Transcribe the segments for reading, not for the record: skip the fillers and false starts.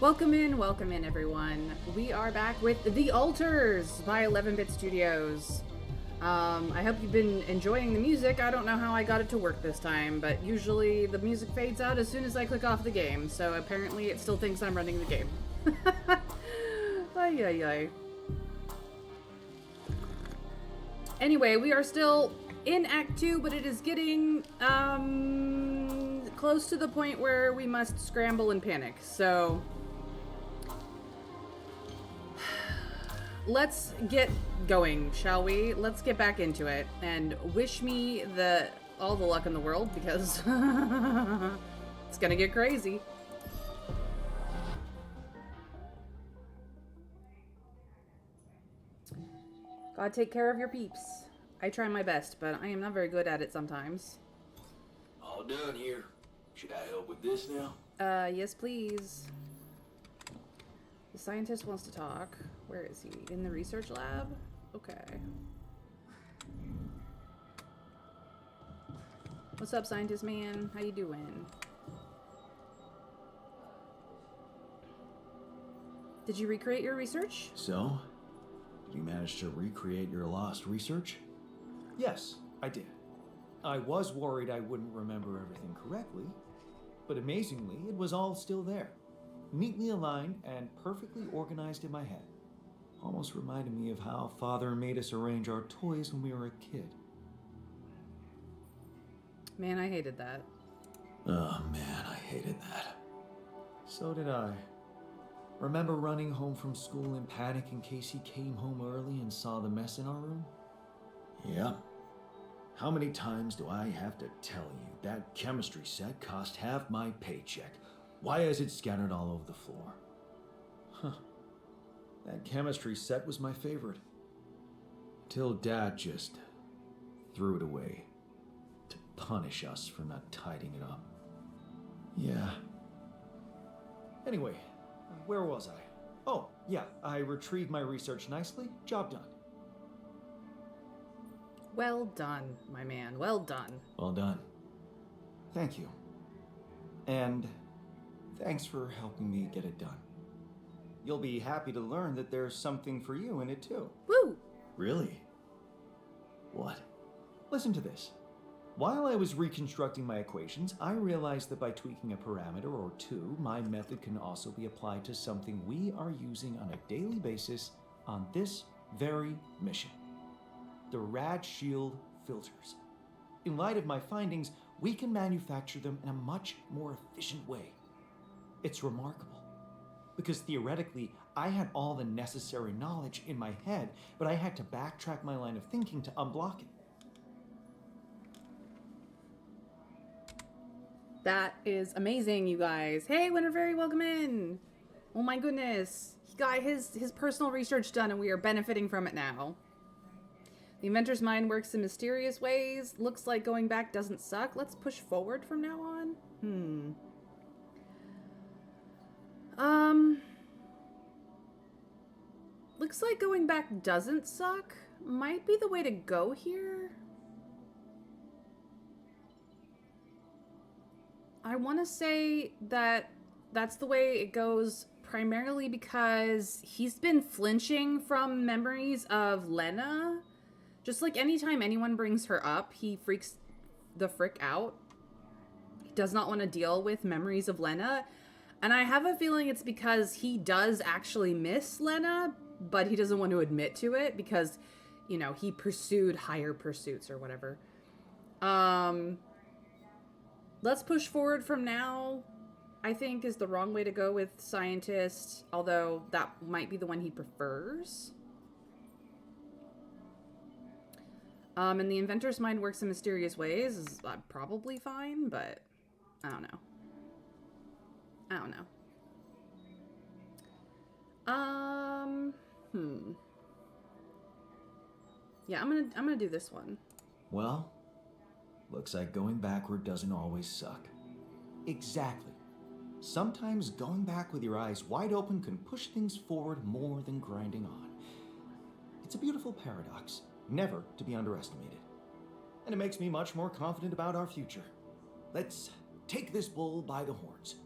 Welcome in, everyone. We are back with The Altars by 11-Bit Studios. I hope you've been enjoying the music. I don't know how I got it to work this time, but usually the music fades out as soon as I click off the game, so apparently it still thinks I'm running the game. Ay, ay, ay. Anyway, we are still in Act 2, but it is getting, close to the point where we must scramble and panic, so... Let's get going, shall we? Let's get back into it, and wish me all the luck in the world, because it's gonna get crazy. Gotta take care of your peeps. I try my best, but I am not very good at it sometimes. All done here. Should I help with this now? Yes please. The scientist wants to talk. Where is he? In the research lab? Okay. What's up, scientist man? How you doing? Did you recreate your research? So, did you manage to recreate your lost research? Yes, I did. I was worried I wouldn't remember everything correctly, but amazingly, it was all still there. Neatly aligned and perfectly organized in my head. Almost reminded me of how Father made us arrange our toys when we were a kid. Man, I hated that. Oh man, I hated that. So did I. Remember running home from school in panic in case he came home early and saw the mess in our room? Yep. How many times do I have to tell you that chemistry set cost half my paycheck? Why is it scattered all over the floor? Huh. That chemistry set was my favorite. Till Dad just threw it away to punish us for not tidying it up. Yeah. Anyway, where was I? Oh, yeah, I retrieved my research nicely. Job done. Well done, my man. Well done. Well done. Thank you. And thanks for helping me get it done. You'll be happy to learn that there's something for you in it too. Woo! Really? What? Listen to this. While I was reconstructing my equations, I realized that by tweaking a parameter or two, my method can also be applied to something we are using on a daily basis on this very mission. The Rad Shield filters. In light of my findings, we can manufacture them in a much more efficient way. It's remarkable. Because theoretically, I had all the necessary knowledge in my head, but I had to backtrack my line of thinking to unblock it. That is amazing, you guys. Hey, Winter Fairy, welcome in. Oh my goodness. He got his personal research done and we are benefiting from it now. The inventor's mind works in mysterious ways. Looks like going back doesn't suck. Let's push forward from now on. Looks like going back doesn't suck. Might be the way to go here. I want to say that that's the way it goes primarily because he's been flinching from memories of Lena. Just like anytime anyone brings her up, he freaks the frick out. He does not want to deal with memories of Lena. And I have a feeling it's because he does actually miss Lena, but he doesn't want to admit to it because, you know, he pursued higher pursuits or whatever. Let's push forward from now, I think, is the wrong way to go with scientist, although that might be the one he prefers. And the inventor's mind works in mysterious ways is probably fine, but I don't know. Yeah, I'm gonna do this one. Well, looks like going backward doesn't always suck. Exactly. Sometimes going back with your eyes wide open can push things forward more than grinding on. It's a beautiful paradox, never to be underestimated. And it makes me much more confident about our future. Let's take this bull by the horns.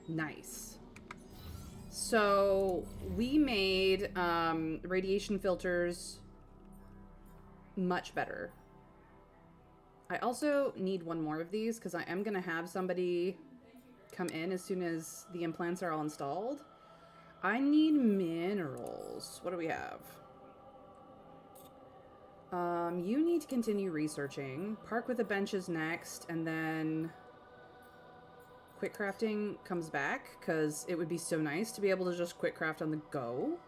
Nice. So we made radiation filters much better. I also need one more of these because I am going to have somebody come in as soon as the implants are all installed. I need minerals. What do we have? You need to continue researching. Park with the benches next, and then quick crafting comes back because it would be so nice to be able to just quick craft on the go.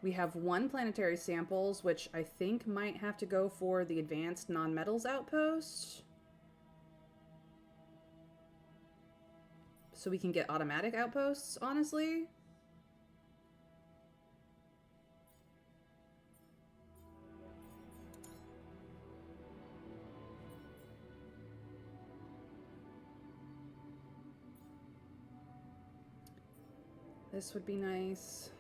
We have 1 planetary samples, which I think might have to go for the advanced non-metals outpost. So we can get automatic outposts, honestly. This would be nice.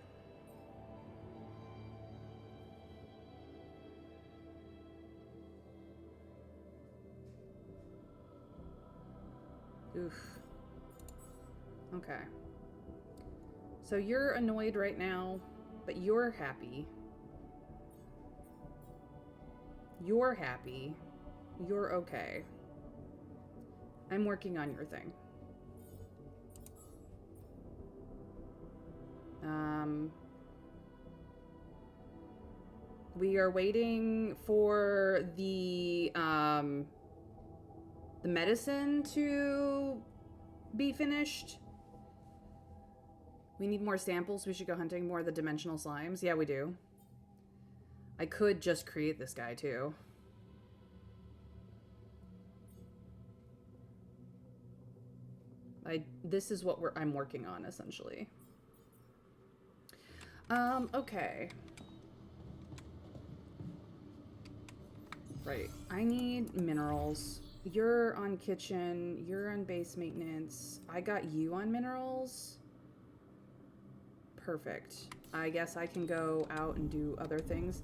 Oof. Okay. So you're annoyed right now, but you're happy. You're happy. You're okay. I'm working on your thing. We are waiting for the medicine to be finished. We need more samples. We should go hunting more of the dimensional slimes. Yeah, we do. I could just create this guy too. This is what I'm working on essentially. Okay. Right. I need minerals. You're on kitchen. You're on base maintenance. I got you on minerals. Perfect. I guess I can go out and do other things.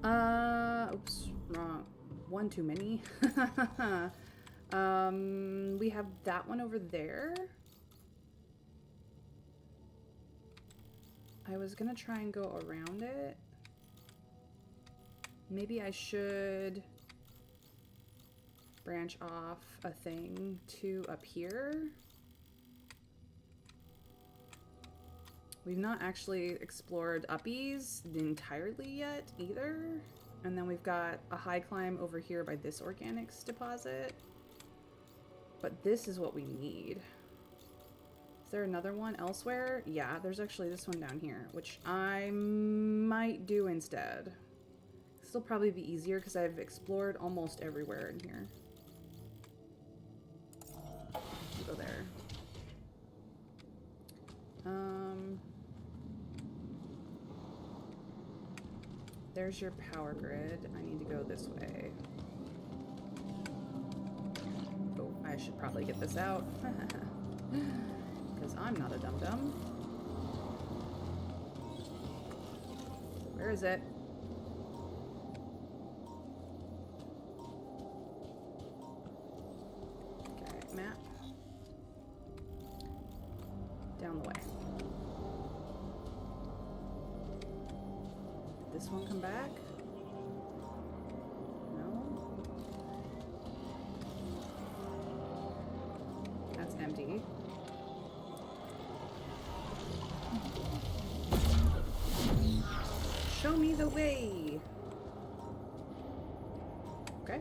Oops. Wrong. One too many. We have that one over there. I was gonna try and go around it. Maybe I should branch off a thing to up here. We've not actually explored uppies entirely yet either. And then we've got a high climb over here by this organics deposit. But this is what we need. Is there another one elsewhere? Yeah, there's actually this one down here, which I might do instead. This will probably be easier because I've explored almost everywhere in here. Go there. There's your power grid. I need to go this way. Oh, I should probably get this out. Because I'm not a dum-dum. Where is it? Okay, map. Down the way. Did this one come back? No. That's empty. Show me the way. Okay.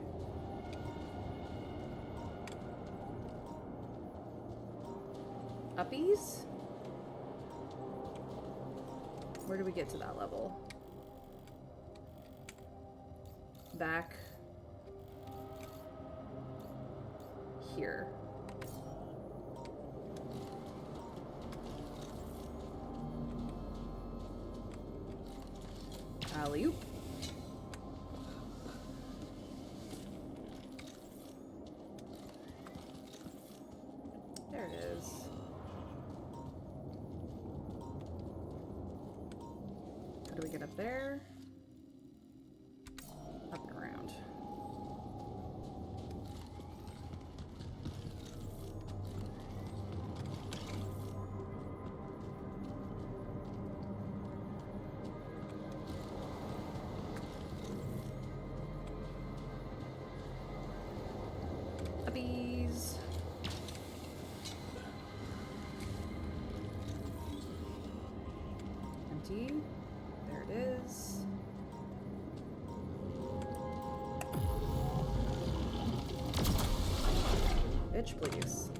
Uppies? Where do we get to that level? Back here. Alley-oop. There it is. How do we get up there? Up and around. empty. There it is. Bitch, please.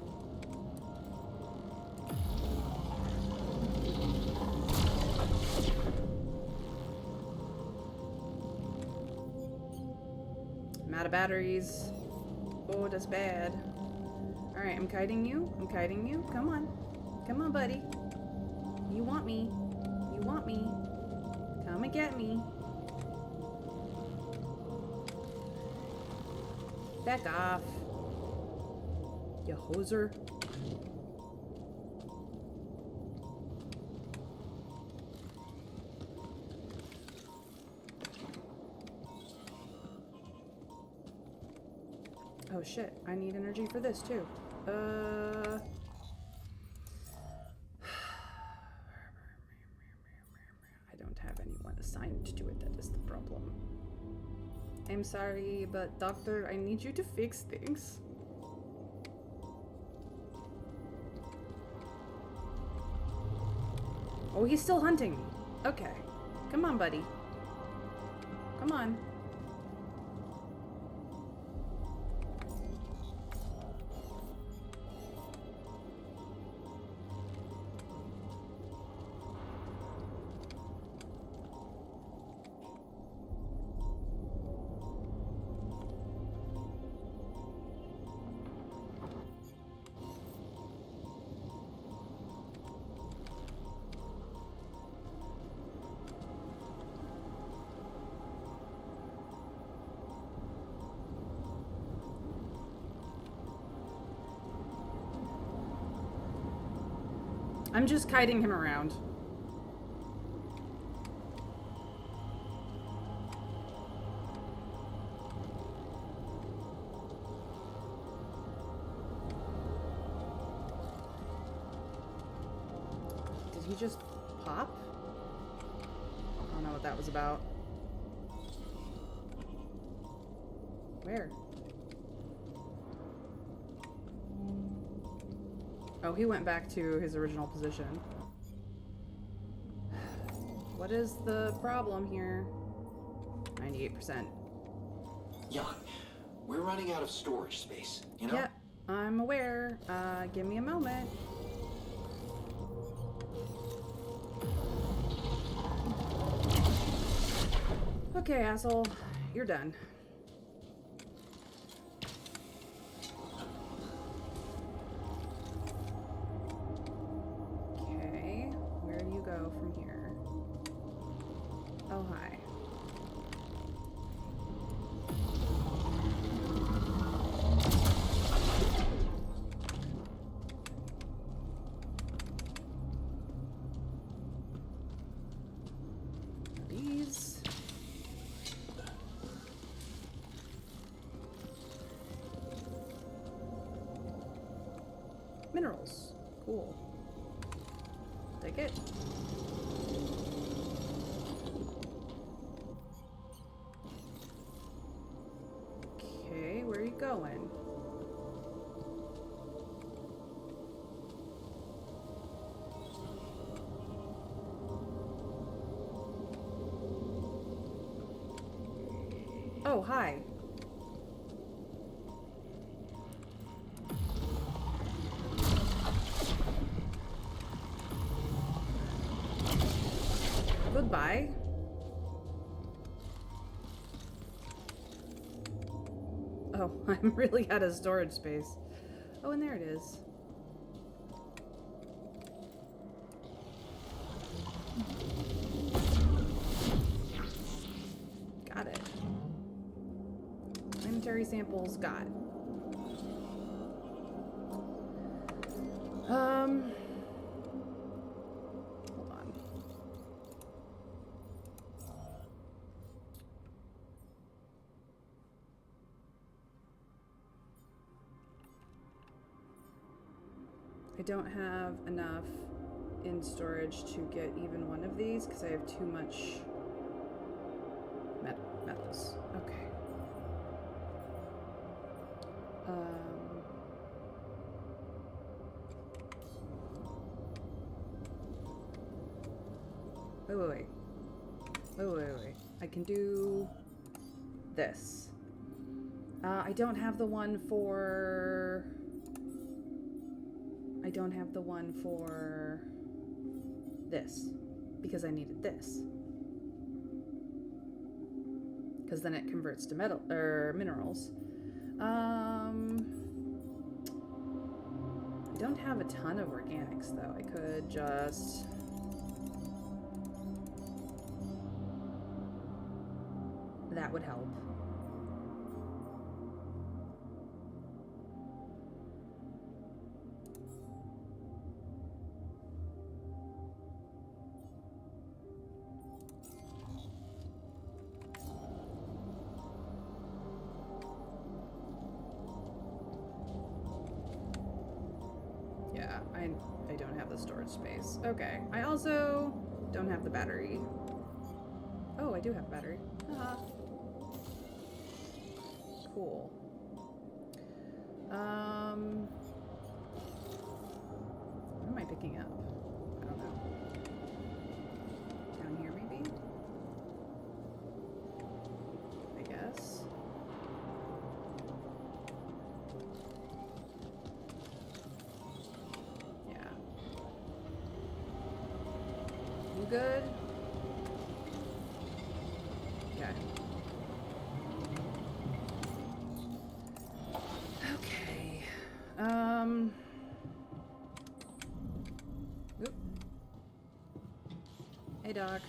I'm out of batteries. Oh, that's bad. Alright, I'm kiting you. I'm kiting you. Come on. Come on, buddy. You want me. You want me. Come and get me. Back off. You hoser. Oh shit, I need energy for this too. I don't have anyone assigned to it, that is the problem. I'm sorry, but doctor, I need you to fix things. Oh, he's still hunting me. Okay. Come on, buddy. Come on. I'm just kiting him around. Did he just pop? I don't know what that was about. Where? Oh, he went back to his original position. What is the problem here? 98%. Jan, we're running out of storage space, you know? Yep, I'm aware. Give me a moment. Okay, asshole. You're done. Okay, where do you go from here? Oh, hi. These. Minerals. Cool. Take it. Okay, where are you going? Oh, hi. Goodbye. Oh, I'm really out of storage space. Oh, and there it is. Got it. Planetary samples got. Hold on. I don't have enough in storage to get even one of these because I have too much metals. Okay. Wait. I can do this. I don't have the one for... this. Because I needed this. Because then it converts to metal, or minerals. I don't have a ton of organics, though. I could just... That would help. Yeah, I don't have the storage space. Okay. I also don't have the battery. Oh, I do have a battery. Haha. Cool. What am I picking up? I don't know. Down here, maybe? I guess. Yeah. You good? Okay. Okay. Oop. Hey, Doc.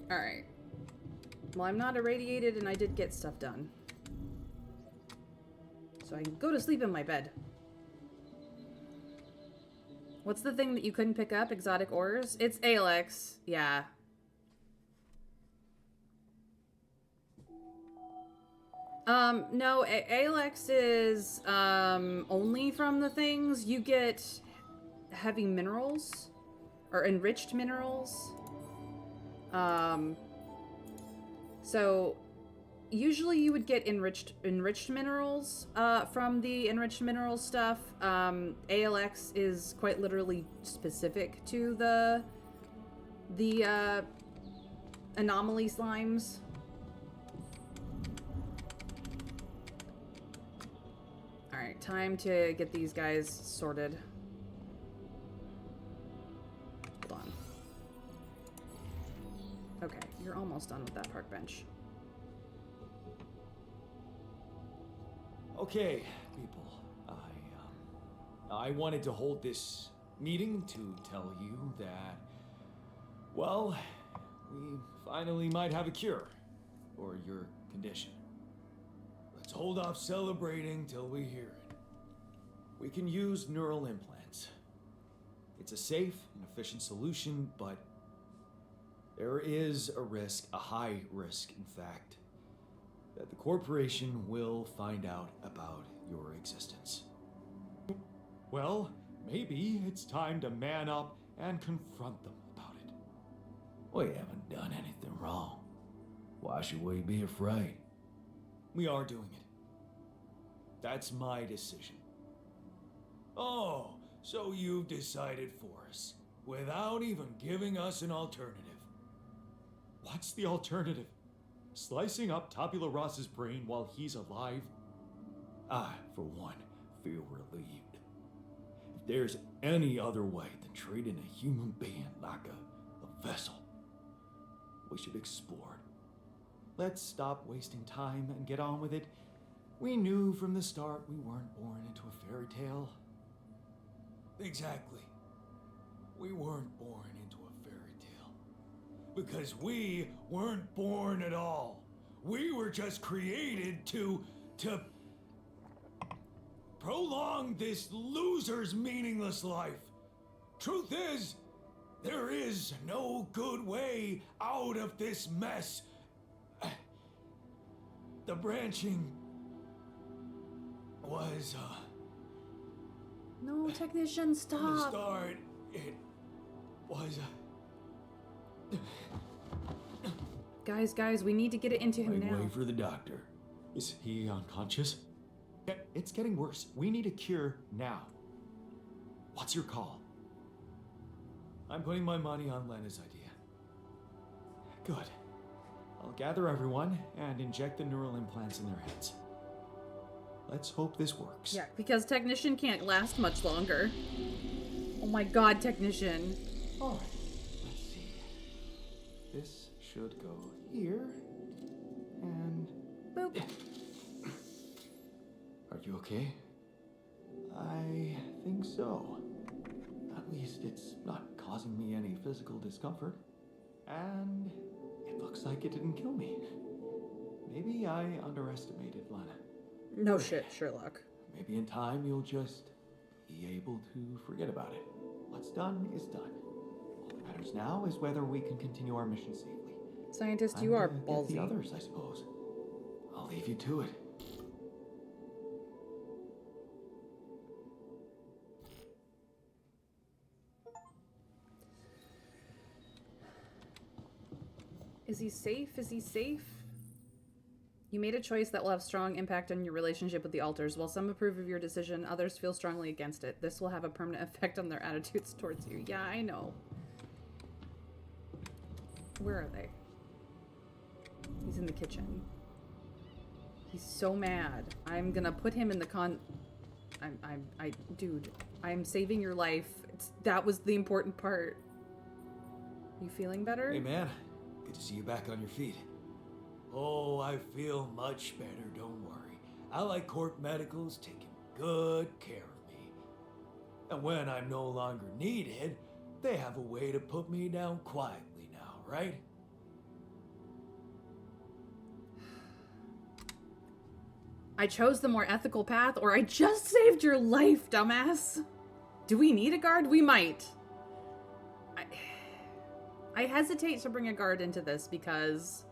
Alright. Well, I'm not irradiated and I did get stuff done. So I can go to sleep in my bed. What's the thing that you couldn't pick up? Exotic ores? It's Alex. Yeah. No, Alex is, only from the things. You get heavy minerals. Or enriched minerals. So usually you would get enriched minerals from the enriched mineral stuff. ALX is quite literally specific to the anomaly slimes. All right, time to get these guys sorted. Hold on. Okay, you're almost done with that park bench. Okay, people. I wanted to hold this meeting to tell you that, well, we finally might have a cure for your condition. Let's hold off celebrating till we hear it. We can use neural implants. It's a safe and efficient solution, but there is a risk, a high risk, in fact, that the corporation will find out about your existence. Well, maybe it's time to man up and confront them about it. We haven't done anything wrong. Why should we be afraid? We are doing it. That's my decision. Oh, so you've decided for us, without even giving us an alternative. What's the alternative? Slicing up Tabula Rasa's brain while he's alive? I, for one, feel relieved. If there's any other way than treating a human being like a vessel, we should explore it. Let's stop wasting time and get on with it. We knew from the start we weren't born into a fairy tale. Exactly. We weren't born into a fairy tale. Because we weren't born at all. We were just created to prolong this loser's meaningless life. Truth is, there is no good way out of this mess. The branching was, No, technician, from the stop. start, it was, Guys, we need to get it into him now. wait for the doctor. Is he unconscious? It's getting worse. We need a cure now. What's your call? I'm putting my money on Lena's idea. Good. I'll gather everyone and inject the neural implants in their heads. Let's hope this works. Yeah, because technician can't last much longer. Oh my god, technician. Alright, let's see. This should go here. And... Boop. Are you okay? I think so. At least it's not causing me any physical discomfort. And it looks like it didn't kill me. Maybe I underestimated Lana. No shit, Sherlock. Maybe in time you'll just be able to forget about it. What's done is done. All that matters now is whether we can continue our mission safely. Scientist, I'm you are gonna get ballsy. the others, I suppose. I'll leave you to it. Is he safe? Is he safe? You made a choice that will have strong impact on your relationship with the alters. While some approve of your decision, others feel strongly against it. This will have a permanent effect on their attitudes towards you. Yeah, I know. Where are they? He's in the kitchen. He's so mad. I'm gonna put him in the dude, I'm saving your life. That was the important part. You feeling better? Hey man, good to see you back on your feet. Oh, I feel much better, don't worry. Allied Corp Medical's taking good care of me. And when I'm no longer needed, they have a way to put me down quietly now, right? I chose the more ethical path, or I just saved your life, dumbass. Do we need a guard? We might. I hesitate to bring a guard into this because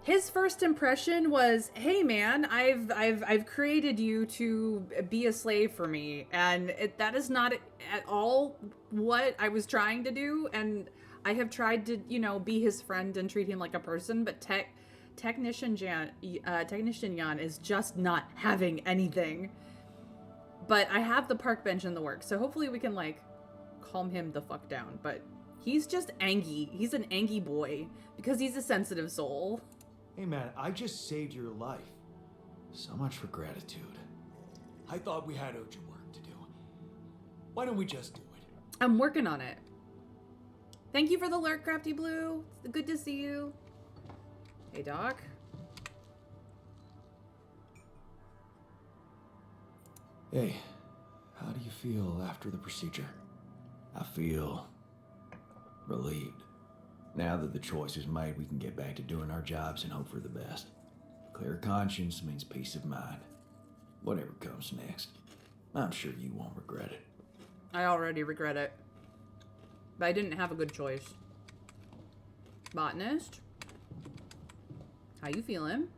his first impression was, "Hey man, I've created you to be a slave for me," and that is not at all what I was trying to do. And I have tried to, be his friend and treat him like a person, but Technician Jan is just not having anything. But I have the park bench in the works, so hopefully we can, calm him the fuck down. But he's just angy. He's an angy boy because he's a sensitive soul. Hey man, I just saved your life. So much for gratitude. I thought we had urgent work to do. Why don't we just do it? I'm working on it. Thank you for the alert, Crafty Blue. It's good to see you. Hey, Doc. Hey, how do you feel after the procedure? I feel relieved. Now that the choice is made, we can get back to doing our jobs and hope for the best. Clear conscience means peace of mind. Whatever comes next, I'm sure you won't regret it. I already regret it. But I didn't have a good choice. Botanist? How you feeling?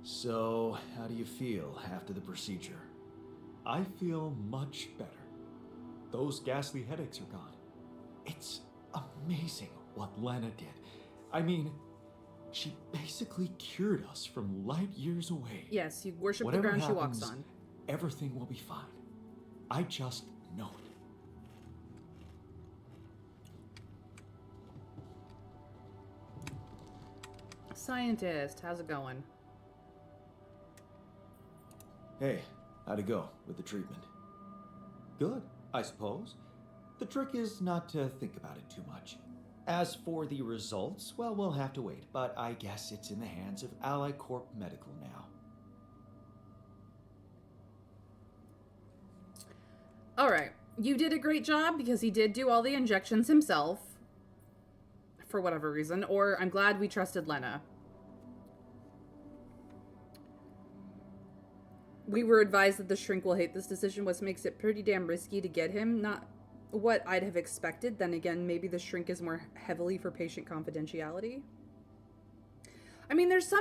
So, how do you feel after the procedure? I feel much better. Those ghastly headaches are gone. It's amazing what Lana did. I mean, she basically cured us from light years away. Yes, you worship Whatever the ground happens, she walks on. everything will be fine. I just know it. Scientist, how's it going? Hey, how'd it go with the treatment? Good, I suppose. The trick is not to think about it too much. As for the results, well, we'll have to wait, but I guess it's in the hands of Allied Corp Medical now. Alright, you did a great job because he did do all the injections himself. for whatever reason, or I'm glad we trusted Lena. We were advised that the shrink will hate this decision, which makes it pretty damn risky to get him. Not what I'd have expected. Then again, maybe the shrink is more heavily for patient confidentiality. I mean, there's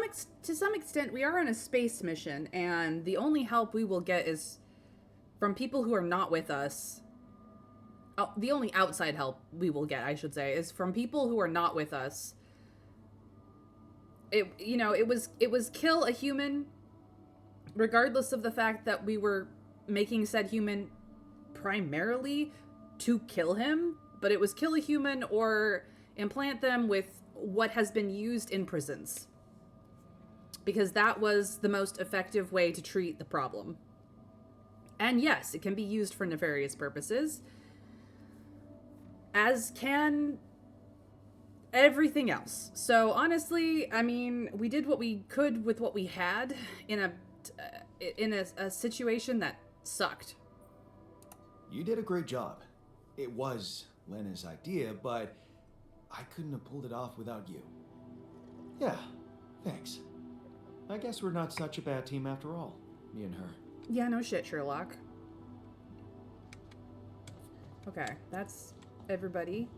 to some extent, we are on a space mission, and the only help we will get is from people who are not with us. Oh, the only outside help we will get, I should say, is from people who are not with us. It was kill a human, regardless of the fact that we were making said human primarily to kill him, but it was kill a human or implant them with what has been used in prisons. Because that was the most effective way to treat the problem. And yes, it can be used for nefarious purposes, as can everything else. So honestly, I mean, we did what we could with what we had in a situation that sucked. You did a great job. It was Lena's idea, but I couldn't have pulled it off without you. Yeah, thanks. I guess we're not such a bad team after all, me and her. Yeah, no shit, Sherlock. Okay, that's everybody.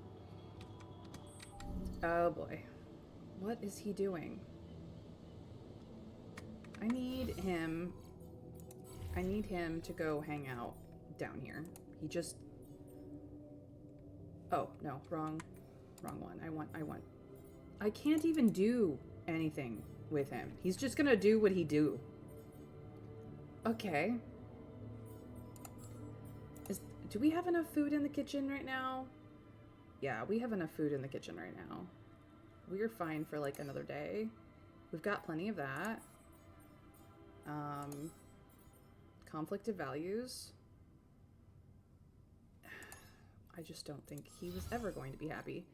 Oh boy. What is he doing? I need him to go hang out down here. He just... Oh, no, wrong one. I can't even do anything with him. He's just gonna do what he do. Okay. Do we have enough food in the kitchen right now? Yeah, we have enough food in the kitchen right now. We're fine for like another day. We've got plenty of that. Conflict of values. I just don't think he was ever going to be happy.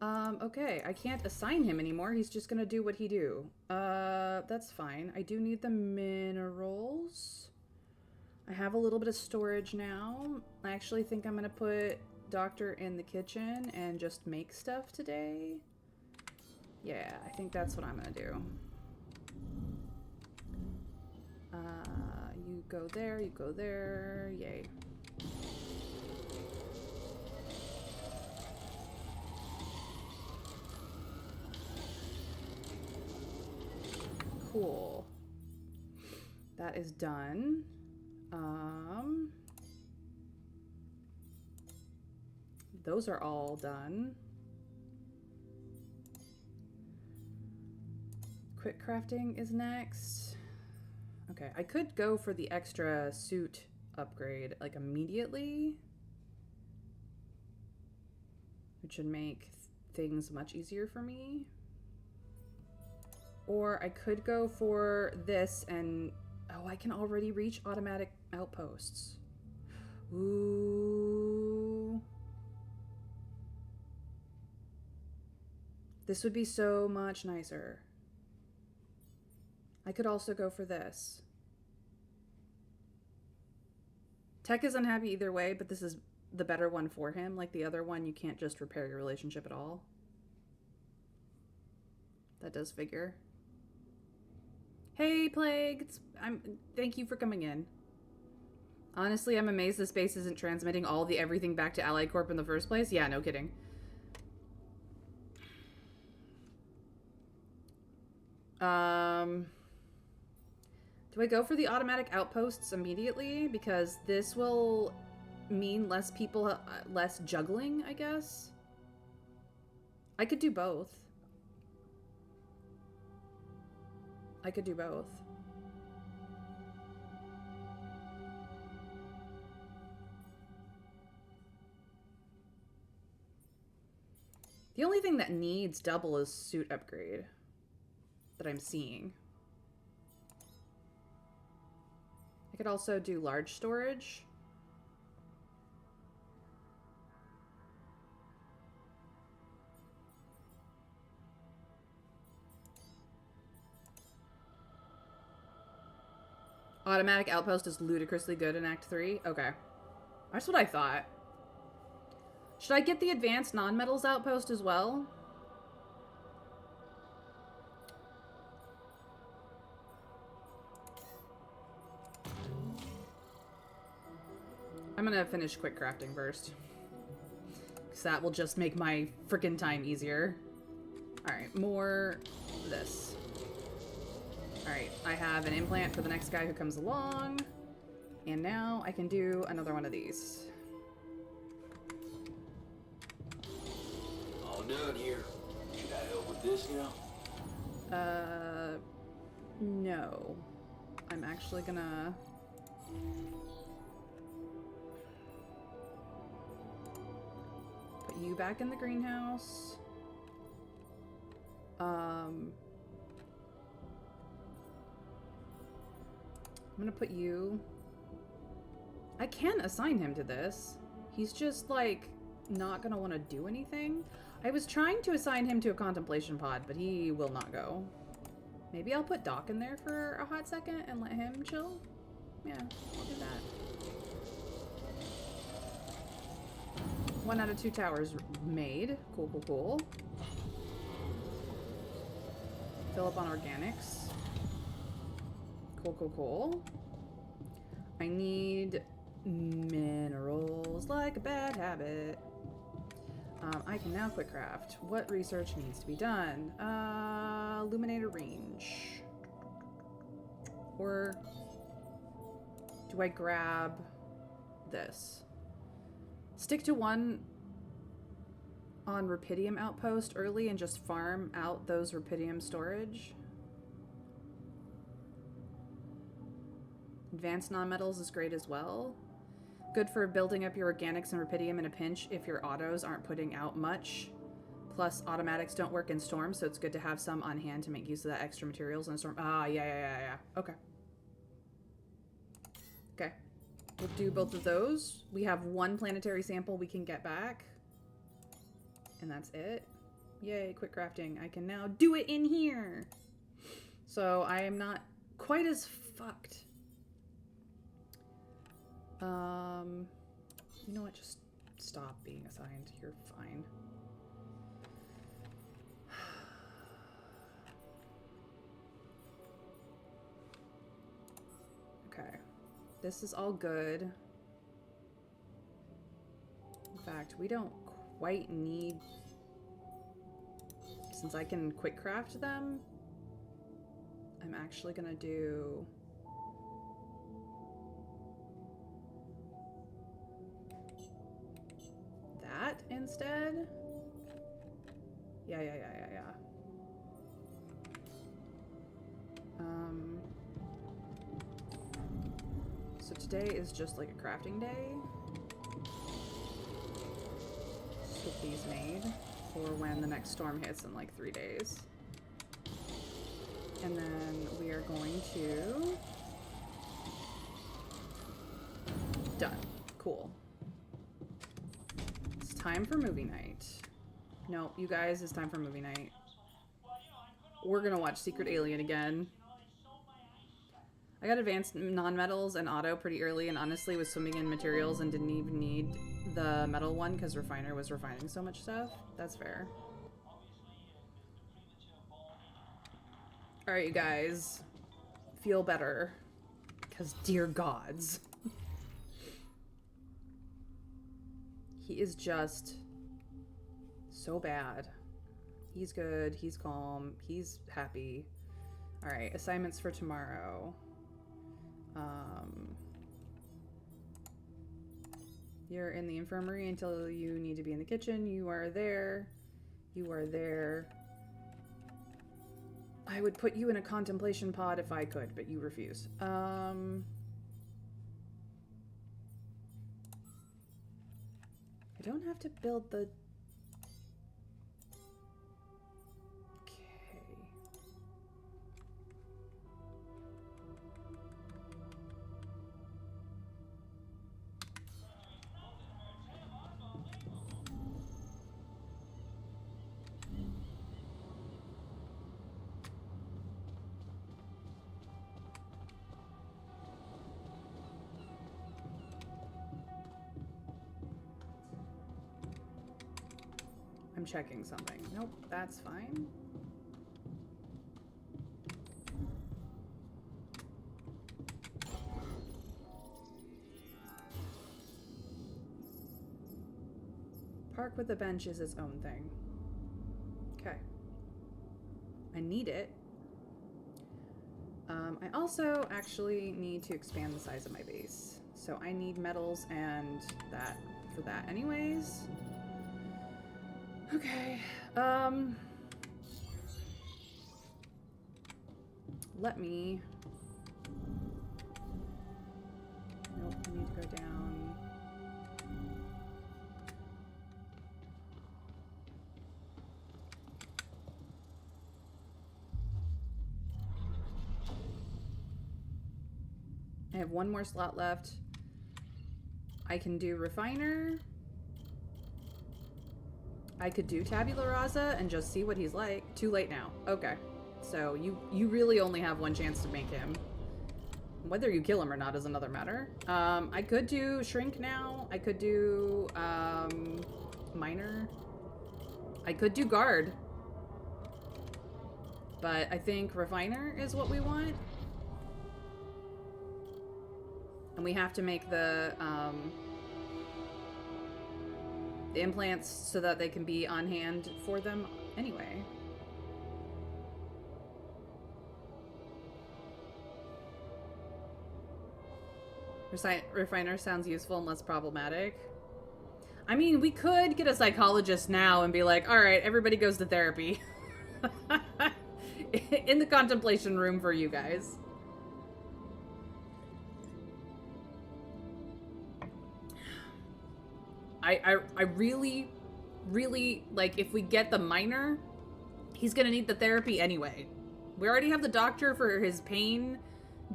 Okay, I can't assign him anymore. He's just gonna do what he do. That's fine. I do need the minerals. I have a little bit of storage now. I actually think I'm gonna put Doctor in the kitchen and just make stuff today. Yeah, I think that's what I'm gonna do. You go there, you go there. Yay. Cool. That is done. Those are all done. Quick crafting is next. Okay, I could go for the extra suit upgrade like immediately, which should make things much easier for me. Or I could go for this and... Oh, I can already reach automatic outposts. Ooh. This would be so much nicer. I could also go for this. Tech is unhappy either way, but this is the better one for him. Like the other one, you can't just repair your relationship at all. That does figure. Hey, Plague! Thank you for coming in. Honestly, I'm amazed the space isn't transmitting all the everything back to Allied Corp in the first place. Yeah, no kidding. Do I go for the automatic outposts immediately? Because this will mean less people, less juggling, I guess? I could do both. I could do both. The only thing that needs double is suit upgrade that I'm seeing. I could also do large storage. Automatic outpost is ludicrously good in Act 3? Okay. That's what I thought. Should I get the advanced non-metals outpost as well? I'm gonna finish quick crafting first. Because that will just make my freaking time easier. Alright, more this. Alright, I have an implant for the next guy who comes along. And now I can do another one of these. All done here. Should I help with this now? No. I'm actually gonna... put you back in the greenhouse. I'm gonna put you... I can assign him to this. He's just, like, not gonna want to do anything. I was trying to assign him to a contemplation pod, but he will not go. Maybe I'll put Doc in there for a hot second and let him chill? Yeah, I'll do that. 1 out of 2 towers made. Cool, cool, cool. Fill up on organics. Cool, cool, cool. I need minerals like a bad habit. I can now quick craft. What research needs to be done? Illuminator range. Or do I grab this? Stick to 1 on Rupidium outpost early and just farm out those Rupidium storage. Advanced nonmetals is great as well. Good for building up your organics and Rupidium in a pinch if your autos aren't putting out much. Plus, automatics don't work in storms, so it's good to have some on hand to make use of that extra materials in a storm. Ah, yeah. Okay. Okay. We'll do both of those. We have 1 planetary sample we can get back. And that's it. Yay, quick crafting. I can now do it in here. So I am not quite as fucked. You know what? Just stop being assigned. You're fine. Okay. This is all good. In fact, we don't quite need... Since I can quick craft them, I'm actually gonna do... that instead. Yeah. So today is just like a crafting day. Just get these made for when the next storm hits in like 3 days. And then we are going to... Done. Cool. It's time for movie night. No, you guys, it's time for movie night. We're gonna watch Secret Alien again. I got advanced non-metals and auto pretty early and honestly was swimming in materials and didn't even need the metal one because Refiner was refining so much stuff. That's fair. Alright, you guys. Feel better. Because dear gods. He is just so bad. He's good. He's calm. He's happy. Alright, assignments for tomorrow. You're in the infirmary until you need to be in the kitchen. You are there. You are there. I would put you in a contemplation pod if I could, but you refuse. I don't have to build the... Okay. I'm checking something. Nope, that's fine. with a bench is its own thing. Okay. I need it. I also actually need to expand the size of my base. So I need metals and that for that anyways. Okay. Let me... Nope, I need to go down. I have one more slot left. I can do refiner. I could do tabula rasa and just see what he's like. Too late now. Okay. So you really only have one chance to make him. Whether you kill him or not is another matter. I could do shrink now. I could do minor. I could do guard. But I think refiner is what we want. And we have to make the implants so that they can be on hand for them anyway. Refiner sounds useful and less problematic. I mean, we could get a psychologist now and be like, all right, everybody goes to therapy. In the contemplation room for you guys. I really, like, if we get the minor, he's gonna need the therapy anyway. We already have the doctor for his pain,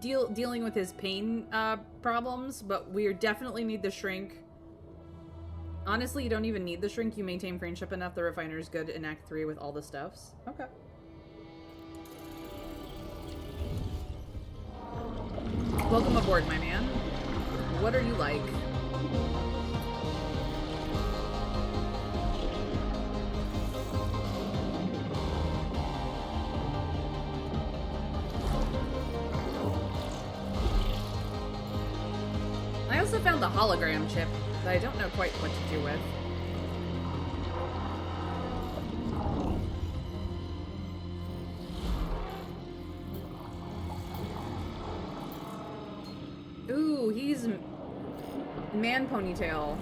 dealing with his pain problems, but we definitely need the shrink. Honestly, you don't even need the shrink. You maintain friendship enough. The refiner is good in Act 3 with all the stuffs. Okay. Welcome aboard, my man. What are you like? I also found the hologram chip that I don't know quite what to do with. Ooh, he's man ponytail.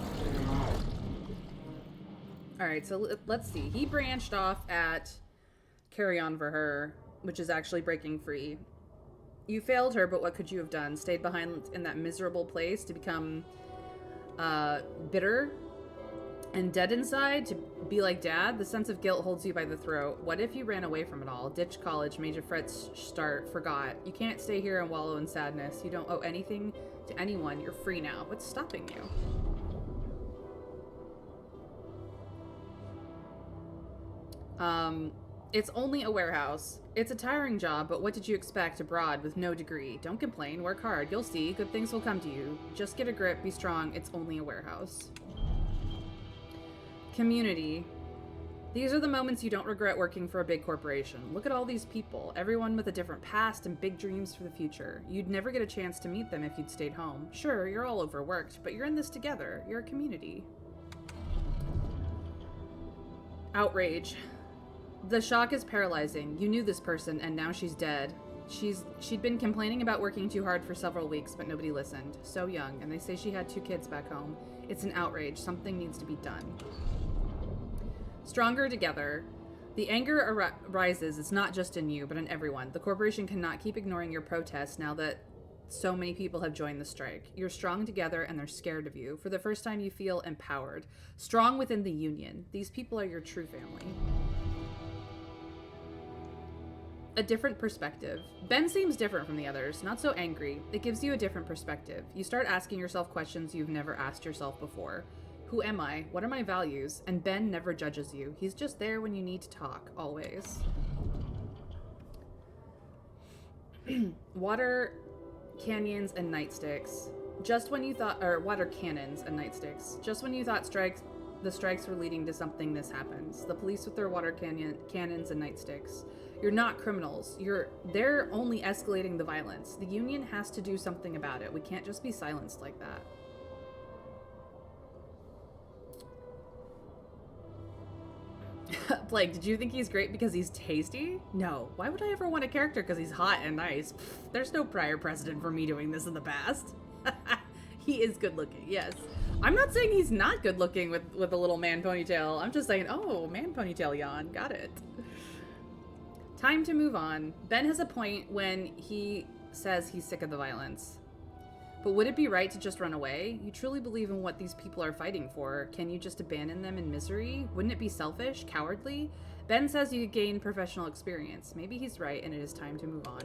Alright, so let's see. He branched off at Carry On For Her, which is actually breaking free. You failed her, but what could you have done? Stayed behind in that miserable place to become bitter and dead inside, to be like Dad? The sense of guilt holds you by the throat. What if you ran away from it all? Ditched college, made your frets start, forgot. You can't stay here and wallow in sadness. You don't owe anything to anyone. You're free now. What's stopping you? It's only a warehouse. It's a tiring job, but what did you expect abroad with no degree? Don't complain, work hard. You'll see, good things will come to you. Just get a grip, be strong. It's only a warehouse. Community. These are the moments you don't regret working for a big corporation. Look at all these people, everyone with a different past and big dreams for the future. You'd never get a chance to meet them if you'd stayed home. Sure, you're all overworked, but you're in this together. You're a community. Outrage. The shock is paralyzing. You knew this person, and now she's dead. She'd been complaining about working too hard for several weeks, but nobody listened. So young, and they say she had 2 kids back home. It's an outrage. Something needs to be done. Stronger together. The anger arises. It's not just in you, but in everyone. The corporation cannot keep ignoring your protests now that so many people have joined the strike. You're strong together, and they're scared of you. For the first time, you feel empowered. Strong within the union. These people are your true family. A different perspective. Ben seems different from the others, not so angry. It gives you a different perspective. You start asking yourself questions you've never asked yourself before. Who am I? What are my values? And Ben never judges you. He's just there when you need to talk, always. Water canyons and nightsticks. Just when you thought, or water cannons and nightsticks. Just when you thought the strikes were leading to something, this happens. The police with their water cannons and nightsticks. You're not criminals. They're only escalating the violence. The union has to do something about it. We can't just be silenced like that. Plague, did you think he's great because he's tasty? No. Why would I ever want a character because he's hot and nice? Pfft, there's no prior precedent for me doing this in the past. He is good looking, yes. I'm not saying he's not good looking with a little man ponytail. I'm just saying, oh, man ponytail yawn. Got it. Time to move on. Ben has a point when he says he's sick of the violence. But would it be right to just run away? You truly believe in what these people are fighting for. Can you just abandon them in misery? Wouldn't it be selfish? Cowardly? Ben says you could gain professional experience. Maybe he's right and it is time to move on.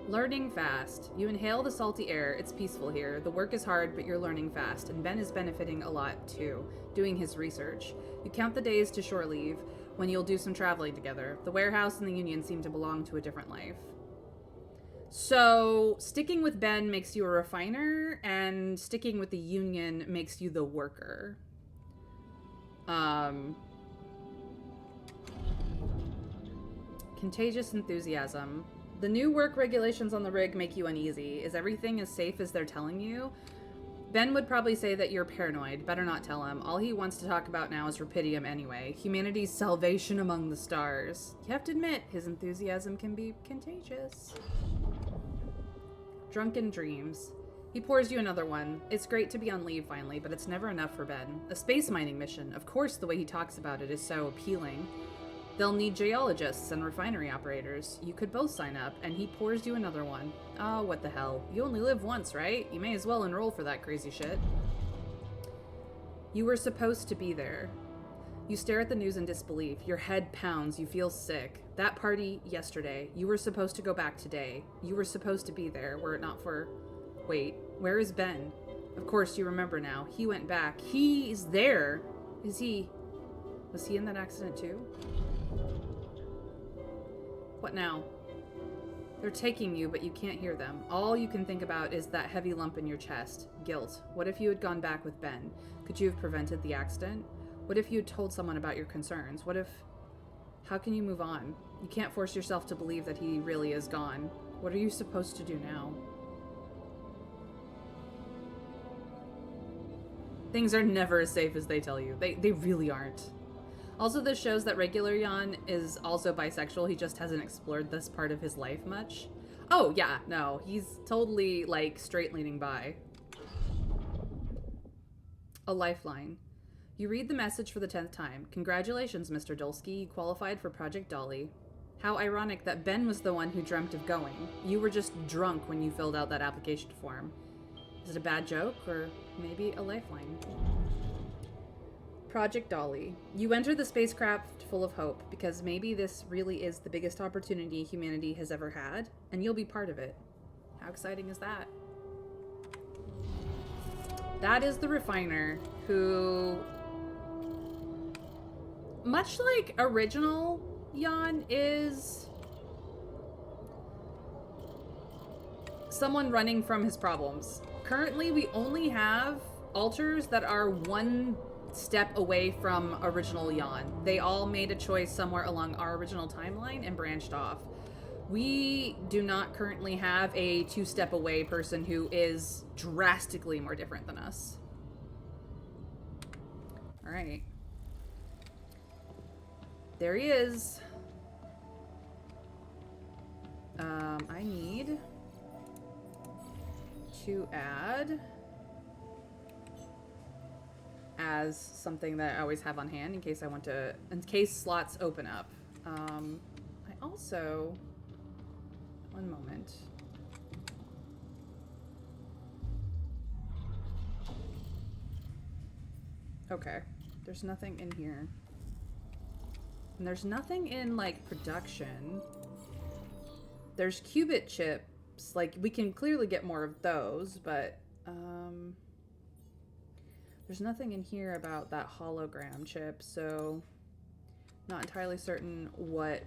Learning fast. You inhale the salty air. It's peaceful here. The work is hard, but you're learning fast. And Ben is benefiting a lot, too, doing his research. You count the days to shore leave, when you'll do some traveling together. The warehouse and the union seem to belong to a different life. So, sticking with Ben makes you a refiner, and sticking with the union makes you the worker. Contagious enthusiasm. The new work regulations on the rig make you uneasy. Is everything as safe as they're telling you? Ben would probably say that you're paranoid. Better not tell him. All he wants to talk about now is Rapidium anyway. Humanity's salvation among the stars. You have to admit, his enthusiasm can be contagious. Drunken dreams. He pours you another one. It's great to be on leave finally, but it's never enough for Ben. A space mining mission. Of course, the way he talks about it is so appealing. They'll need geologists and refinery operators. You could both sign up, and he pours you another one. Oh, what the hell. You only live once, right? You may as well enroll for that crazy shit. You were supposed to be there. You stare at the news in disbelief. Your head pounds. You feel sick. That party yesterday. You were supposed to go back today. You were supposed to be there, were it not for... Wait, where is Ben? Of course, you remember now. He went back. He's there. Is he... Was he in that accident too? What now? They're taking you, but you can't hear them. All you can think about is that heavy lump in your chest. Guilt. What if you had gone back with Ben? Could you have prevented the accident? What if you had told someone about your concerns? What if... How can you move on? You can't force yourself to believe that he really is gone. What are you supposed to do now? Things are never as safe as they tell you. They really aren't. Also, this shows that regular Jan is also bisexual. He just hasn't explored this part of his life much. Oh, yeah, no. He's totally, like, straight-leaning bi. A lifeline. You read the message for the 10th time. Congratulations, Mr. Dulski. You qualified for Project Dolly. How ironic that Ben was the one who dreamt of going. You were just drunk when you filled out that application form. Is it a bad joke, or maybe a lifeline? Project Dolly. You enter the spacecraft full of hope, because maybe this really is the biggest opportunity humanity has ever had, and you'll be part of it. How exciting is that? That is the refiner, who, much like original Jan, is someone running from his problems. Currently, we only have alters that are one step away from original Jan. They all made a choice somewhere along our original timeline and branched off. We do not currently have a two-step away person who is drastically more different than us. All right. There he is. I need to add as something that I always have on hand in case I want to, in case slots open up. I also, one moment. Okay, there's nothing in here. And there's nothing in, like, production. There's qubit chips, like, we can clearly get more of those, but, there's nothing in here about that hologram chip, so not entirely certain what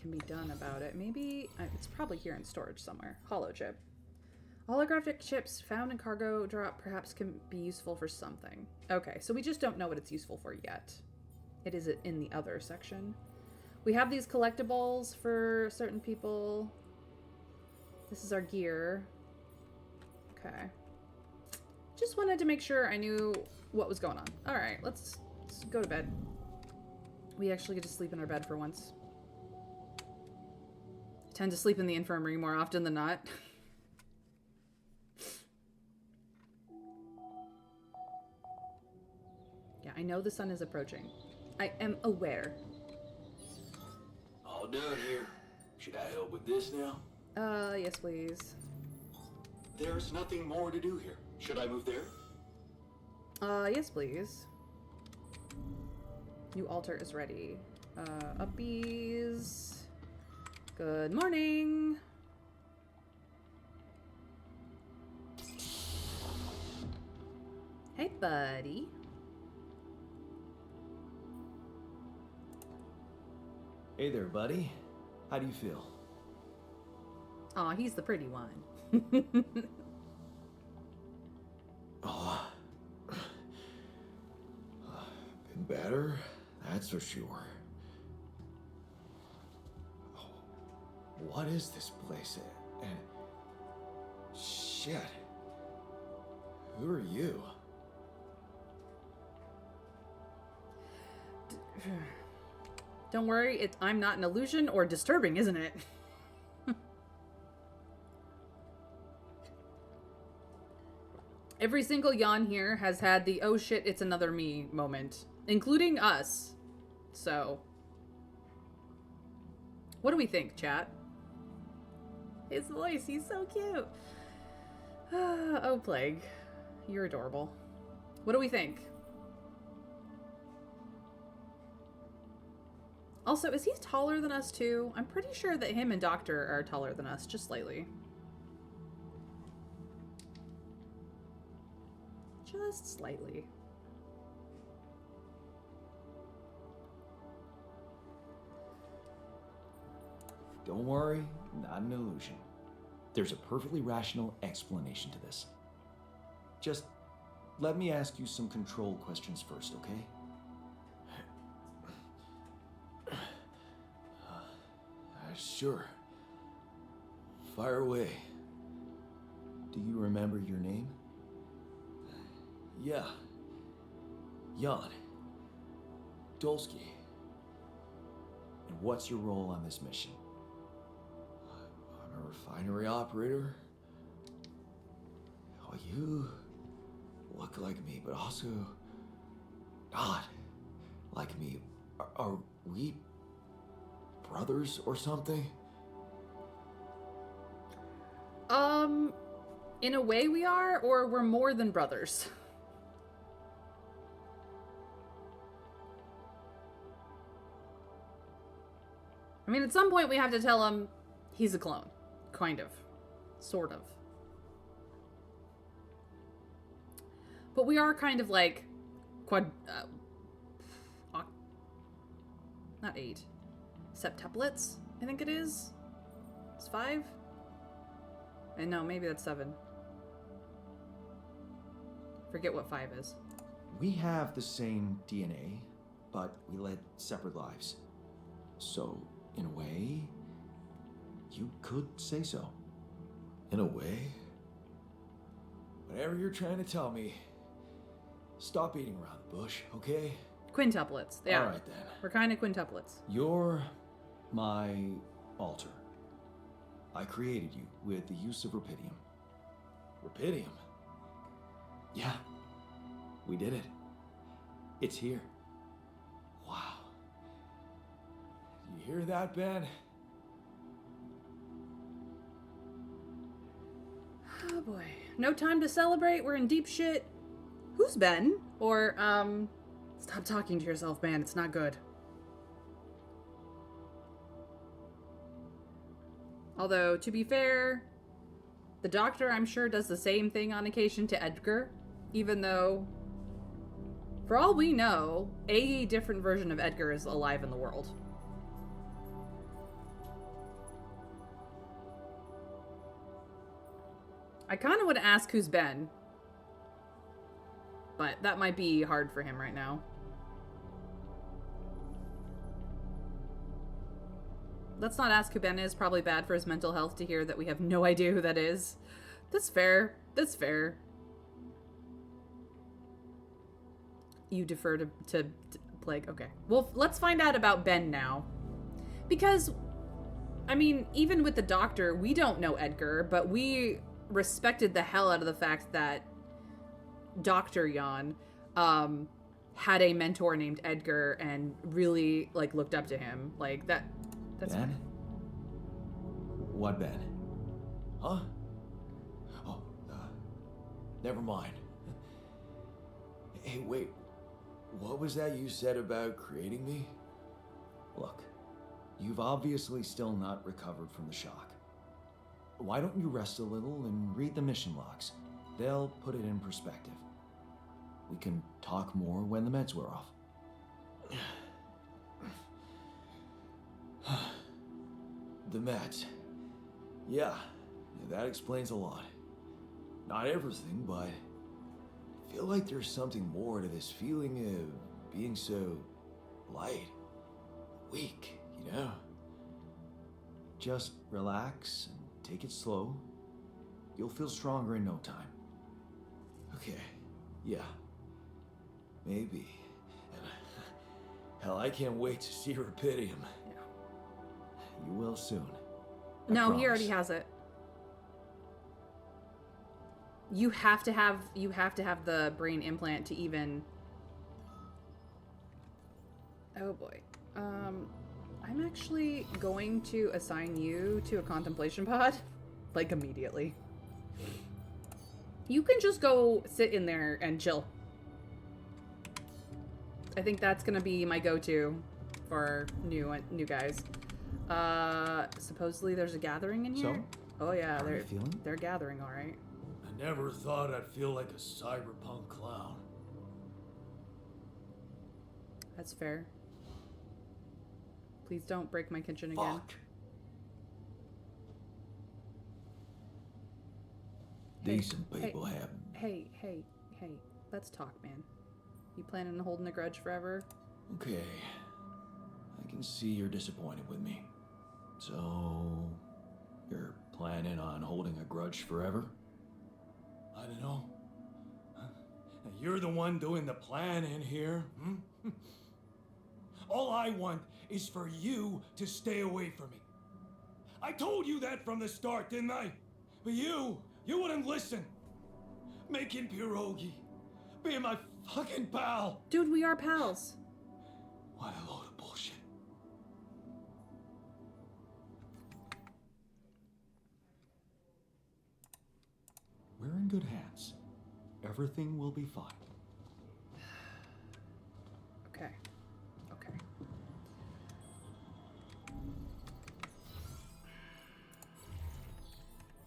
can be done about it. Maybe, it's probably here in storage somewhere. Holo chip. Holographic chips found in cargo drop perhaps can be useful for something. Okay, so we just don't know what it's useful for yet. It is in the other section. We have these collectibles for certain people. This is our gear. Okay. Just wanted to make sure I knew what was going on. Alright, let's go to bed. We actually get to sleep in our bed for once. I tend to sleep in the infirmary more often than not. Yeah, I know the sun is approaching. I am aware. All done here. Should I help with this now? Yes, please. There's nothing more to do here. Should I move there? Yes, please. New altar is ready. Uppies. Good morning. Hey, buddy. Hey there, buddy. How do you feel? Aw, he's the pretty one. Oh, been better, that's for sure. Oh, what is this place? And shit, who are you? Don't worry, I'm not an illusion or disturbing, isn't it? Every single yawn here has had the oh shit, it's another me moment, including us. So, what do we think, chat? His voice, he's so cute. Oh, Plague. You're adorable. What do we think? Also, is he taller than us too? I'm pretty sure that him and Doctor are taller than us, just slightly. Just slightly. Don't worry, not an illusion. There's a perfectly rational explanation to this. Just let me ask you some control questions first, okay? Sure. Fire away. Do you remember your name? Yeah. Jan. Dolsky. And what's your role on this mission? I'm a refinery operator. Oh, you look like me, but also not like me. Are we brothers or something? In a way we are, or we're more than brothers. I mean, at some point we have to tell him he's a clone. Kind of. Sort of. But we are kind of like not 8. Septuplets, I think it is. It's 5? And no, maybe that's 7. Forget what 5 is. We have the same DNA, but we led separate lives. So, in a way, you could say so. In a way? Whatever you're trying to tell me, stop beating around the bush, okay? Quintuplets, yeah. All right, then. We're kind of quintuplets. You're my alter. I created you with the use of Rapidium. Rapidium? Yeah, we did it. It's here. Wow. You hear that, Ben? Oh boy. No time to celebrate. We're in deep shit. Who's Ben? Or, stop talking to yourself, man. It's not good. Although, to be fair, the Doctor, I'm sure, does the same thing on occasion to Edgar. Even though, for all we know, a different version of Edgar is alive in the world. I kind of want to ask who's Ben. But that might be hard for him right now. Let's not ask who Ben is. Probably bad for his mental health to hear that we have no idea who that is. That's fair. That's fair. You defer to Plague. Okay. Well, let's find out about Ben now. Because, I mean, even with the doctor, we don't know Edgar, but we respected the hell out of the fact that Dr. Jan had a mentor named Edgar and really, like, looked up to him. Like, that's Ben? What Ben? Huh? Oh, never mind. Hey, wait. What was that you said about creating me? Look, you've obviously still not recovered from the shock. Why don't you rest a little and read the mission logs? They'll put it in perspective. We can talk more when the meds wear off. The meds. Yeah, that explains a lot. Not everything, but I feel like there's something more to this feeling of being so light, weak, you know? Just relax and take it slow. You'll feel stronger in no time. Okay, yeah. Maybe. And hell, I can't wait to see Rapidium. You will soon. I No, he promise. already has it. You have to have the brain implant to even. Oh boy. I'm actually going to assign you to a contemplation pod, like immediately. You can just go sit in there and chill. I think that's gonna be my go-to for new guys. Supposedly there's a gathering in here. So? Oh yeah, How are you feeling? they're gathering, all right. I never thought I'd feel like a cyberpunk clown. That's fair. Please don't break my kitchen again. Fuck. Hey, Decent people have. Hey, let's talk, man. You planning on holding a grudge forever? Okay. I can see you're disappointed with me. So, you're planning on holding a grudge forever? I don't know. You're the one doing the planning here. All I want is for you to stay away from me. I told you that from the start, didn't I? But you wouldn't listen. Making pierogi, being my fucking pal. Dude, we are pals. What a load of bullshit. We're in good hands. Everything will be fine. Okay.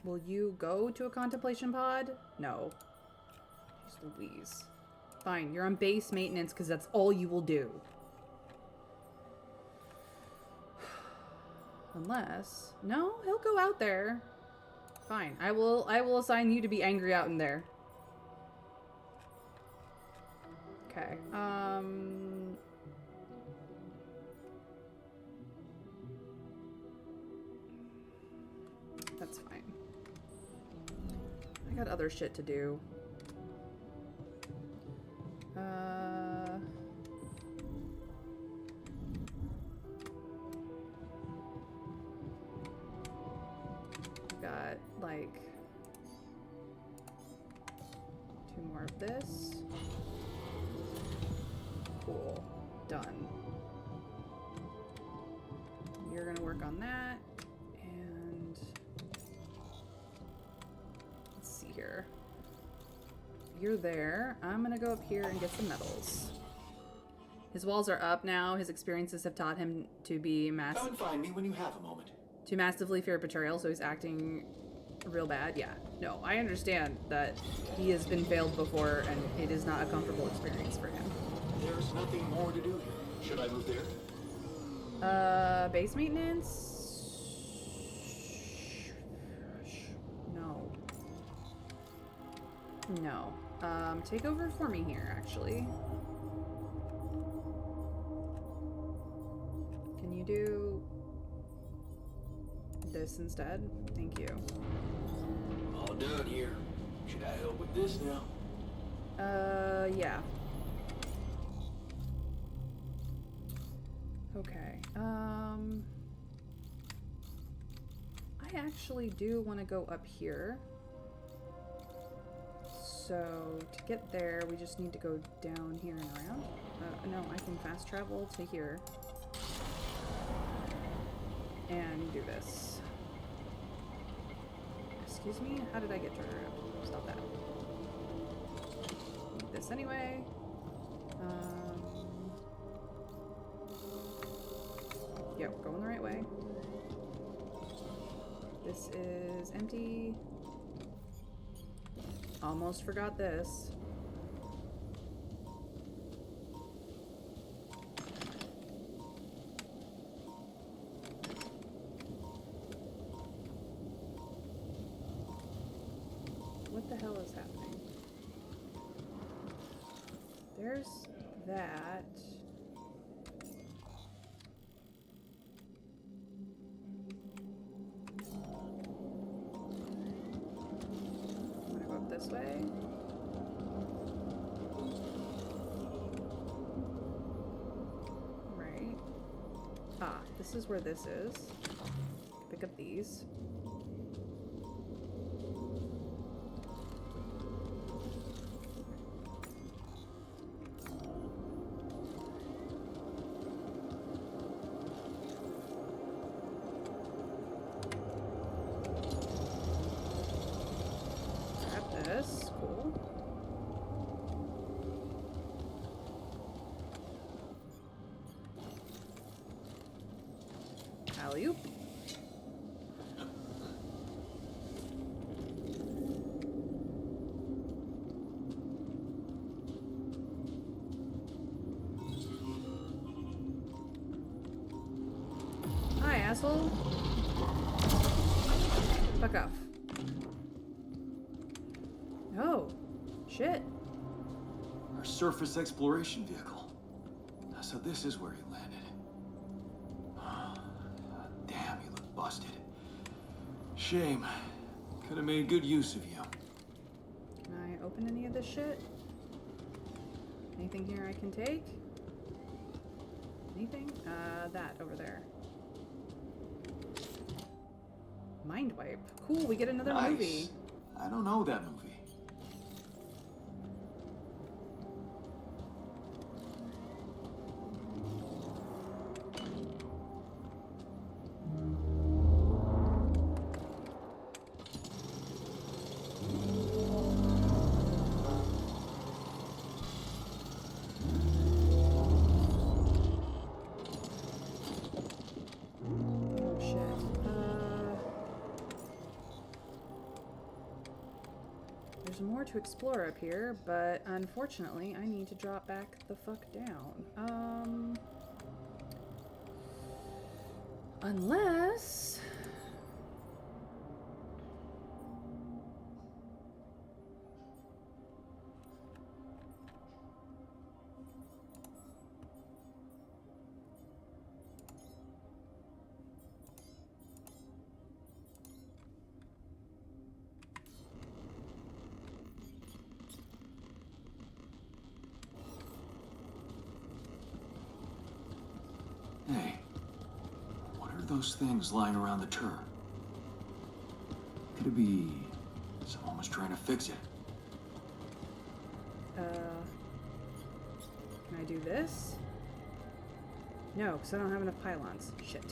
Will you go to a contemplation pod? No. Jeez Louise. Fine, you're on base maintenance because that's all you will do. Unless... No, he'll go out there. Fine, I will assign you to be angry out in there. Okay, that's fine. I got other shit to do. Got like 2 more of this. Cool. Done. You're gonna work on that. And let's see here. You're there. I'm gonna go up here and get some medals. His walls are up now. His experiences have taught him to be Come and find me when you have a moment. to massively fear betrayal, so he's acting real bad. Yeah. No, I understand that he has been failed before and it is not a comfortable experience for him. There's nothing more to do here. Should I move there? Base maintenance? No. No. Take over for me here, actually. Can you do this instead? Thank you. All done here. Should I help with this now? Yeah. Okay. I actually do want to go up here. So to get there, we just need to go down here and around. No, I can fast travel to here. And do this. Excuse me? How did I get to her? Stop that. Need this anyway. Yep, going the right way. This is empty. Almost forgot this. What the hell is happening? There's that. I'm gonna go up this way. Right. Ah, this is where this is. Pick up these. Cool. Alley-oop. Hi, asshole. Fuck off. Oh, shit. Our surface exploration vehicle. So this is where he landed. Damn, you look busted. Shame. Could have made good use of you. Can I open any of this shit? Anything here I can take? Anything? That over there. Mind wipe. Cool, we get another Nice. movie. I don't know that movie. Oh shit. There's more to explore up here, but unfortunately I need to drop back the fuck down. Unless... Hey, what are those things lying around the turret? Could it be someone was trying to fix it? Can I do this? No, because I don't have enough pylons. Shit.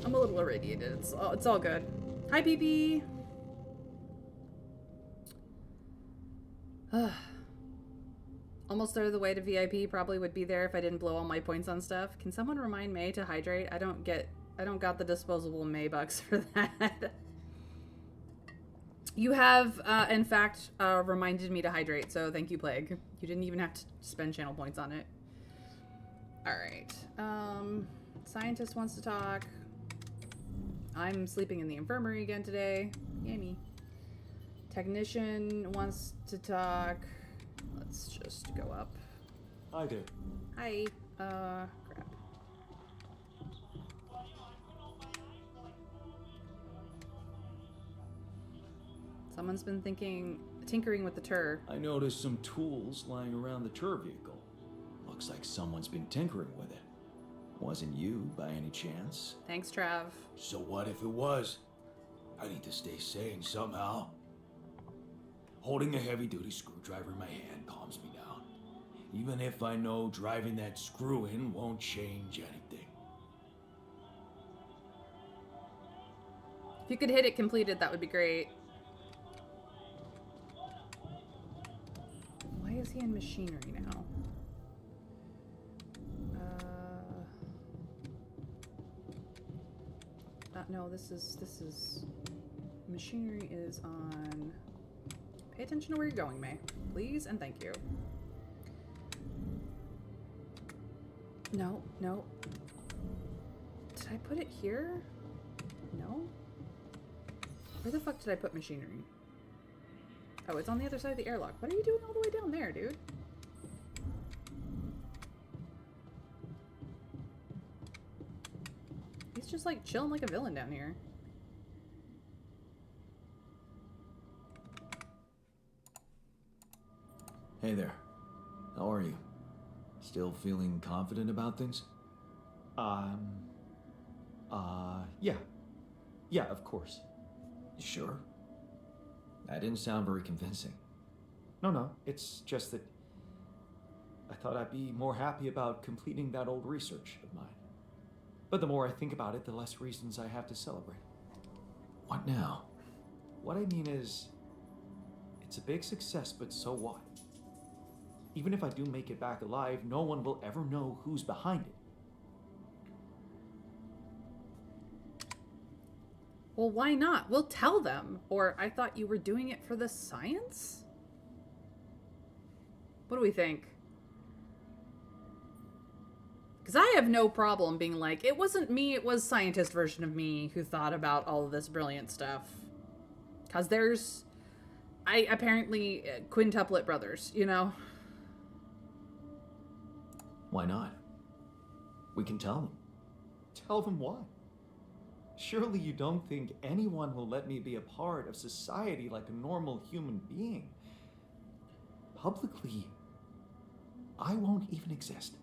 I'm a little irradiated. It's all good. Hi, BB. Almost there the way to VIP. Probably would be there if I didn't blow all my points on stuff. Can someone remind May to hydrate? I don't got the disposable May bucks for that. You have, in fact, reminded me to hydrate, so thank you, Plague. You didn't even have to spend channel points on it. Alright. Scientist wants to talk. I'm sleeping in the infirmary again today. Yay me. Technician wants to talk. Let's just go up. Hi there. Hi. Crap. Someone's been tinkering with the tur. I noticed some tools lying around the tur vehicle. Looks like someone's been tinkering with it. Wasn't you, by any chance? Thanks, Trav. So what if it was? I need to stay sane somehow. Holding a heavy-duty screwdriver in my hand calms me down. Even if I know driving that screw in won't change anything. If you could hit it completed, that would be great. Why is he in machinery now? No, this is machinery is on. Pay attention to where you're going, May. Please and thank you. No, no. Did I put it here? No? Where the fuck did I put machinery? Oh, it's on the other side of the airlock. What are you doing all the way down there, dude? He's just like chilling like a villain down here. Hey there. How are you? Still feeling confident about things? Yeah. Yeah, of course. You sure? That didn't sound very convincing. No, it's just that I thought I'd be more happy about completing that old research of mine. But the more I think about it, the less reasons I have to celebrate. What now? What I mean is, it's a big success, but so what? Even if I do make it back alive, no one will ever know who's behind it. Well, why not? We'll tell them. Or I thought you were doing it for the science? What do we think? Because I have no problem being like, it wasn't me, it was scientist version of me who thought about all of this brilliant stuff. Because there's, apparently quintuplet brothers, you know? Why not? We can tell them. Tell them why? Surely you don't think anyone will let me be a part of society like a normal human being? Publicly, I won't even exist.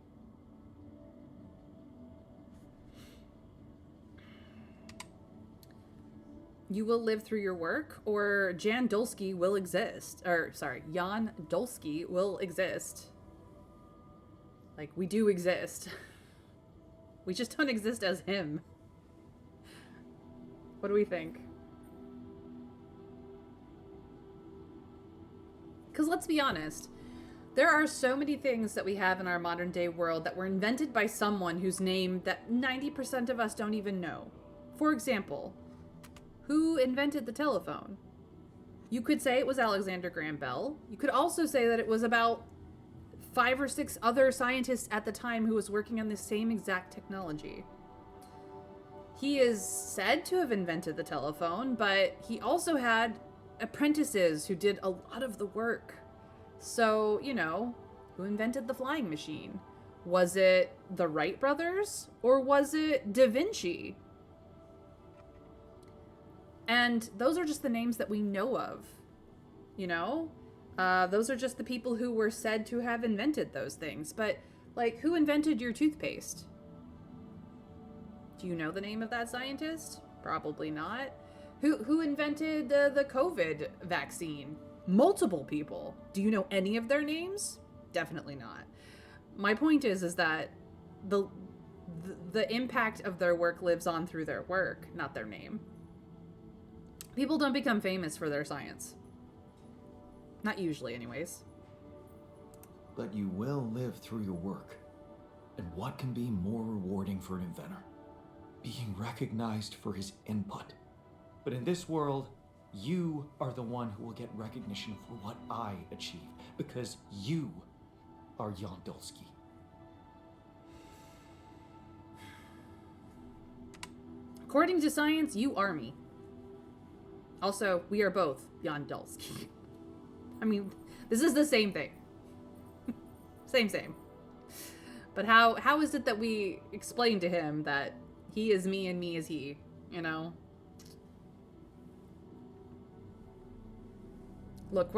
You will live through your work, or Jan Dulski will exist. Or, sorry, Jan Dulski will exist. Like, we do exist. We just don't exist as him. What do we think? Because let's be honest, there are so many things that we have in our modern day world that were invented by someone whose name that 90% of us don't even know. For example, who invented the telephone? You could say it was Alexander Graham Bell. You could also say that it was about 5 or 6 other scientists at the time who was working on the same exact technology. He is said to have invented the telephone, but he also had apprentices who did a lot of the work. So, you know, who invented the flying machine? Was it the Wright brothers, or was it Da Vinci? And those are just the names that we know of, you know? Those are just the people who were said to have invented those things. But, like, who invented your toothpaste? Do you know the name of that scientist? Probably not. Who invented the COVID vaccine? Multiple people. Do you know any of their names? Definitely not. My point is that the impact of their work lives on through their work, not their name. People don't become famous for their science. Not usually, anyways. But you will live through your work. And what can be more rewarding for an inventor? Being recognized for his input. But in this world, you are the one who will get recognition for what I achieve, because you are Jan Dulski. According to science, you are me. Also, we are both Jan Dulski. I mean, this is the same thing. Same. But how is it that we explain to him that he is me and me is he, you know? Look,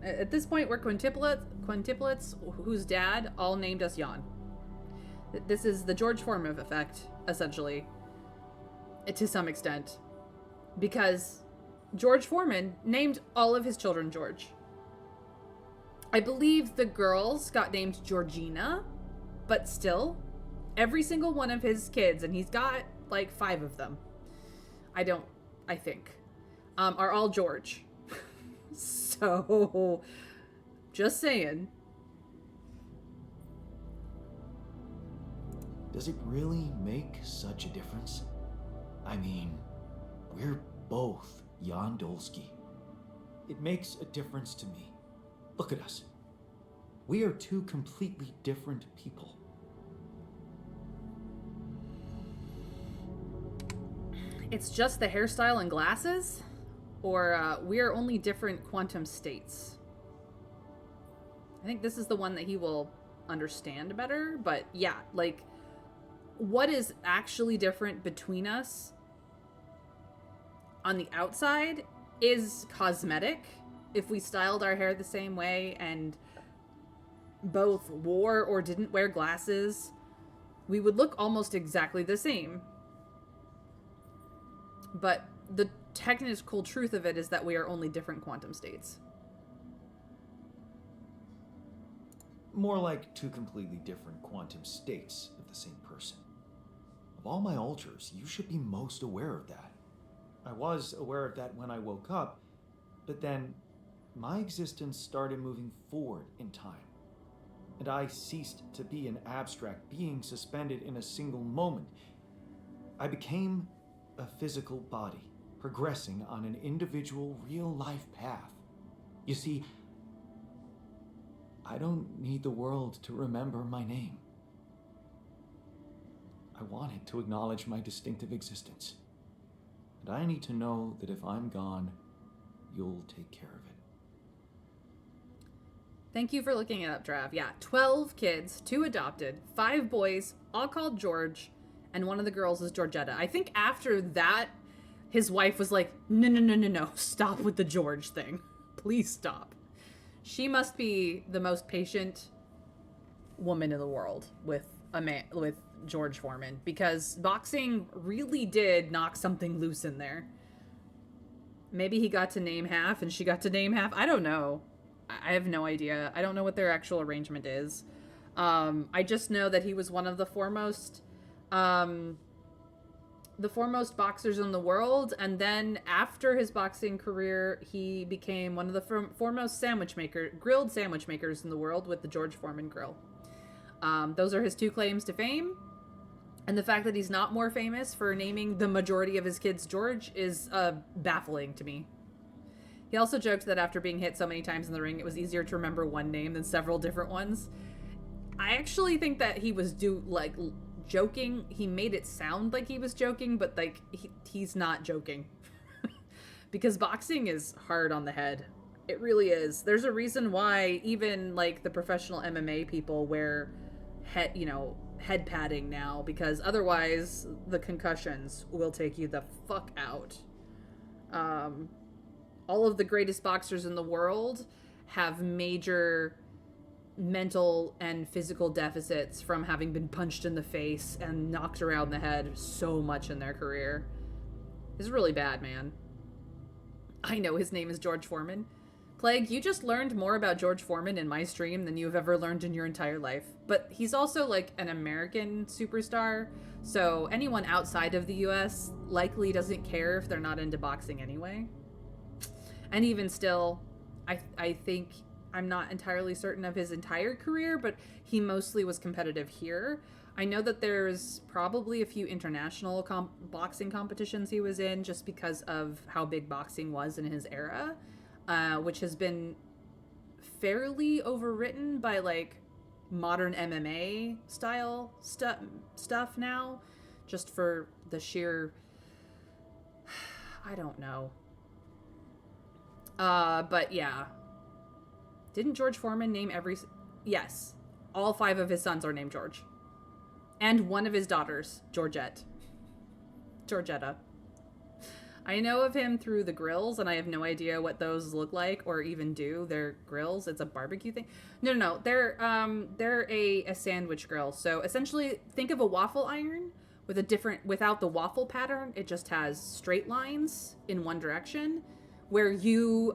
at this point, we're quintuplets whose dad all named us Jan. This is the George Foreman effect, essentially, to some extent. Because George Foreman named all of his children George. I believe the girls got named Georgina, but still, every single one of his kids, and he's got like 5 of them, I think, are all George. So, just saying. Does it really make such a difference? I mean, we're both Jan Dulski. It makes a difference to me. Look at us. We are 2 completely different people. It's just the hairstyle and glasses? Or we are only different quantum states? I think this is the one that he will understand better, but yeah, like, what is actually different between us on the outside is cosmetic. If we styled our hair the same way and both wore or didn't wear glasses, we would look almost exactly the same. But the technical truth of it is that we are only different quantum states. More like 2 completely different quantum states of the same person. Of all my alters, you should be most aware of that. I was aware of that when I woke up, but then my existence started moving forward in time, and I ceased to be an abstract being suspended in a single moment. I became a physical body, progressing on an individual real-life path. You see, I don't need the world to remember my name. I want it to acknowledge my distinctive existence. And I need to know that if I'm gone, you'll take care of it. Thank you for looking it up, Trav. Yeah, 12 kids, 2 adopted, 5 boys, all called George, and one of the girls is Georgetta. I think after that, his wife was like, no, stop with the George thing. Please stop. She must be the most patient woman in the world with George Foreman, because boxing really did knock something loose in there. Maybe he got to name half and she got to name half. I don't know. I have no idea. I don't know what their actual arrangement is. I just know that he was one of the foremost boxers in the world, and then after his boxing career, he became one of the foremost grilled sandwich makers in the world with the George Foreman Grill. Those are his 2 claims to fame, and the fact that he's not more famous for naming the majority of his kids George is baffling to me. He also joked that after being hit so many times in the ring, it was easier to remember one name than several different ones. I actually think that he was joking. He made it sound like he was joking, but like he's not joking. Because boxing is hard on the head. It really is. There's a reason why even like the professional MMA people wear head padding now, because otherwise the concussions will take you the fuck out. All of the greatest boxers in the world have major mental and physical deficits from having been punched in the face and knocked around the head so much in their career. It's really bad, man. I know his name is George Foreman. Plague, you just learned more about George Foreman in my stream than you've ever learned in your entire life. But he's also like an American superstar, so anyone outside of the US likely doesn't care if they're not into boxing anyway. And even still, I think, I'm not entirely certain of his entire career, but he mostly was competitive here. I know that there's probably a few international boxing competitions he was in just because of how big boxing was in his era, which has been fairly overwritten by like modern MMA style stuff now, just for the sheer, I don't know. But yeah. Didn't George Foreman name every... Yes. All 5 of his sons are named George. And one of his daughters, Georgetta. I know of him through the grills, and I have no idea what those look like or even do. They're grills. It's a barbecue thing. No. They're a sandwich grill. So essentially, think of a waffle iron with a different, without the waffle pattern. It just has straight lines in one direction, where you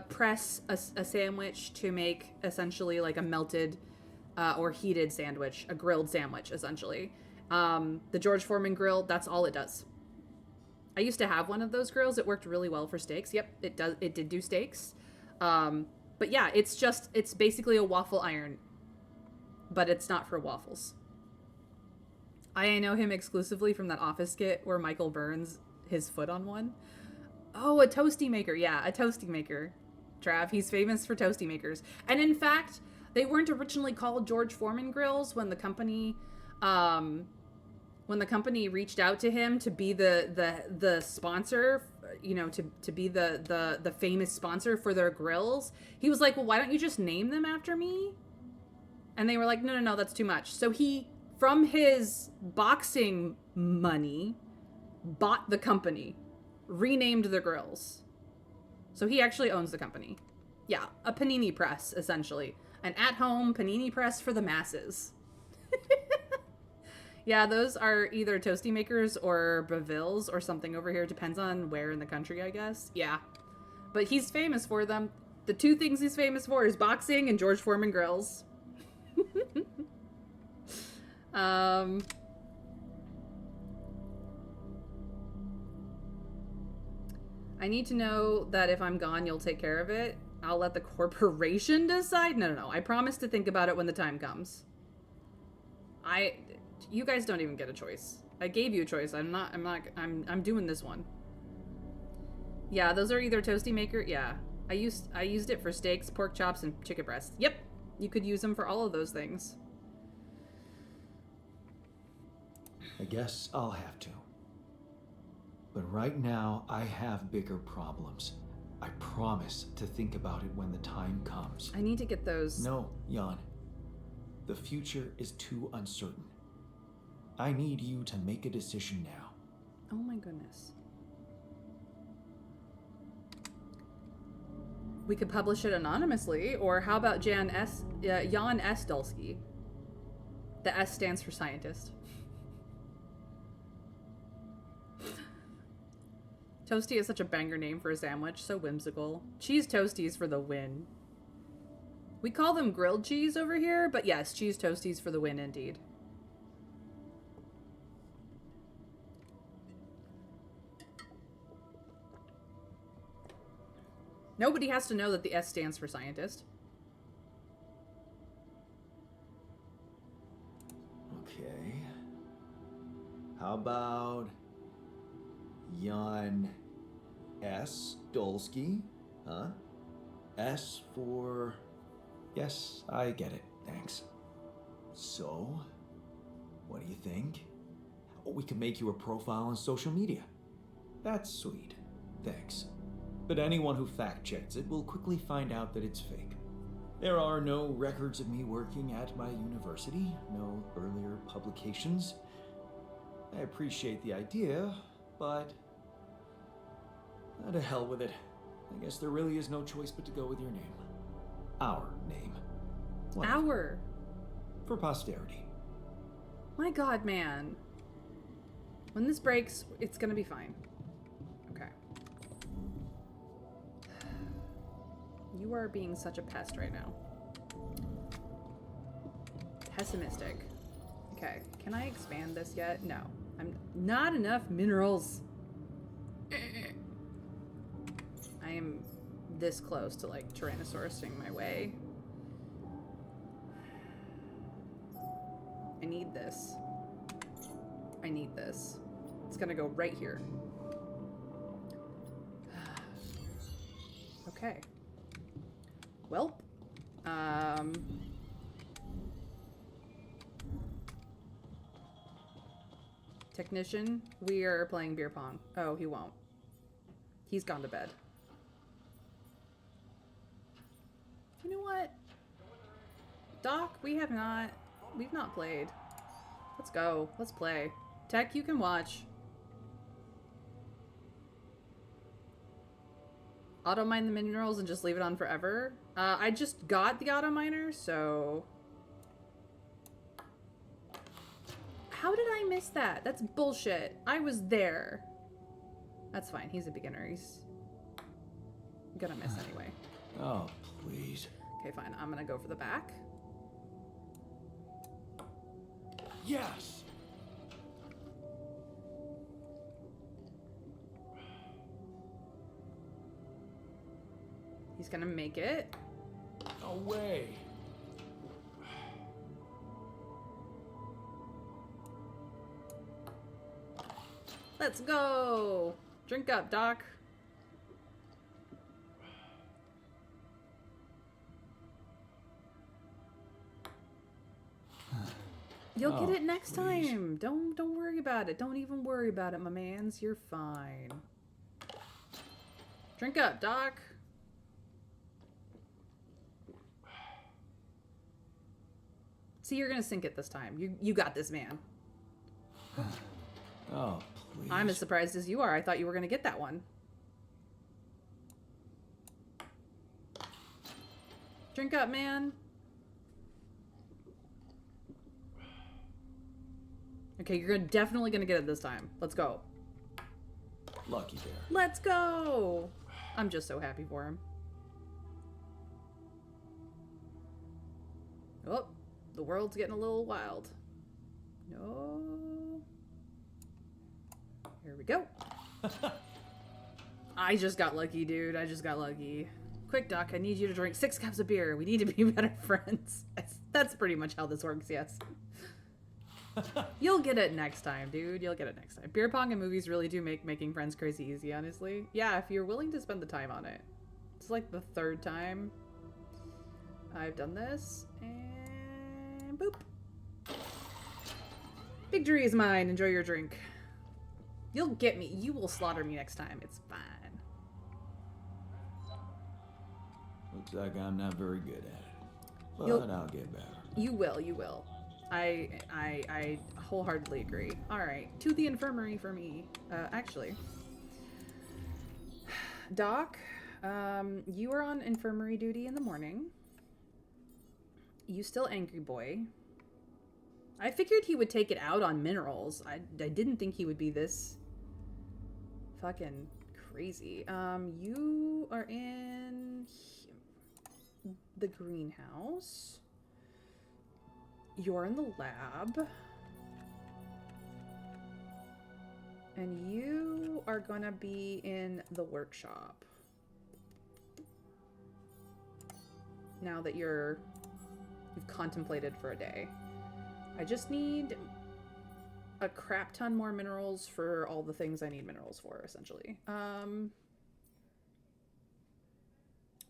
press a sandwich to make essentially like a melted or heated sandwich, a grilled sandwich, essentially. The George Foreman grill, that's all it does. I used to have one of those grills. It worked really well for steaks. Yep, it did do steaks. But yeah, it's basically a waffle iron, but it's not for waffles. I know him exclusively from that Office skit where Michael burns his foot on one. Oh, a toasty maker. Yeah, a toasty maker. Trav, he's famous for toasty makers. And in fact, they weren't originally called George Foreman grills when the company reached out to him to be the sponsor, you know, to be the famous sponsor for their grills. He was like, well, why don't you just name them after me? And they were like, no, that's too much. So he, from his boxing money, bought the company, renamed the grills. So he actually owns the company. Yeah, a panini press, essentially. An at-home panini press for the masses. Yeah, those are either toasty makers or Bavilles or something over here. Depends on where in the country, I guess. Yeah. But he's famous for them. The 2 things he's famous for is boxing and George Foreman grills. I need to know that if I'm gone, you'll take care of it. I'll let the corporation decide. No. I promise to think about it when the time comes. You guys don't even get a choice. I gave you a choice. I'm doing this one. Yeah, those are either toasty maker. Yeah. I used it for steaks, pork chops, and chicken breasts. Yep. You could use them for all of those things. I guess I'll have to. But right now, I have bigger problems. I promise to think about it when the time comes. I need to get those. No, Jan. The future is too uncertain. I need you to make a decision now. Oh my goodness. We could publish it anonymously, or how about Jan S. Dulski? The S stands for scientist. Toasty is such a banger name for a sandwich, so whimsical. Cheese toasties for the win. We call them grilled cheese over here, but yes, cheese toasties for the win indeed. Nobody has to know that the S stands for scientist. Okay. How about Jan S. Dulski? Huh? S for... Yes, I get it. Thanks. So, what do you think? We can make you a profile on social media. That's sweet. Thanks. But anyone who fact-checks it will quickly find out that it's fake. There are no records of me working at my university, no earlier publications. I appreciate the idea, but... to hell with it. I guess there really is no choice but to go with your name. Our name. Whatever. Our. For posterity. My god, man. When this breaks, it's gonna be fine. Okay. You are being such a pest right now. Pessimistic. Okay, can I expand this yet? No. I'm not enough minerals. I am this close to like Tyrannosaurusing my way. I need this. I need this. It's gonna go right here. Okay. Well, technician, we are playing beer pong. Oh, he won't. He's gone to bed. Doc, we've not played. Let's go. Let's play. Tech, you can watch. Auto mine the minerals and just leave it on forever. I just got the auto miner, so... How did I miss that? That's bullshit. I was there. That's fine. He's a beginner. He's gonna miss anyway. Oh, please. Okay, fine. I'm gonna go for the back. Yes! He's gonna make it. No way. Let's go! Drink up, Doc. You'll get it next time. Don't worry about it. Don't even worry about it, my mans. You're fine. Drink up, Doc. See, you're gonna sink it this time. You got this, man. Oh, please. I'm as surprised as you are. I thought you were gonna get that one. Drink up, man. Okay, you're definitely gonna get it this time. Let's go. Lucky there. Let's go! I'm just so happy for him. Oh, the world's getting a little wild. No. Here we go. I just got lucky, dude. I just got lucky. Quick, Doc, I need you to drink 6 cups of beer. We need to be better friends. That's pretty much how this works, yes. You'll get it next time, dude. You'll get it next time. Beer pong and movies really do make making friends crazy easy, honestly. Yeah, if you're willing to spend the time on it. It's like the 3rd time I've done this. And boop. Victory is mine. Enjoy your drink. You'll get me. You will slaughter me next time. It's fine. Looks like I'm not very good at it. But I'll get better. You will. You will. I wholeheartedly agree. All right, to the infirmary for me. Actually, Doc, you are on infirmary duty in the morning. You still angry boy. I figured he would take it out on minerals. I didn't think he would be this fucking crazy. You are in the greenhouse. You're in the lab. And you are gonna be in the workshop. Now that you've contemplated for a day. I just need a crap ton more minerals for all the things I need minerals for, essentially.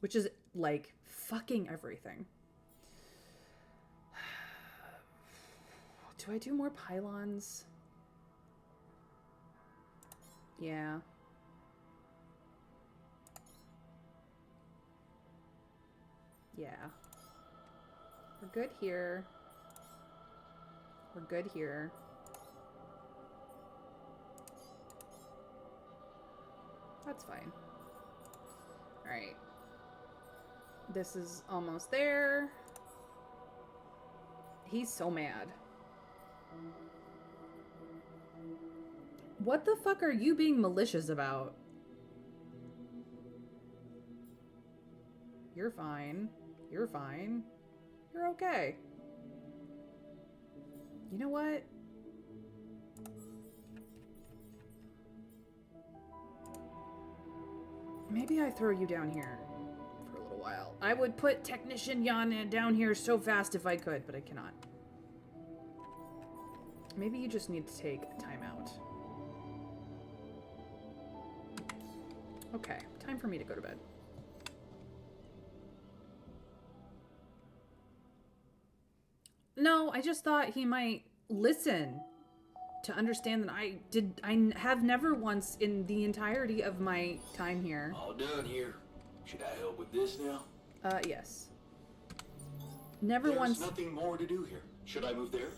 Which is, like, fucking everything. Do I do more pylons? Yeah. Yeah. We're good here. We're good here. That's fine. Alright. This is almost there. He's so mad. What the fuck are you being malicious about? You're fine. You're fine. You're okay. You know what? Maybe I throw you down here for a little while. I would put Technician Yana down here so fast if I could, but I cannot. Maybe you just need to take time out. Okay, time for me to go to bed. No, I just thought he might listen to understand that I have never once in the entirety of my time here. All done here. Should I help with this now? Yes. never There's once. nothing more to do here. Should I move there?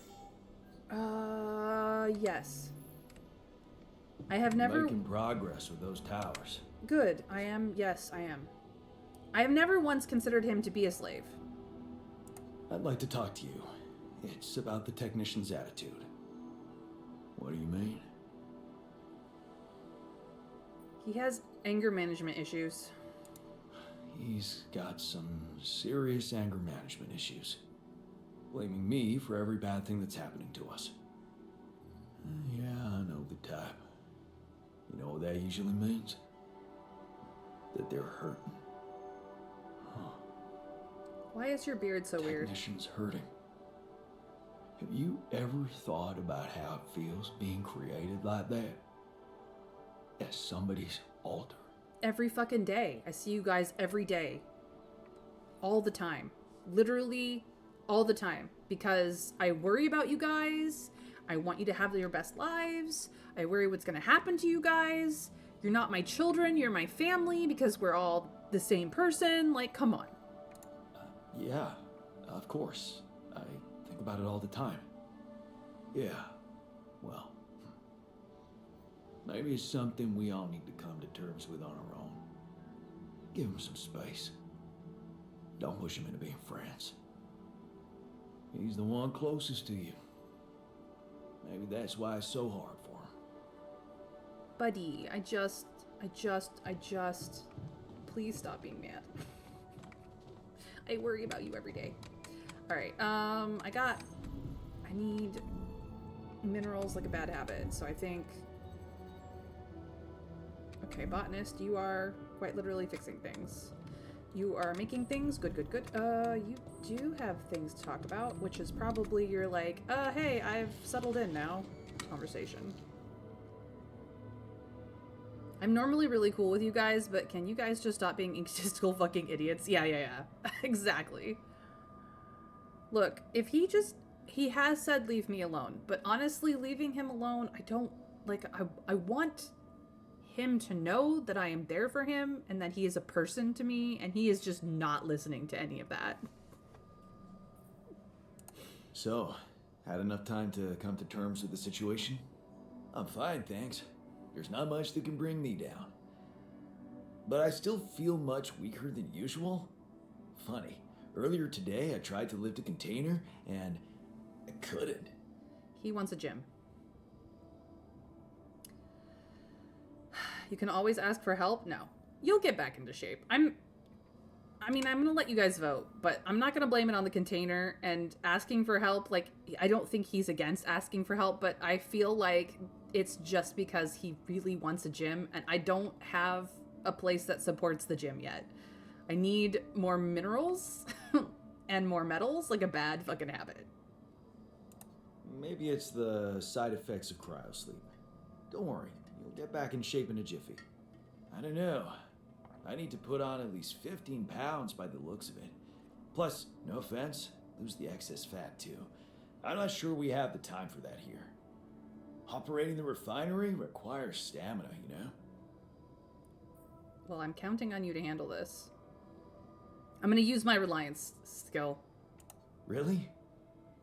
Yes. I have never. Making progress with those towers. Good. I am. Yes, I am. I have never once considered him to be a slave. I'd like to talk to you. It's about the technician's attitude. What do you mean? He has anger management issues. He's got some serious anger management issues. Blaming me for every bad thing that's happening to us. Yeah, I know the type. You know what that usually means? That they're hurting. Why is your beard so weird? Technician's hurting. Have you ever thought about how it feels being created like that? As somebody's altar? Every fucking day. I see you guys every day. All the time. Literally all the time. Because I worry about you guys. I want you to have your best lives. I worry what's gonna happen to you guys. You're not my children, you're my family because we're all the same person. Like, come on. Yeah, of course. I think about it all the time. Yeah, well, maybe it's something we all need to come to terms with on our own. Give him some space. Don't push him into being friends. He's the one closest to you. Maybe that's why it's so hard for him. Buddy, I just, please stop being mad. I worry about you every day. Alright, I need minerals like a bad habit, so I think... Okay, botanist, you are quite literally fixing things. You are making things, good. You do have things to talk about, which is probably your like, hey, I've settled in now conversation. I'm normally really cool with you guys, but can you guys just stop being egotistical fucking idiots? Yeah. Exactly. Look, if he has said leave me alone, but honestly, leaving him alone, I don't, like, I want him to know that I am there for him and that he is a person to me, and he is just not listening to any of that. So, had enough time to come to terms with the situation? I'm fine, thanks. There's not much that can bring me down. But I still feel much weaker than usual. Funny, earlier today I tried to lift a container and I couldn't. He wants a gym. You can always ask for help. No. You'll get back into shape. I'm gonna let you guys vote, but I'm not gonna blame it on the container and asking for help. Like, I don't think he's against asking for help, but I feel like it's just because he really wants a gym, and I don't have a place that supports the gym yet. I need more minerals and more metals, like a bad fucking habit. Maybe it's the side effects of cryosleep. Don't worry, you'll get back in shape in a jiffy. I don't know. I need to put on at least 15 pounds by the looks of it. Plus, no offense, lose the excess fat too. I'm not sure we have the time for that here. Operating the refinery requires stamina, you know? Well, I'm counting on you to handle this. I'm gonna use my reliance skill. Really?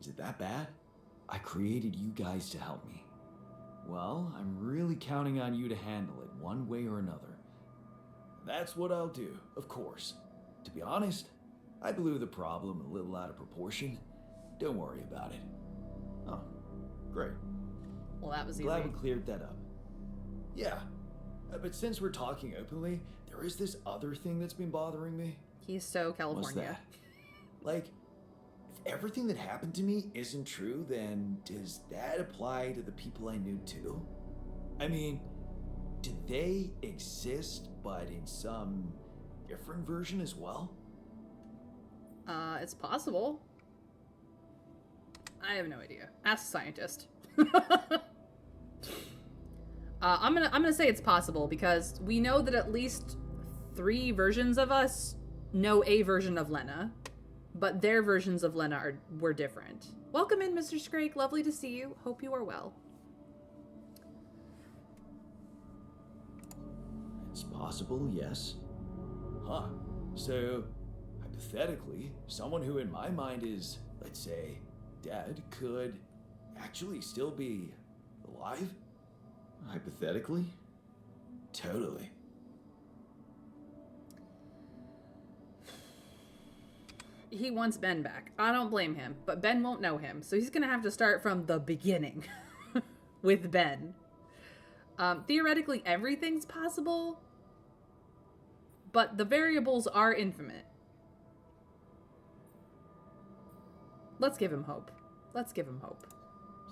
Is it that bad? I created you guys to help me. Well, I'm really counting on you to handle it one way or another. That's what I'll do, of course. To be honest, I blew the problem a little out of proportion. Don't worry about it. Oh, great. Well, that was easy. Glad we cleared that up. Yeah, but since we're talking openly, there is this other thing that's been bothering me. He's so California. What's that? Like, if everything that happened to me isn't true, then does that apply to the people I knew too? I mean, do they exist, but in some different version as well? It's possible. I have no idea. Ask a scientist. I'm gonna say it's possible because we know that at least 3 versions of us know a version of Lena, but their versions of Lena were different. Welcome in, Mr. Scrake. Lovely to see you. Hope you are well. It's possible, yes. Huh. So, hypothetically, someone who in my mind is, let's say, dead could actually still be alive? Hypothetically? Totally. He wants Ben back. I don't blame him, but Ben won't know him, so he's gonna have to start from the beginning with Ben. Theoretically, everything's possible, but the variables are infinite. Let's give him hope. Let's give him hope.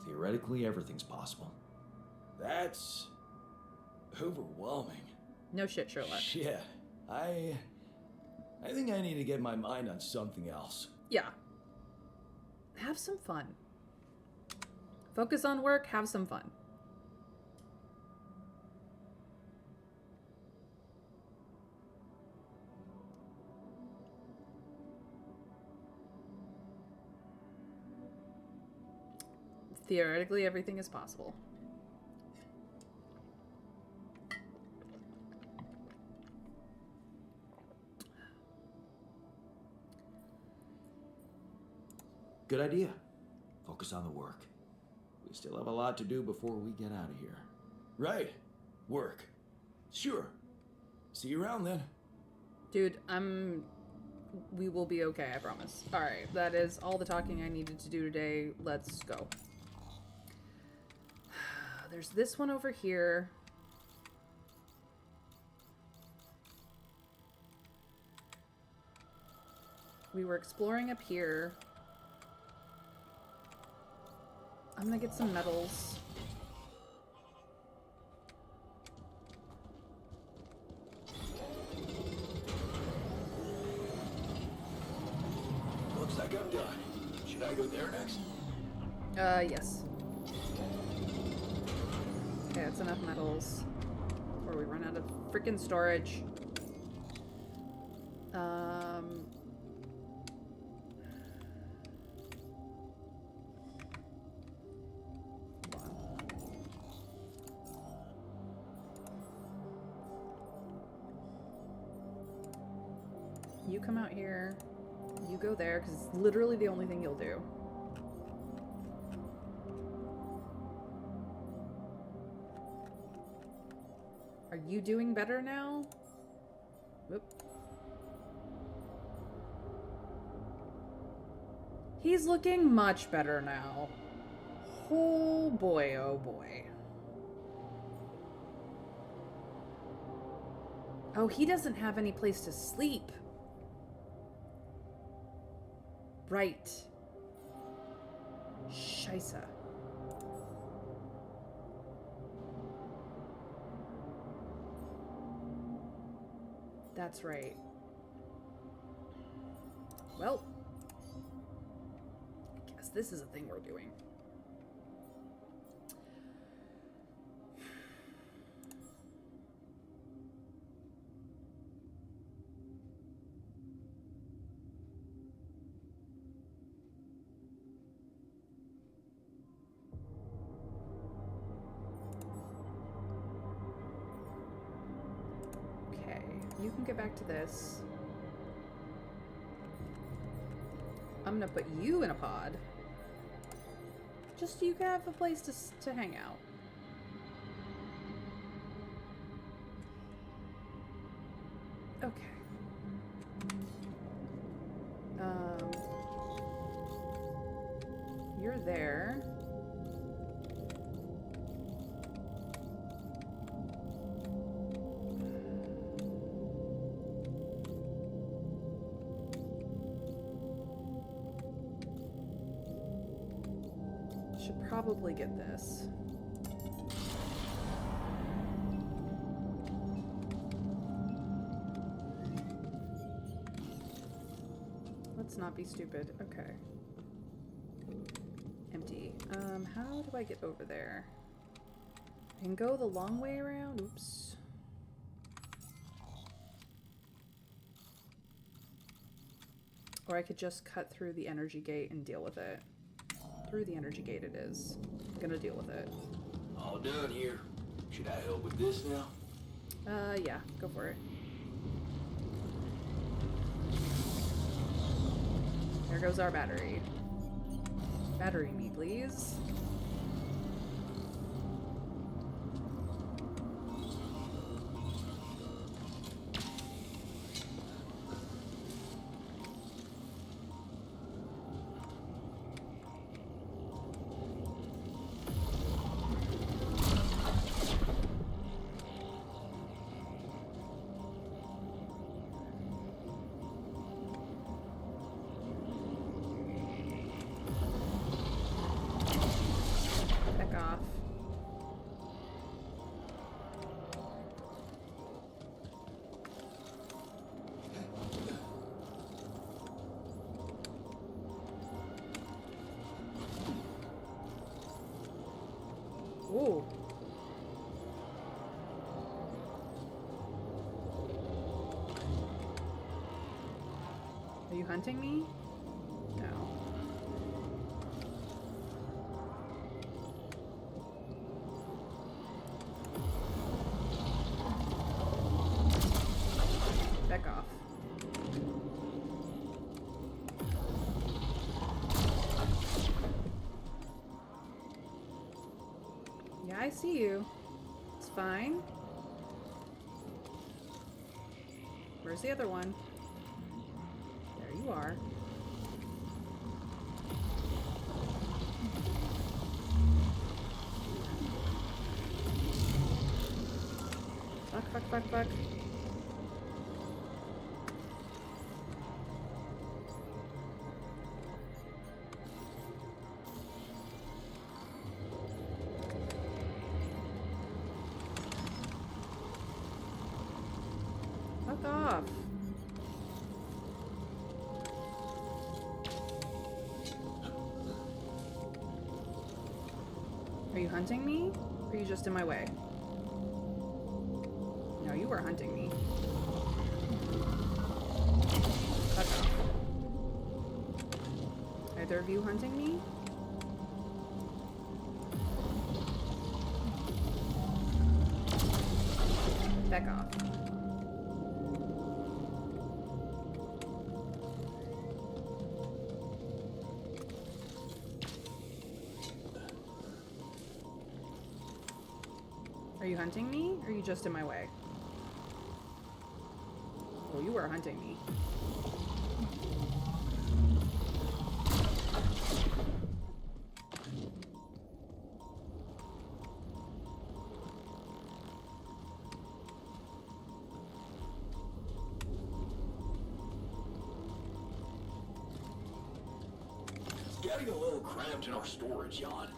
Theoretically, everything's possible. That's overwhelming. No shit, Sherlock. Shit. I think I need to get my mind on something else. Yeah. Have some fun. Focus on work, have some fun. Theoretically, everything is possible. Good idea. Focus on the work. We still have a lot to do before we get out of here. Right. Work. Sure. See you around then. Dude, we will be okay, I promise. Alright, that is all the talking I needed to do today. Let's go. There's this one over here. We were exploring up here. I'm gonna get some metals. Looks like I'm done. Should I go there next? Yes. Okay, that's enough metals. Before we run out of freaking storage. You come out here. You go there, because it's literally the only thing you'll do. Are you doing better now? Whoop. He's looking much better now. Oh boy, oh boy. Oh, he doesn't have any place to sleep. Right. Scheisse. That's right. Well, I guess this is a thing we're doing. You can get back to this. I'm gonna put you in a pod. Just so you can have a place to hang out. Okay. You're there. Probably get this. Let's not be stupid. Okay. Empty. How do I get over there? I can go the long way around. Oops. Or I could just cut through the energy gate and deal with it. Through the energy gate it is. I'm gonna deal with it. All done here. Should I help with this now? Yeah, go for it. there goes our battery. Battery me, please. Ooh. Are you hunting me? No. Back off. Yeah, I see you. It's fine. Where's the other one? There you are. Fuck, fuck, fuck, fuck. Fuck off. Are you hunting me? Or are you just in my way? No, you were hunting me. Fuck off. Either of you hunting me? Back off. Are you hunting me, or are you just in my way? Oh, you were hunting me. It's getting a little cramped in our storage, Jan.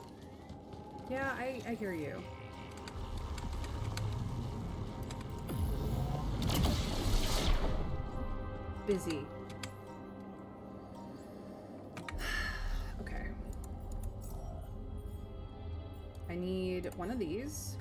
Yeah, I hear you. Busy. Okay. I need one of these.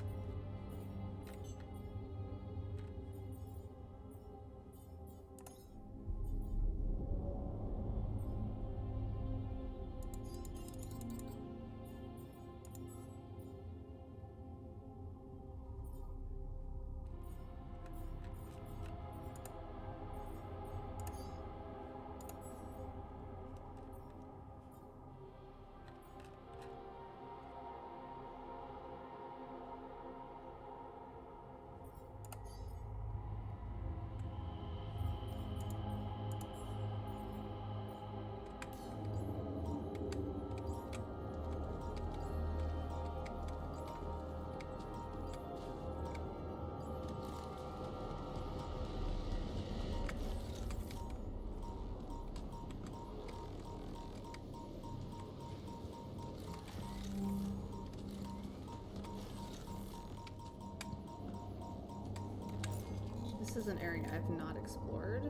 This is an area I've not explored.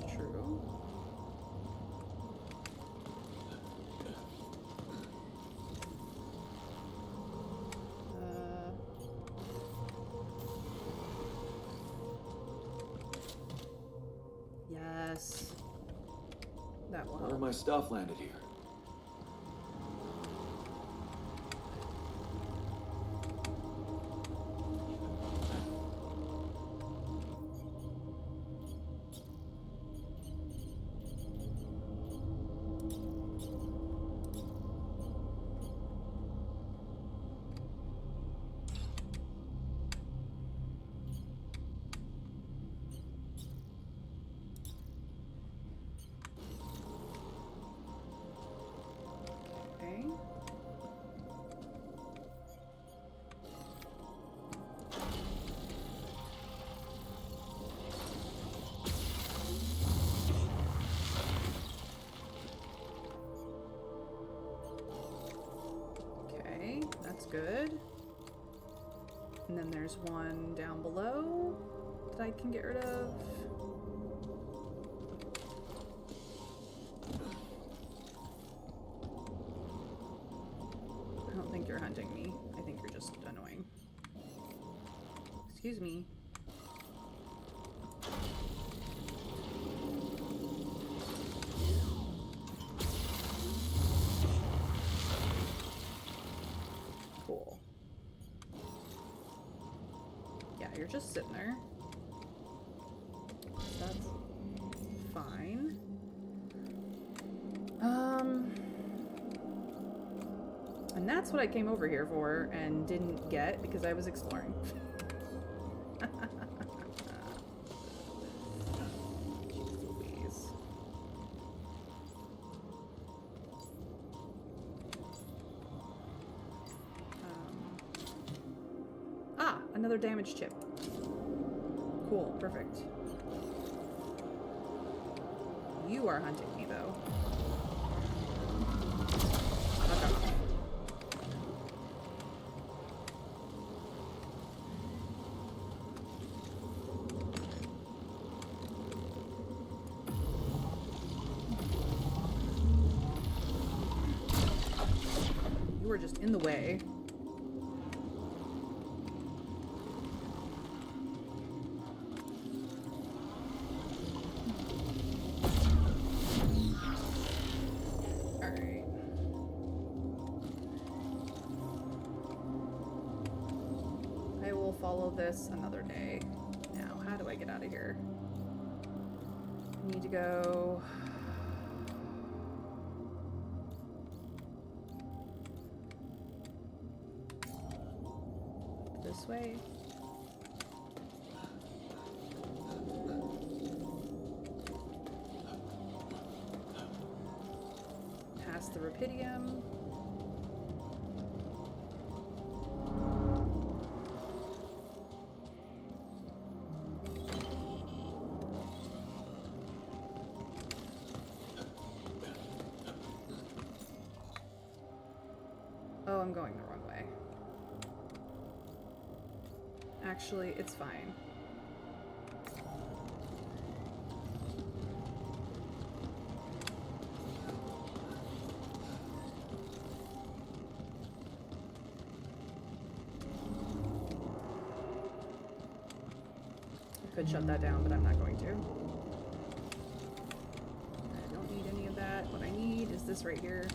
It's true. Yes. That will Where help. my stuff landed here? And then there's one down below that I can get rid of. I don't think you're hunting me. I think you're just annoying. Excuse me. Cool. Yeah, you're just sitting there. That's fine. And that's what I came over here for and didn't get because I was exploring. Jeez Louise. Another damage chip. Cool, perfect. You are hunting me, though. Okay. You were just in the way. Follow this another day. Now, how do I get out of here? I need to go... this way. Past the Rapidium. Oh, I'm going the wrong way. Actually, it's fine. I could shut that down, but I'm not going to. I don't need any of that. What I need is this right here.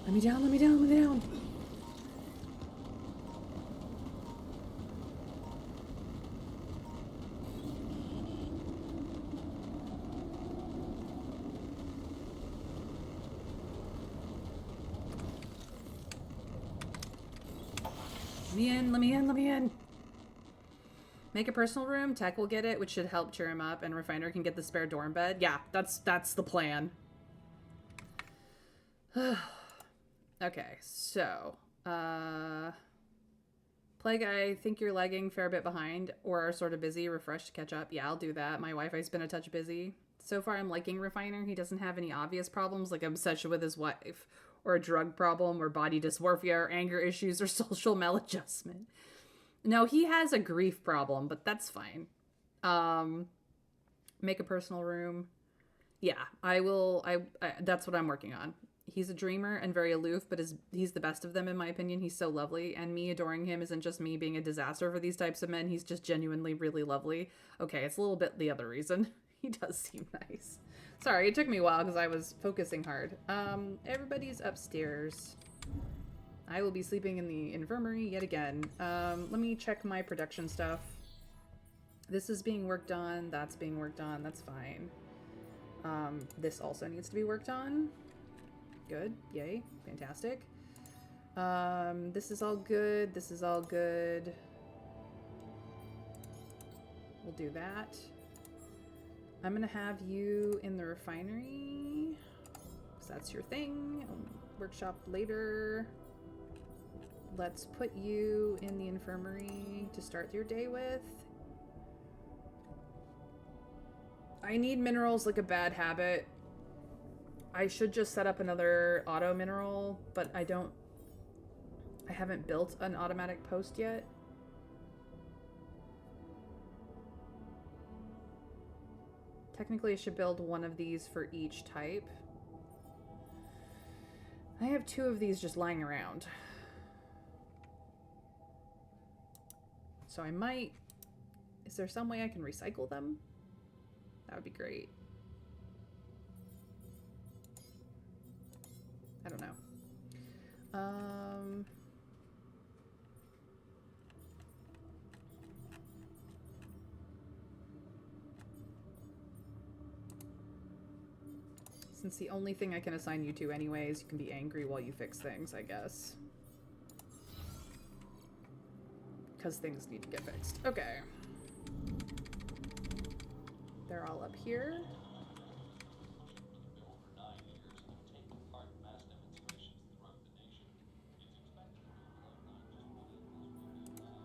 Let me down, let me down, let me down. Let me in, let me in, let me in. Make a personal room, Tech will get it, which should help cheer him up, and Refiner can get the spare dorm bed. Yeah, that's the plan. Okay, so, Plague, I think you're lagging fair bit behind, or are sort of busy. Refresh to catch up. Yeah, I'll do that. My Wi-Fi's been a touch busy. So far, I'm liking Refiner. He doesn't have any obvious problems, like obsession with his wife, or a drug problem, or body dysmorphia, or anger issues, or social maladjustment. No, he has a grief problem, but that's fine. Make a personal room. Yeah, I will. That's what I'm working on. He's a dreamer and very aloof, but he's the best of them, in my opinion. He's so lovely, and me adoring him isn't just me being a disaster for these types of men. He's just genuinely really lovely. Okay, it's a little bit the other reason. He does seem nice. Sorry, it took me a while because I was focusing hard. Everybody's upstairs. I will be sleeping in the infirmary yet again. Let me check my production stuff. This is being worked on. That's being worked on. That's fine. This also needs to be worked on. Good. Yay. Fantastic. This is all good. This is all good. We'll do that. I'm gonna have you in the refinery, because that's your thing. I'll workshop later. Let's put you in the infirmary to start your day with. I need minerals like a bad habit. I should just set up another auto mineral, but I haven't built an automatic post yet. Technically, I should build one of these for each type. I have 2 of these just lying around. So I might... Is there some way I can recycle them? That would be great. I don't know. Since the only thing I can assign you to anyways, you can be angry while you fix things, I guess. Because things need to get fixed. Okay. They're all up here.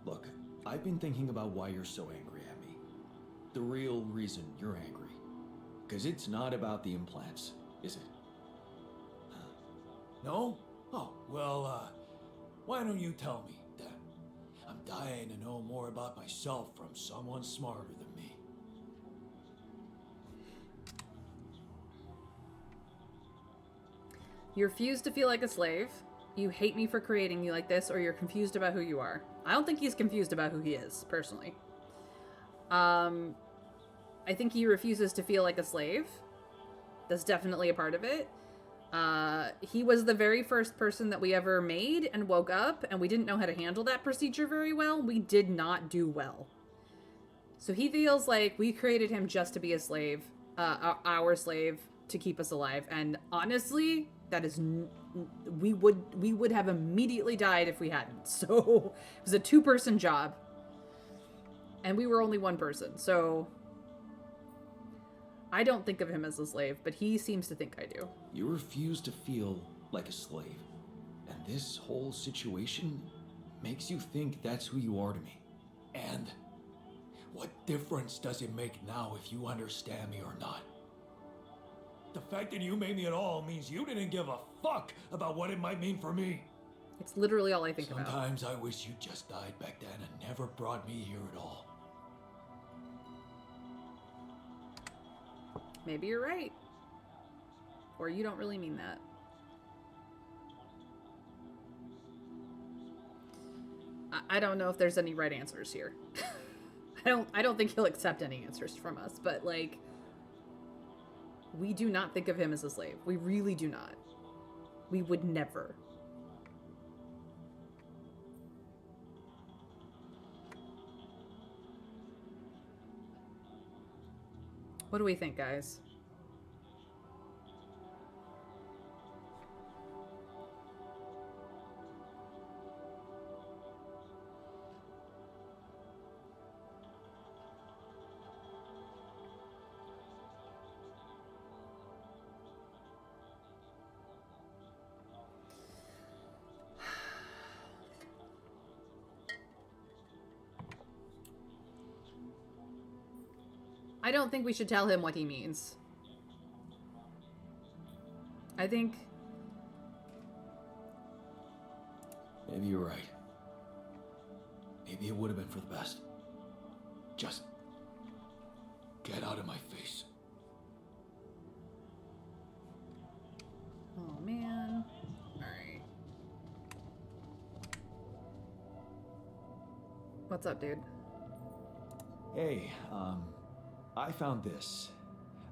Look, I've been thinking about why you're so angry at me. The real reason you're angry. Because it's not about the implants, is it? No? Oh, well, why don't you tell me then? I'm dying to know more about myself from someone smarter than me. You refuse to feel like a slave. You hate me for creating you like this, or you're confused about who you are. I don't think he's confused about who he is, personally. I think he refuses to feel like a slave. That's definitely a part of it. He was the very first person that we ever made and woke up, and we didn't know how to handle that procedure very well. We did not do well. So he feels like we created him just to be a slave, our slave, to keep us alive. And honestly, that is... we would have immediately died if we hadn't. So it was a 2-person job. And we were only 1 person, so... I don't think of him as a slave, but he seems to think I do. You refuse to feel like a slave. And this whole situation makes you think that's who you are to me. And what difference does it make now if you understand me or not? The fact that you made me at all means you didn't give a fuck about what it might mean for me. It's literally all I think about. Sometimes I wish you just died back then and never brought me here at all. Maybe you're right. Or you don't really mean that. I don't know if there's any right answers here. I don't think he'll accept any answers from us, but like, we do not think of him as a slave. We really do not. We would never. What do we think, guys? I don't think we should tell him what he means. I think... Maybe you're right. Maybe it would have been for the best. Just get out of my face. Oh, man. Alright. What's up, dude? Hey, I found this.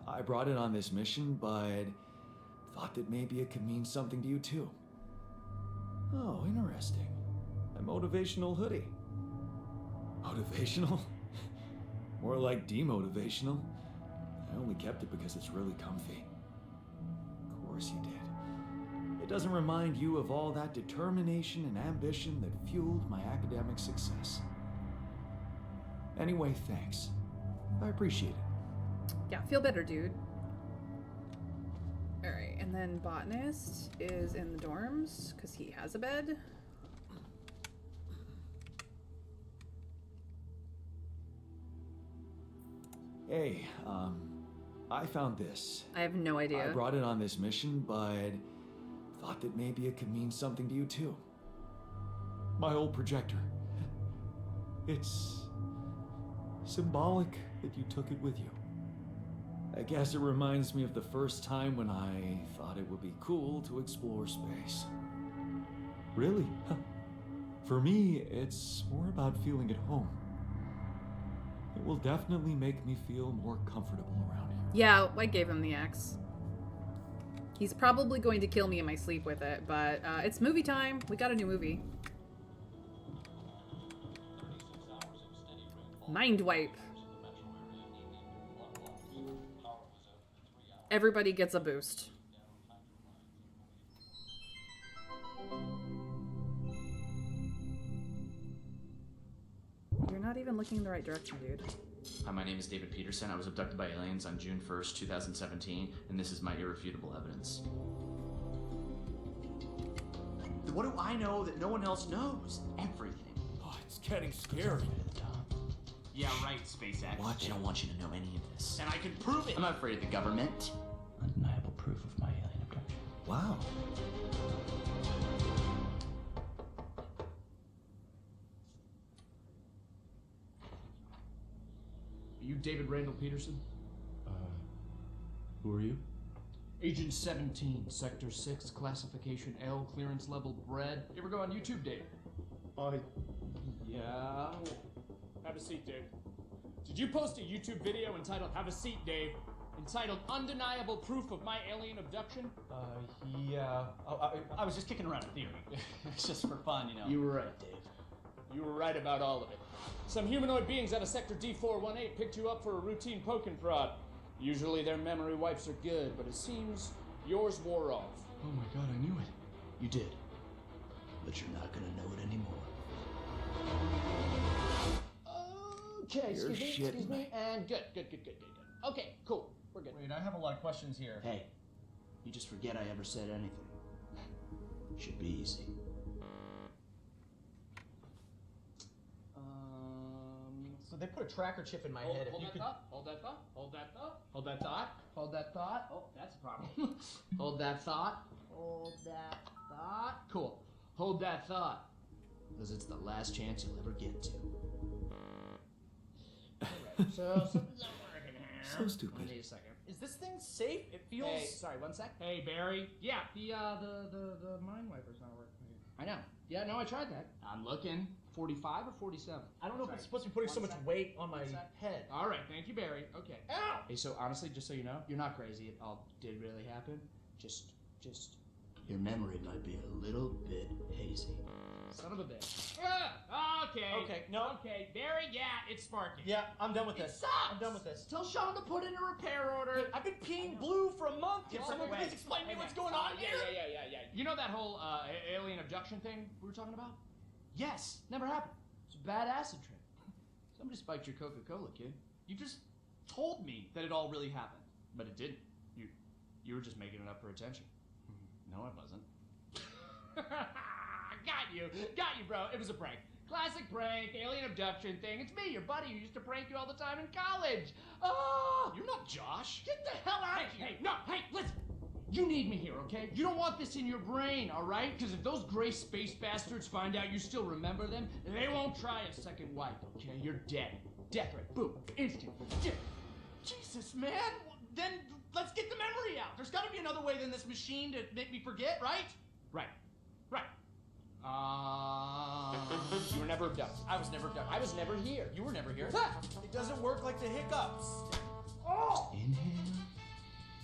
I brought it on this mission, but thought that maybe it could mean something to you too. Oh, interesting. A motivational hoodie. Motivational? More like demotivational. I only kept it because it's really comfy. Of course you did. It doesn't remind you of all that determination and ambition that fueled my academic success. Anyway, thanks. I appreciate it. Yeah, feel better, dude. Alright, and then Botanist is in the dorms, because he has a bed. Hey, I found this. I have no idea. I brought it on this mission, but thought that maybe it could mean something to you too. My old projector. It's symbolic that you took it with you. I guess it reminds me of the first time when I thought it would be cool to explore space. Really? Huh. For me, it's more about feeling at home. It will definitely make me feel more comfortable around here. Yeah, I gave him the X. He's probably going to kill me in my sleep with it, but it's movie time. We got a new movie. Mind wipe. Everybody gets a boost. You're not even looking in the right direction, dude. Hi, my name is David Peterson. I was abducted by aliens on June 1st, 2017, and this is my irrefutable evidence. What do I know that no one else knows? Everything. Oh, it's getting scary. Yeah, right, SpaceX. Watch They it. don't want you to know any of this. And I can prove it. I'm not afraid of the government. Undeniable proof of my alien abduction. Wow. Are you David Randall Peterson? Who are you? Agent 17, Sector 6, Classification L, Clearance Level Bred. You ever go on YouTube, Dave? Yeah. Have a seat, Dave. Did you post a YouTube video entitled Have a Seat, Dave? Entitled Undeniable Proof of My Alien Abduction? Yeah. I was just kicking around a theory. It's just for fun, you know. You were right, Dave. You were right about all of it. Some humanoid beings out of Sector D418 picked you up for a routine poke and prod. Usually their memory wipes are good, but it seems yours wore off. Oh my god, I knew it. You did. But you're not gonna know it anymore. Okay, You're excuse shitting me, and good. Okay, cool. We're good. Wait, I have a lot of questions here. Hey, you just forget I ever said anything. Should be easy. So they put a tracker chip in my head. Hold If you that could... thought. Hold that thought. Hold that thought. Hold that thought. Hold that thought. Oh, that's a problem. Hold that thought. Hold that thought. Cool. Hold that thought. Because it's the last chance you'll ever get to. So something's not working here. So stupid. Wait a second. Is this thing safe? It feels... Hey, sorry, one sec. Hey, Barry. Yeah, the mind wiper's not working. I know. Yeah, no, I tried that. I'm looking. 45 or 47? I don't know if it's supposed to be putting so much weight on my head. All right, thank you, Barry. Okay. Ow! Hey, so honestly, just so you know, you're not crazy. It all did really happen. Just... Your memory might be a little bit hazy. Son of a bitch. Okay. Okay, no. Okay, Barry, yeah, it's sparking. Yeah, I'm done with It this. sucks! I'm done with this. Tell Sean to put in a repair order. I've been peeing blue for a month. Can Walk someone away. please explain to me Hey, what's man. going on Yeah, here? yeah. You know that whole alien abduction thing we were talking about? Yes, never happened. It's a bad acid trip. Somebody spiked your Coca-Cola, kid. You just told me that it all really happened. But it didn't. You were just making it up for attention. No, I wasn't. Got you, bro. It was a prank. Classic prank, alien abduction thing. It's me, your buddy, who used to prank you all the time in college. Oh, You're not Josh. get the hell out of here! Hey, listen. You need me here, okay? You don't want this in your brain, all right? Because if those gray space bastards find out you still remember them, they won't try a second wipe, okay? You're dead. Death threat. Boom. Instant. Jesus, man. Then let's get the memory out. There's got to be another way than this machine to make me forget, right? Right. You were never abducted. I was never done. I was never here. You were never here. Ha! It doesn't work like the hiccups. Oh! Inhale,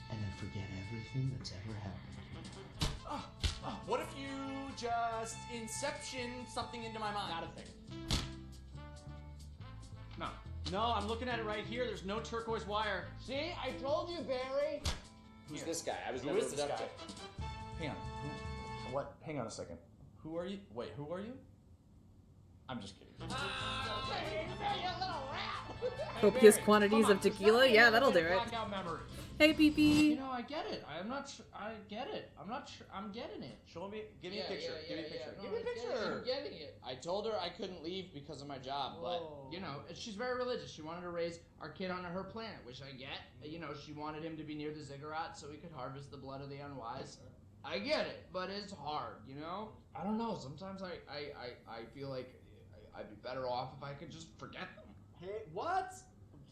and then forget everything that's ever happened. What if you just inception something into my mind? Not a thing. No. No, I'm looking at it right here. There's no turquoise wire. See? I told you, Barry. Who's Here. this guy? I was Who never is this abducted. guy? Hang on. What? Hang on a second. Who are you? Wait, who are you? I'm just kidding. Copious quantities of tequila? Yeah, that'll do it. Blackout memory. Hey, PP. You know, I get it. I'm not sure. I get it. I'm not sure. I'm getting it. Show me. Give me a picture. Give me a picture. No, Give me a I get it. picture. I'm getting it. I told her I couldn't leave because of my job, but You know, she's very religious. She wanted to raise our kid on her planet, which I get. You know, she wanted him to be near the ziggurat so he could harvest the blood of the unwise. I get it, but it's hard, you know? I don't know. Sometimes I feel like I'd be better off if I could just forget them. Hey, what?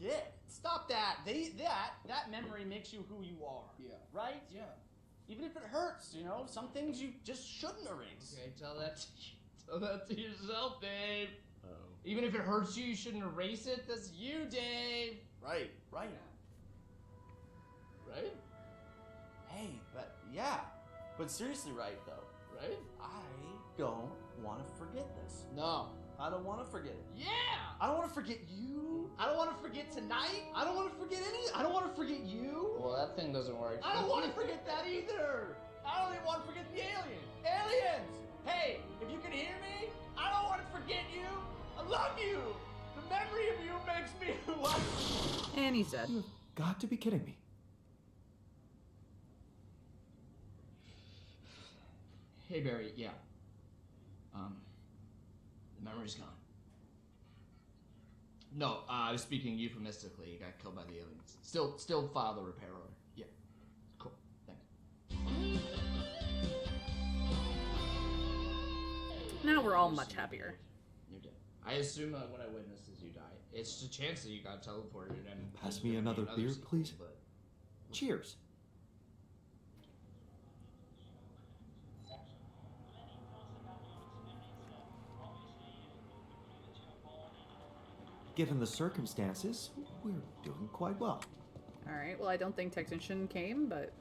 forget. Stop that. That memory makes you who you are. Yeah. Right? Yeah. Even if it hurts, you know, some things you just shouldn't erase. Okay, tell that to yourself, Dave. Oh. Even if it hurts you, you shouldn't erase it. That's you, Dave. Right. Right? But seriously, right though. Right? I don't want to forget this. No. I don't want to forget it. Yeah! I don't want to forget you. I don't want to forget tonight. I don't want to forget I don't want to forget you. Well, that thing doesn't work. I don't want to forget that either. I don't even want to forget the aliens. Aliens! Hey, if you can hear me, I don't want to forget you. I love you. The memory of you makes me who I am. And he's dead. You've got to be kidding me. Hey, Barry, yeah. The memory's gone. No, I was speaking euphemistically. He got killed by the aliens. Still file the repair order. Yeah. Cool. Thanks. Now we're all much happier. You're dead. I assume what I witnessed is you die. It's just a chance that you got teleported and... Pass me another beer, sequel, please. but- Cheers. Given the circumstances, we're doing quite well. Alright, well, I don't think Technician came, but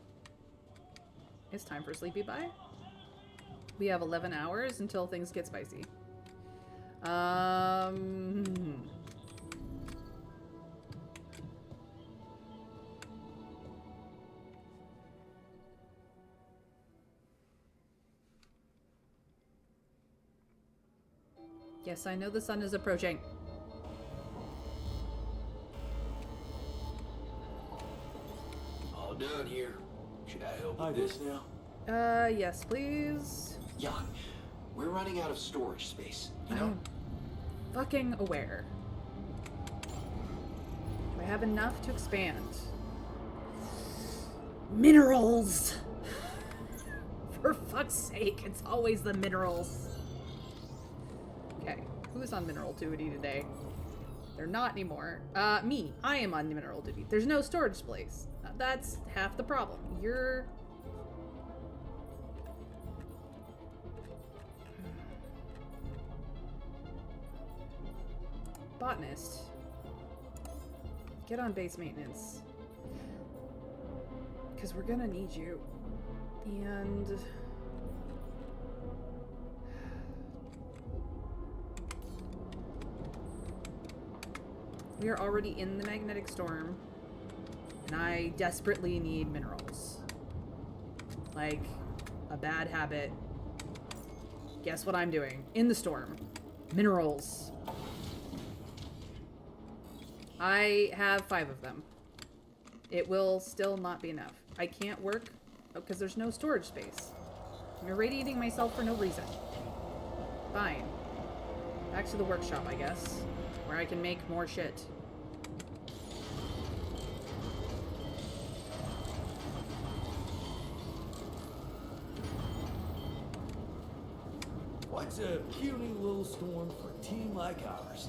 it's time for Sleepy Bye. We have 11 hours until things get spicy. Yes, I know the sun is approaching. All done here. Should I help Hi, with this now? Yes, please. Jan, we're running out of storage space, you know? I'm fucking aware. Do I have enough to expand? Minerals! For fuck's sake, it's always the minerals. Okay, who's on mineral duty today? They're not anymore. Me. I am on mineral duty. There's no storage space. That's half the problem. You're... Botanist. Get on base maintenance. Because we're gonna need you. And... we are already in the magnetic storm. And I desperately need minerals. Like, a bad habit. Guess what I'm doing? In the storm. Minerals. I have 5 of them. It will still not be enough. I can't work because there's no storage space. I'm irradiating myself for no reason. Fine. Back to the workshop, I guess. Where I can make more shit. What's a puny little storm for a team like ours?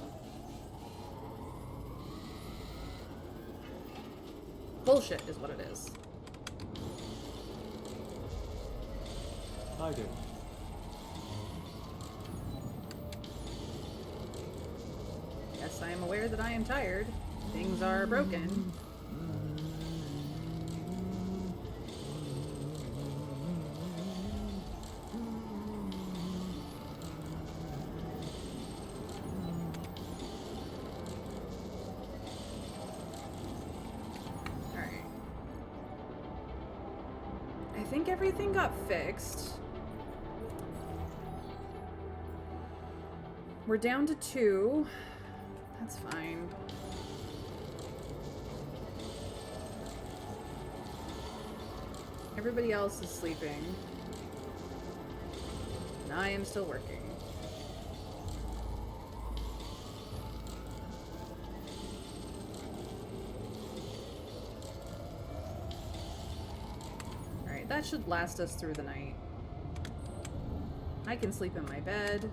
Bullshit is what it is. I do. Yes, I am aware that I am tired. Things are broken. Alright. I think everything got fixed. We're down to 2. That's fine. Everybody else is sleeping. And I am still working. Alright, that should last us through the night. I can sleep in my bed.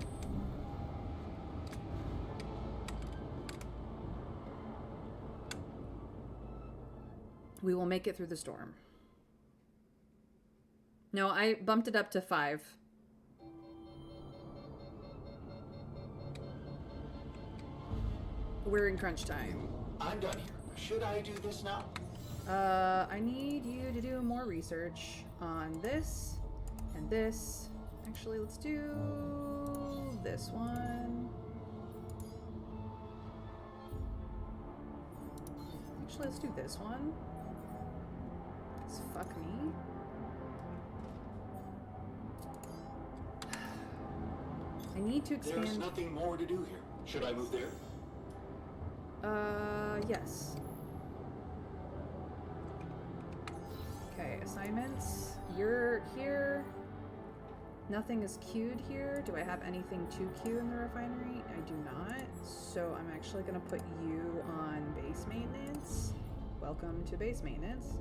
We will make it through the storm. No, I bumped it up to 5. We're in crunch time. I'm done here. Should I do this now? I need you to do more research on this and this. Actually, let's do this one. Actually, let's do this one. 'Cause fuck me. I need to expand. There's nothing more to do here. Should I move there? Yes. Okay, assignments. You're here. Nothing is queued here. Do I have anything to queue in the refinery? I do not. So I'm actually gonna put you on base maintenance. Welcome to base maintenance.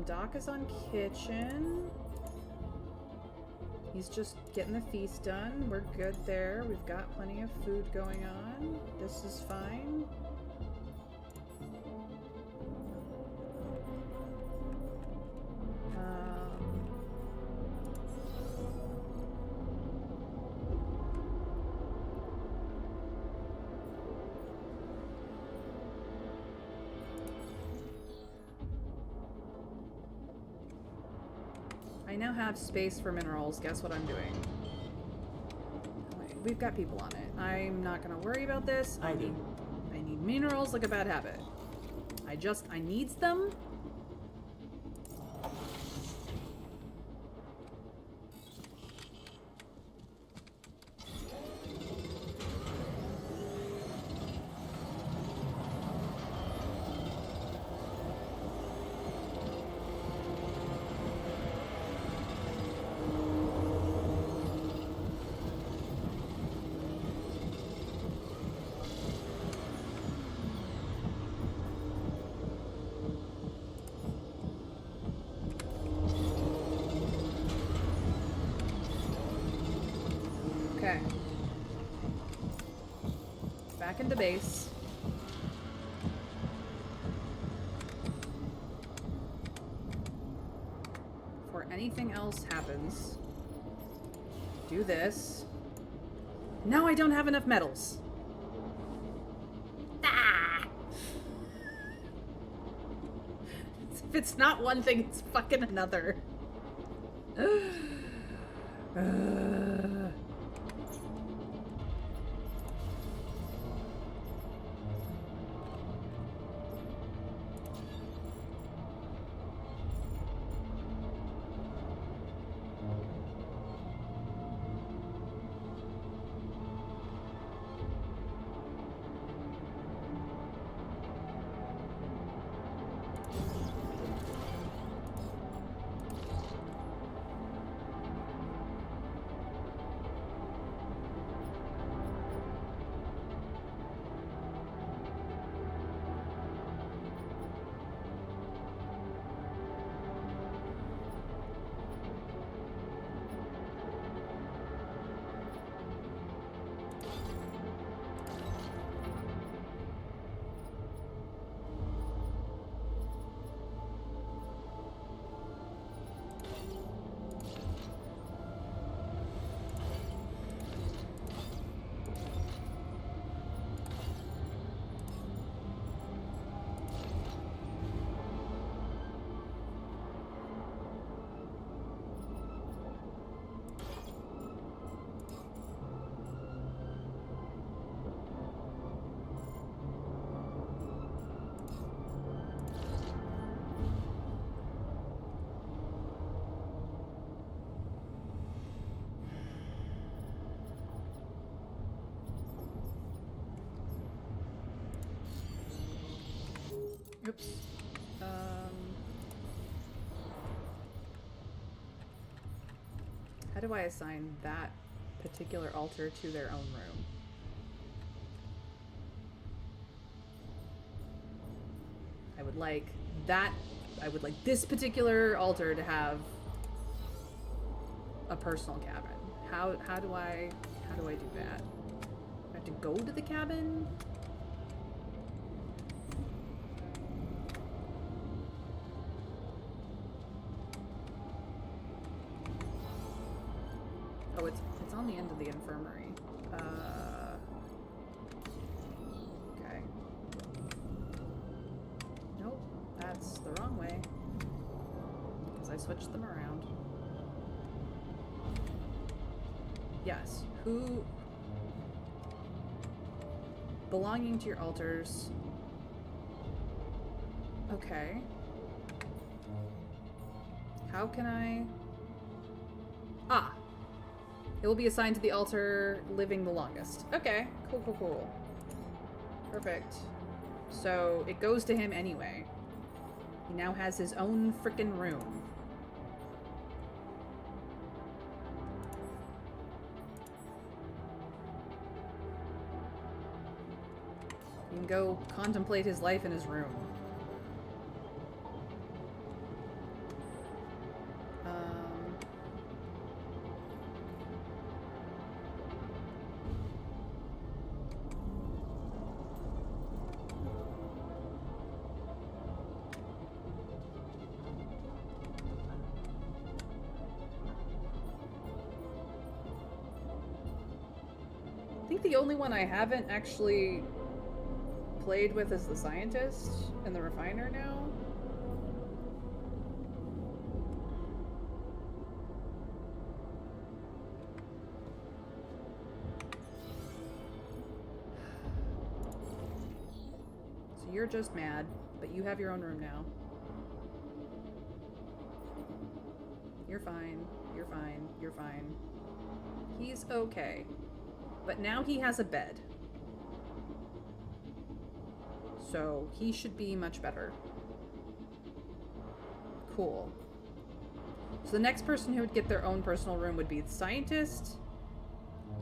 Doc is on kitchen. He's just getting the feast done. We're good there. We've got plenty of food going on. This is fine. I now have space for minerals. Guess what I'm doing? We've got people on it. I'm not gonna worry about this. I need minerals like a bad habit. I needs them. Okay. Back into base. Before anything else happens, do this. Now I don't have enough metals. Ah! If it's not one thing, it's fucking another. Oops. How do I assign that particular altar to their own room? I would like this particular altar to have a personal cabin. How do I do that? I have to go to the cabin? on the end of the infirmary. Okay. Nope, that's the wrong way. Because I switched them around. Yes, who... Belonging to your altars. Okay. How can I... Ah! It will be assigned to the altar living the longest. Okay, cool, cool, cool. Perfect. So, it goes to him anyway. He now has his own frickin' room. He can go contemplate his life in his room. I think the only one I haven't actually played with is the scientist and the refiner now. So you're just mad, but you have your own room now. You're fine. You're fine. You're fine. He's okay. But now he has a bed. So he should be much better. Cool. So the next person who would get their own personal room would be the scientist,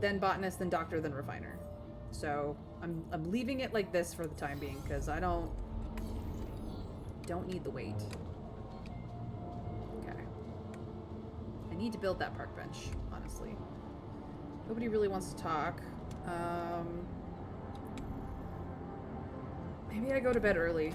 then botanist, then doctor, then refiner. So I'm leaving it like this for the time being because I don't need the weight. Okay. I need to build that park bench, honestly. Nobody really wants to talk. Maybe I go to bed early.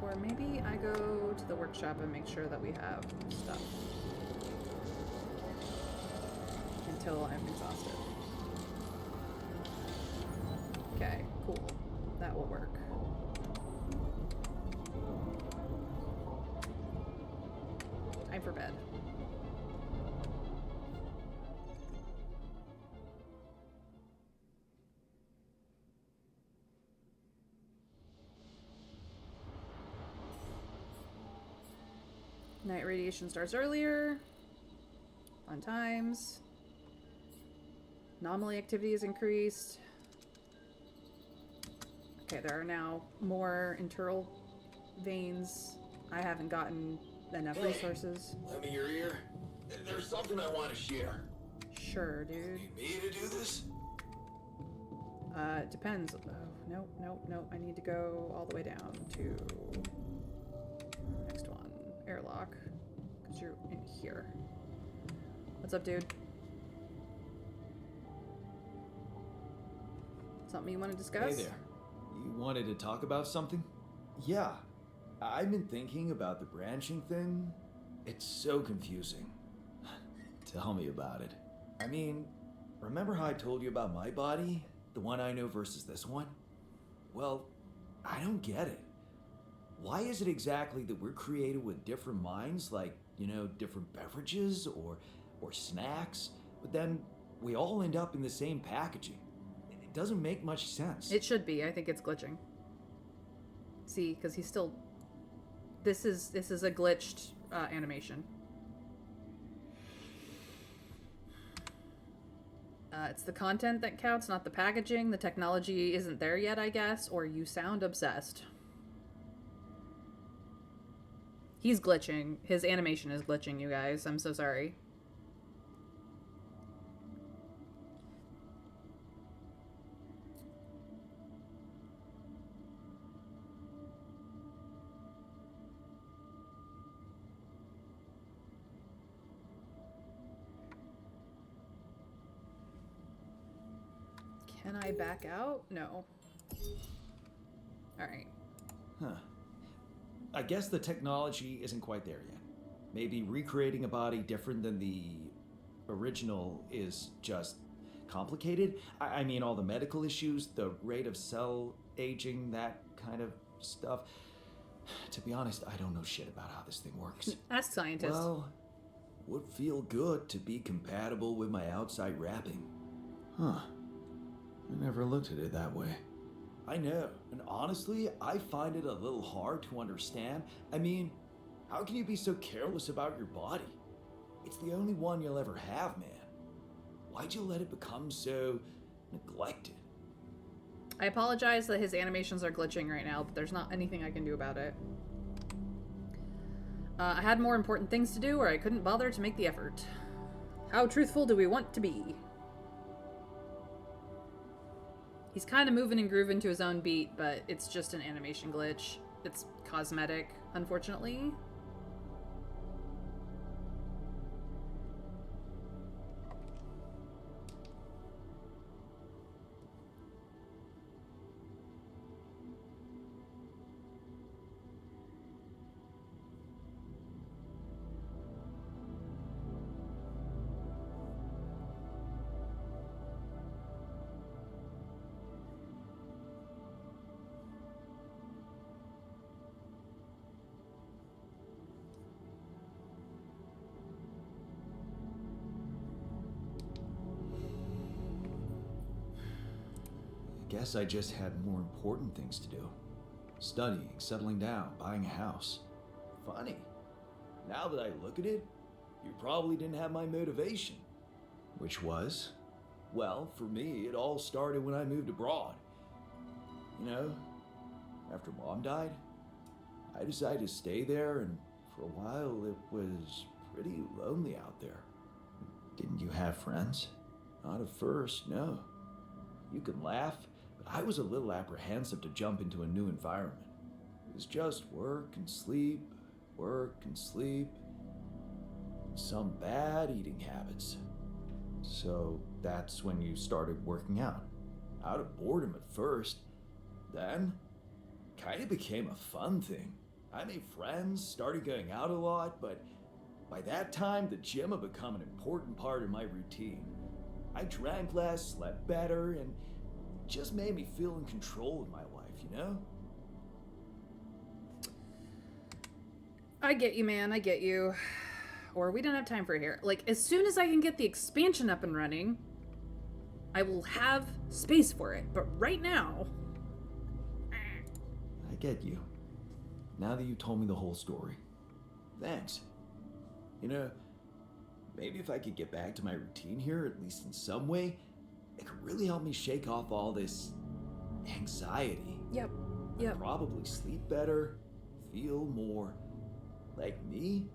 Or maybe I go to the workshop and make sure that we have stuff. Until I'm exhausted. Okay, cool. That will work. Time for bed. Night radiation starts earlier. Fun times. Anomaly activity is increased. Okay, there are now more internal veins. I haven't gotten enough resources. Lend me your ear. There's something I want to share. Sure, dude. Need me to do this? It depends. Oh, nope, nope, nope. I need to go all the way down to next one. Airlock. Because you're in here. What's up, dude? Something you want to discuss? Hey there. You wanted to talk about something? Yeah. I've been thinking about the branching thing. It's so confusing. Tell me about it. I mean, remember how I told you about my body? The one I know versus this one? Well, I don't get it. Why is it exactly that we're created with different minds, like, you know, different beverages or snacks, but then we all end up in the same packaging? It doesn't make much sense. It should be. I think it's glitching. See, because he's still... This is a glitched animation. It's the content that counts, not the packaging. The technology isn't there yet, I guess, or you sound obsessed. He's glitching. His animation is glitching, you guys. I'm so sorry. Can I back out? No. Alright. Huh. I guess the technology isn't quite there yet. Maybe recreating a body different than the original is just complicated. I mean, all the medical issues, the rate of cell aging, that kind of stuff. To be honest, I don't know shit about how this thing works. Ask scientists. Well, would feel good to be compatible with my outside wrapping. Huh. I never looked at it that way. I know, and honestly, I find it a little hard to understand. I mean, how can you be so careless about your body? It's the only one you'll ever have, man. Why'd you let it become so neglected? I apologize that his animations are glitching right now, but there's not anything I can do about it. I had more important things to do, or I couldn't bother to make the effort. How truthful do we want to be? He's kind of moving and grooving to his own beat, but it's just an animation glitch. It's cosmetic, unfortunately. Guess I just had more important things to do. Studying, settling down, buying a house. Funny. Now that I look at it, you probably didn't have my motivation. Which was? Well, for me, it all started when I moved abroad. You know, after Mom died, I decided to stay there, and for a while it was pretty lonely out there. Didn't you have friends? Not at first, no. You can laugh, but I was a little apprehensive to jump into a new environment. It was just work and sleep, and some bad eating habits. So that's when you started working out. Out of boredom at first. Then, kind of became a fun thing. I made friends, started going out a lot, but by that time, the gym had become an important part of my routine. I drank less, slept better, and it just made me feel in control of my life, you know? I get you, man. I get you. Or we don't have time for it here. Like, as soon as I can get the expansion up and running, I will have space for it. But right now... I get you. Now that you told me the whole story. Thanks. You know, maybe if I could get back to my routine here, at least in some way, it could really help me shake off all this anxiety. Yep. I'd probably sleep better, feel more like me.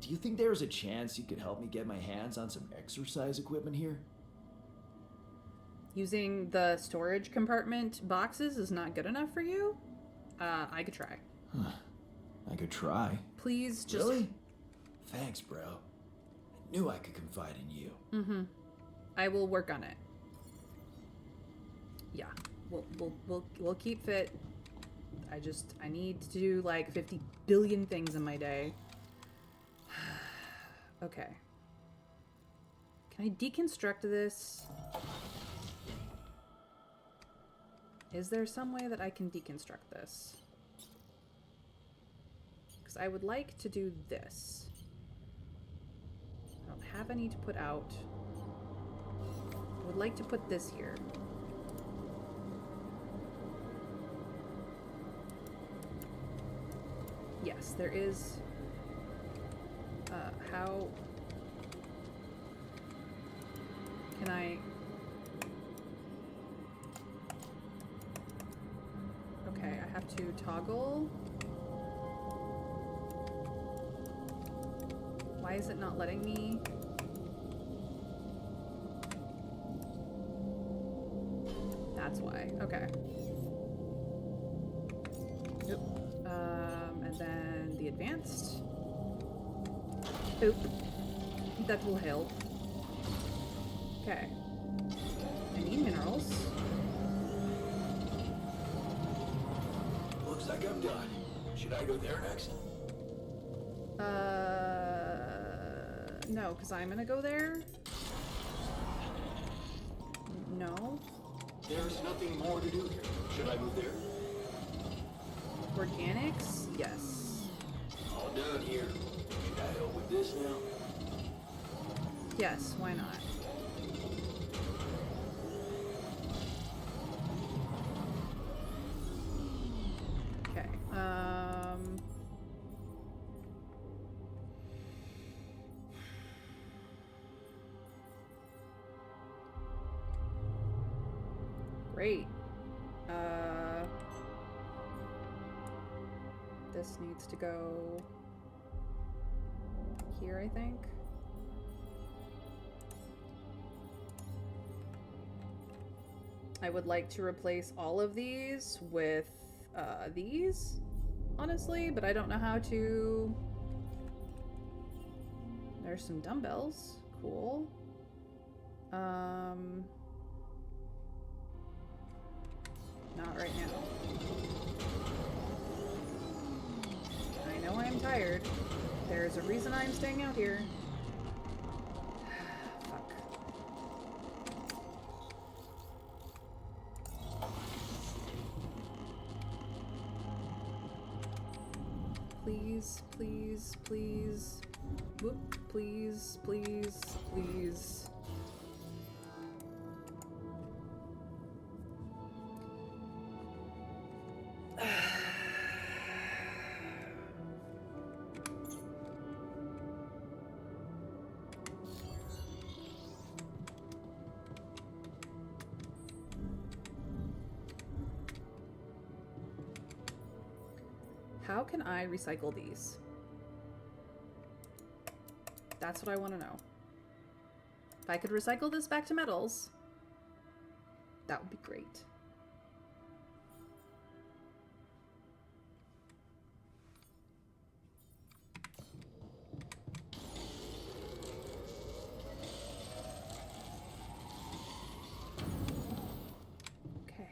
Do you think there's a chance you could help me get my hands on some exercise equipment here? Using the storage compartment boxes is not good enough for you? I could try. Huh. I could try. Please just... Really? Thanks, bro. I knew I could confide in you. Mm-hmm. I will work on it. Yeah. We'll keep fit. I need to do like 50 billion things in my day. Okay. Can I deconstruct this? Is there some way that I can deconstruct this? Because I would like to do this. I don't have any to put out. I would like to put this here. Yes, there is... how... Can I... Okay, I have to toggle. Why is it not letting me? That's why. Okay. Oop. And then the advanced. Oop. That will help. Okay. I need minerals. Looks like I'm done. Should I go there next? No, because I'm gonna go there. No. There's nothing more to do here. Should I move there? Organics? Yes. All done here. Should I help with this now? Yes, why not? Okay, great. This needs to go here, I think. I would like to replace all of these with these, honestly, but I don't know how to. There's some dumbbells. Cool. Not right now. I know I'm tired. There's a reason I'm staying out here. Fuck. Please, please, please. Whoop, please, please, please. How can I recycle these? That's what I want to know. If I could recycle this back to metals, that would be great. Okay.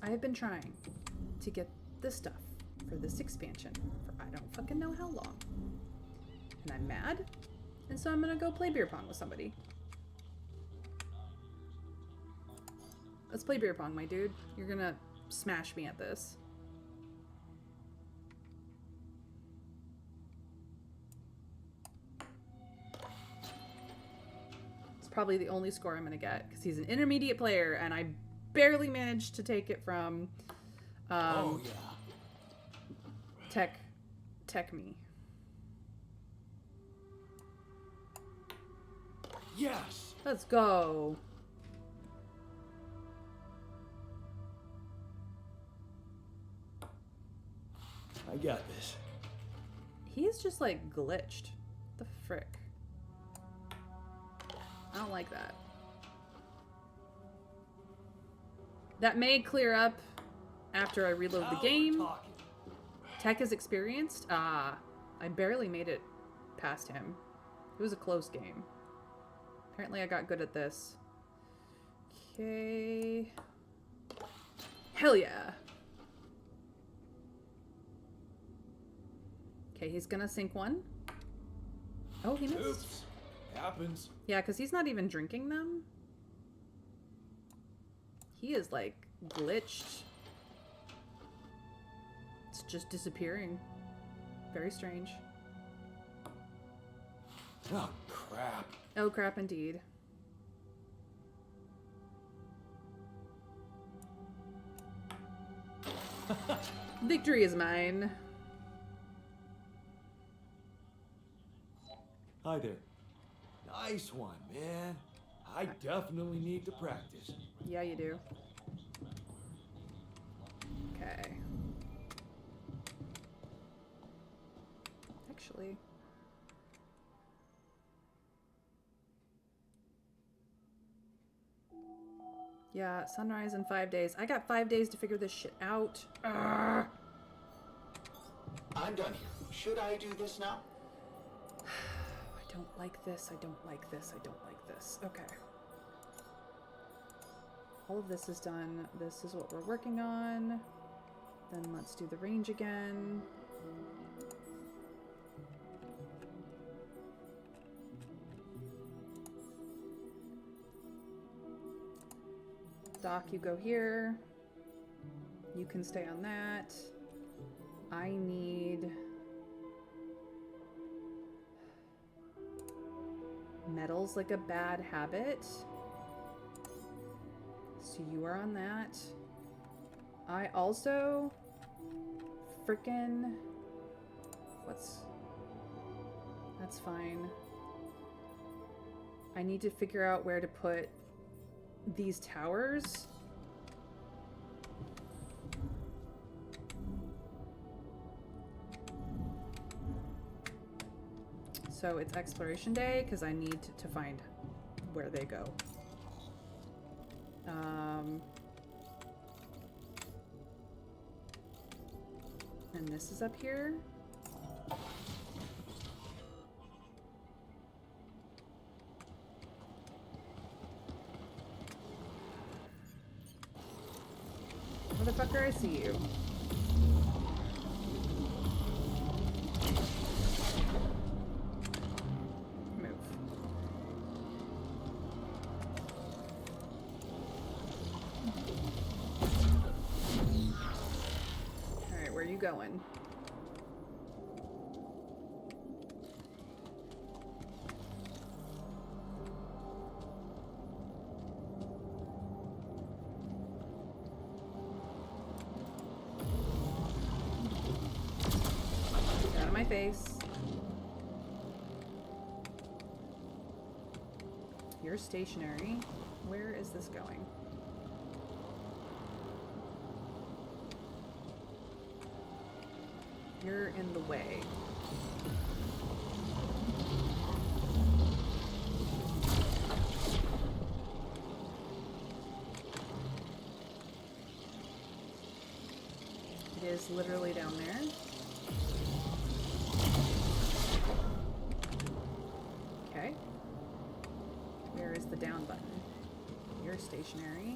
I have been trying to get this stuff for this expansion for I don't fucking know how long. And I'm mad, and so I'm gonna go play beer pong with somebody. Let's play beer pong, my dude. You're gonna smash me at this. It's probably the only score I'm gonna get, because he's an intermediate player, and I barely managed to take it from Oh, yeah. Tech me. Yes! Let's go. I got this. He's just like glitched. The frick? I don't like that. That may clear up after I reload the game. Tech is experienced. I barely made it past him. It was a close game. Apparently I got good at this. Okay. Hell yeah. Okay, he's gonna sink one. Oh, he missed. Oops. Happens. Yeah, because he's not even drinking them. He is, like, glitched. It's just disappearing. Very strange. Oh, crap. Oh, crap indeed. Victory is mine. Hi there. Nice one, man. I definitely need to practice. Yeah, you do. Okay. Actually. Yeah, sunrise in 5 days. I got 5 days to figure this shit out. Arrgh. I'm done here. Should I do this now? I don't like this. I don't like this. I don't like this. Okay. All of this is done. This is what we're working on. Then let's do the range again. Doc, you go here. You can stay on that. I need metals like a bad habit. So you are on that. I also frickin' that's fine. I need to figure out where to put these towers. So it's exploration day because I need to find where they go. And this is up here. Motherfucker, I see you. Move. Alright, where are you going? Face. You're stationary. Where is this going? You're in the way. It is literally down there. Okay. Where is the down button? You're stationary.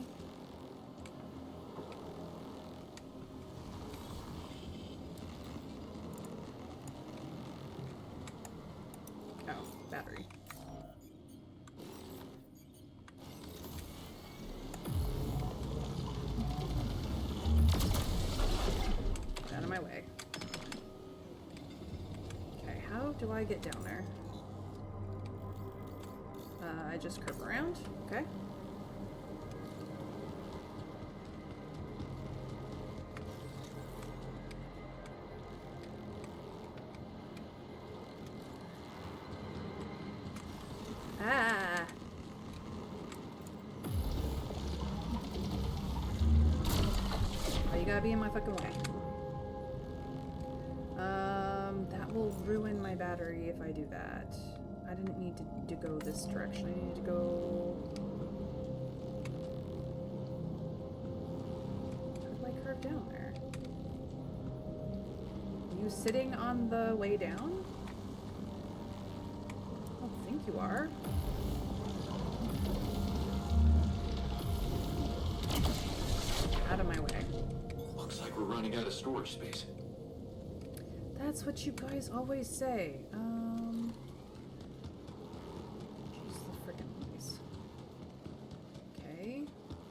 Oh, battery. Out of my way. Okay, how do I get down there? I just curve around. Okay. Ah. Oh, you gotta be in my fucking way. That will ruin my battery if I do that. I didn't need to go this direction. I needed to go... How do I curve down there? Are you sitting on the way down? I don't think you are. Out of my way. Looks like we're running out of storage space. That's what you guys always say.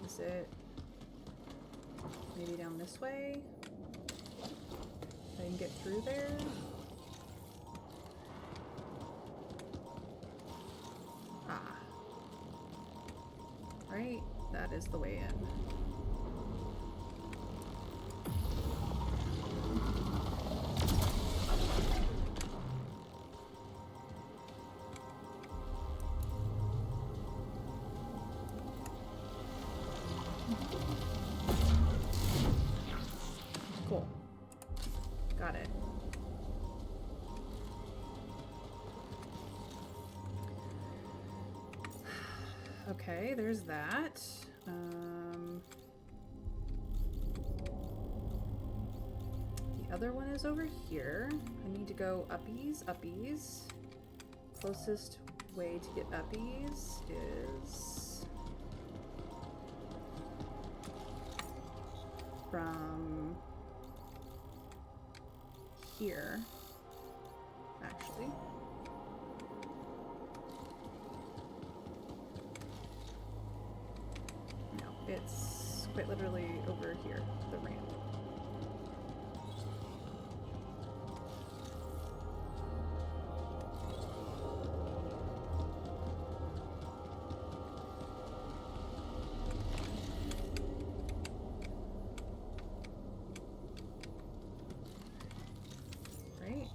Is it maybe down this way? I can get through there. Ah. Right? That is the way in. Cool. Got it. Okay, there's that. other one is over here. I need to go uppies, uppies. Closest way to get uppies is from here, actually. No, it's quite literally over here, the ramp. Right?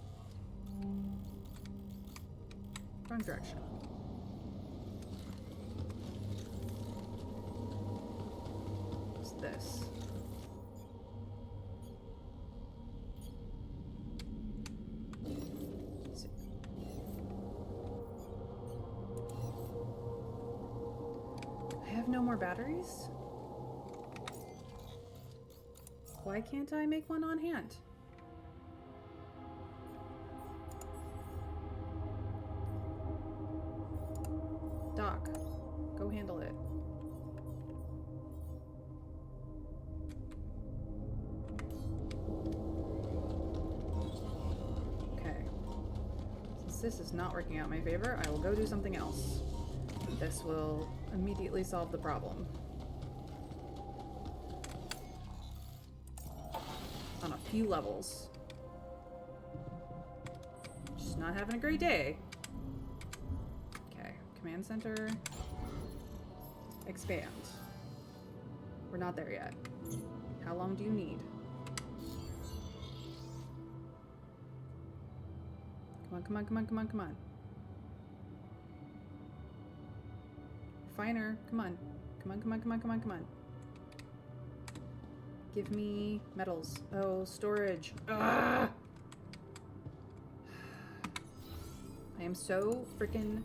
Wrong direction. What's this? Let's see. I have no more batteries? Why can't I make one on hand? Doc, go handle it. Okay. Since this is not working out in my favor, I will go do something else. This will immediately solve the problem. On a few levels. Just not having a great day. Okay, command center. Expand. We're not there yet. How long do you need? Come on, come on, come on, come on, come on. Finer, come on. Come on, come on, come on, come on, come on. Give me metals. Oh, storage. Ugh! I am so freaking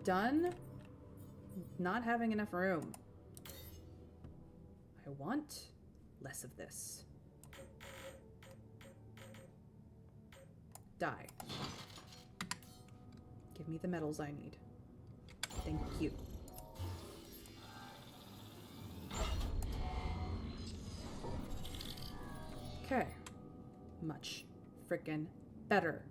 done not having enough room. I want less of this. Die. Give me the metals I need. Thank you. Okay. Much frickin' better.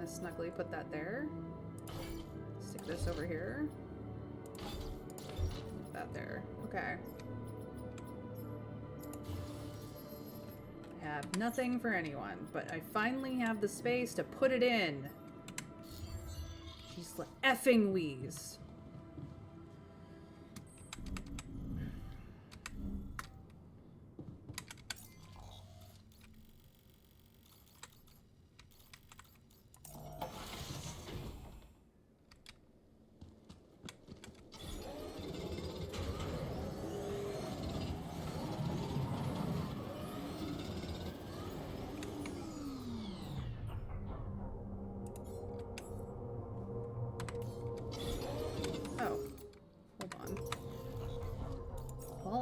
Snugly put that there. Stick this over here. Put that there. Okay. I have nothing for anyone, but I finally have the space to put it in. She's effing wheeze.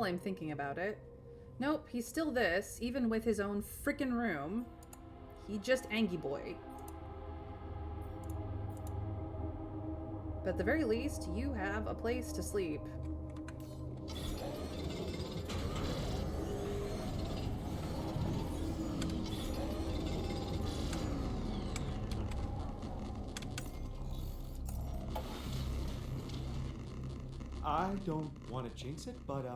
I'm thinking about it. Nope, he's still this, even with his own frickin' room. He just Angie boy. But at the very least, you have a place to sleep. I don't want to jinx it, but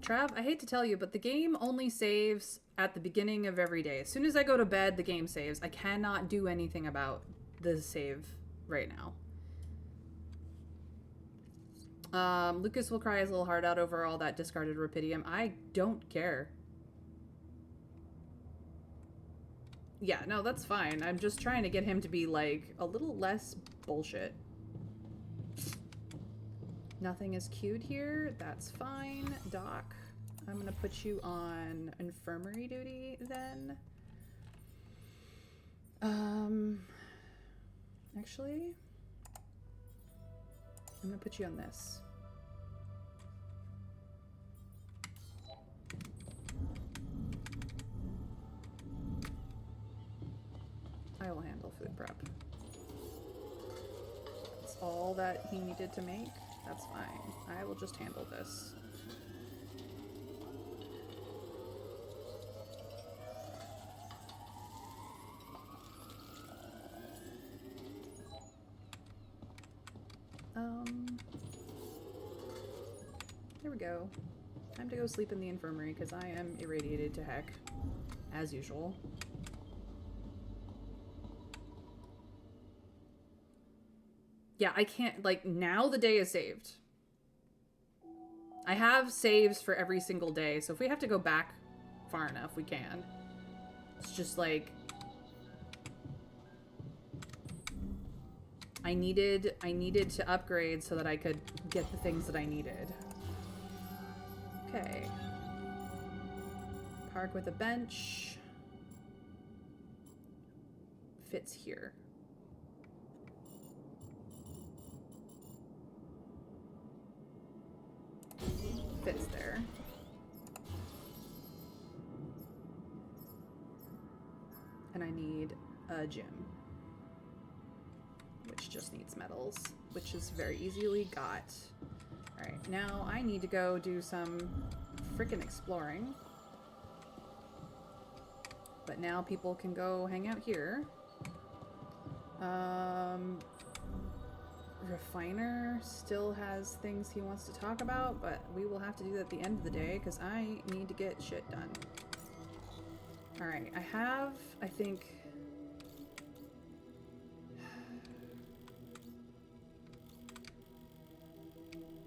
Trav, I hate to tell you, but the game only saves at the beginning of every day. As soon as I go to bed, the game saves. I cannot do anything about the save right now. Lucas will cry his little heart out over all that discarded rupidium. I don't care. Yeah, no, that's fine. I'm just trying to get him to be, like, a little less bullshit. Nothing is queued here. That's fine. Doc, I'm gonna put you on infirmary duty then. Actually, I'm gonna put you on this. I will handle food prep. That's all that he needed to make. That's fine. I will just handle this. There we go. Time to go sleep in the infirmary because I am irradiated to heck, as usual. Yeah, I can't, like, now the day is saved. I have saves for every single day, so if we have to go back far enough, we can. It's just like... I needed to upgrade so that I could get the things that I needed. Okay. Park with a bench. Fits here. Fits there. And I need a gym, which just needs metals, which is very easily got. Alright, now I need to go do some frickin' exploring. But now people can go hang out here. Refiner still has things he wants to talk about, but we will have to do that at the end of the day because I need to get shit done. Alright, I have, I think...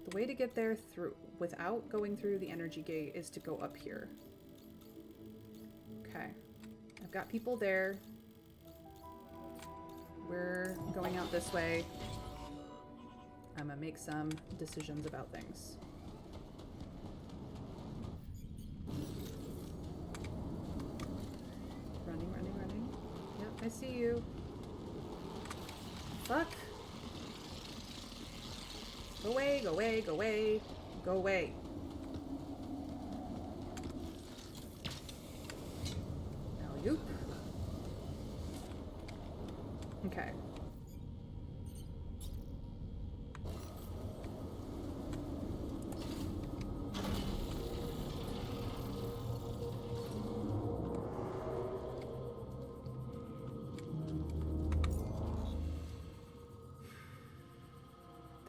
The way to get there through without going through the energy gate is to go up here. Okay. I've got people there. We're going out this way. I'm gonna make some decisions about things. Running, running, running. Yep, I see you. Fuck. Go away, go away, go away, go away. Alley-oop. Okay.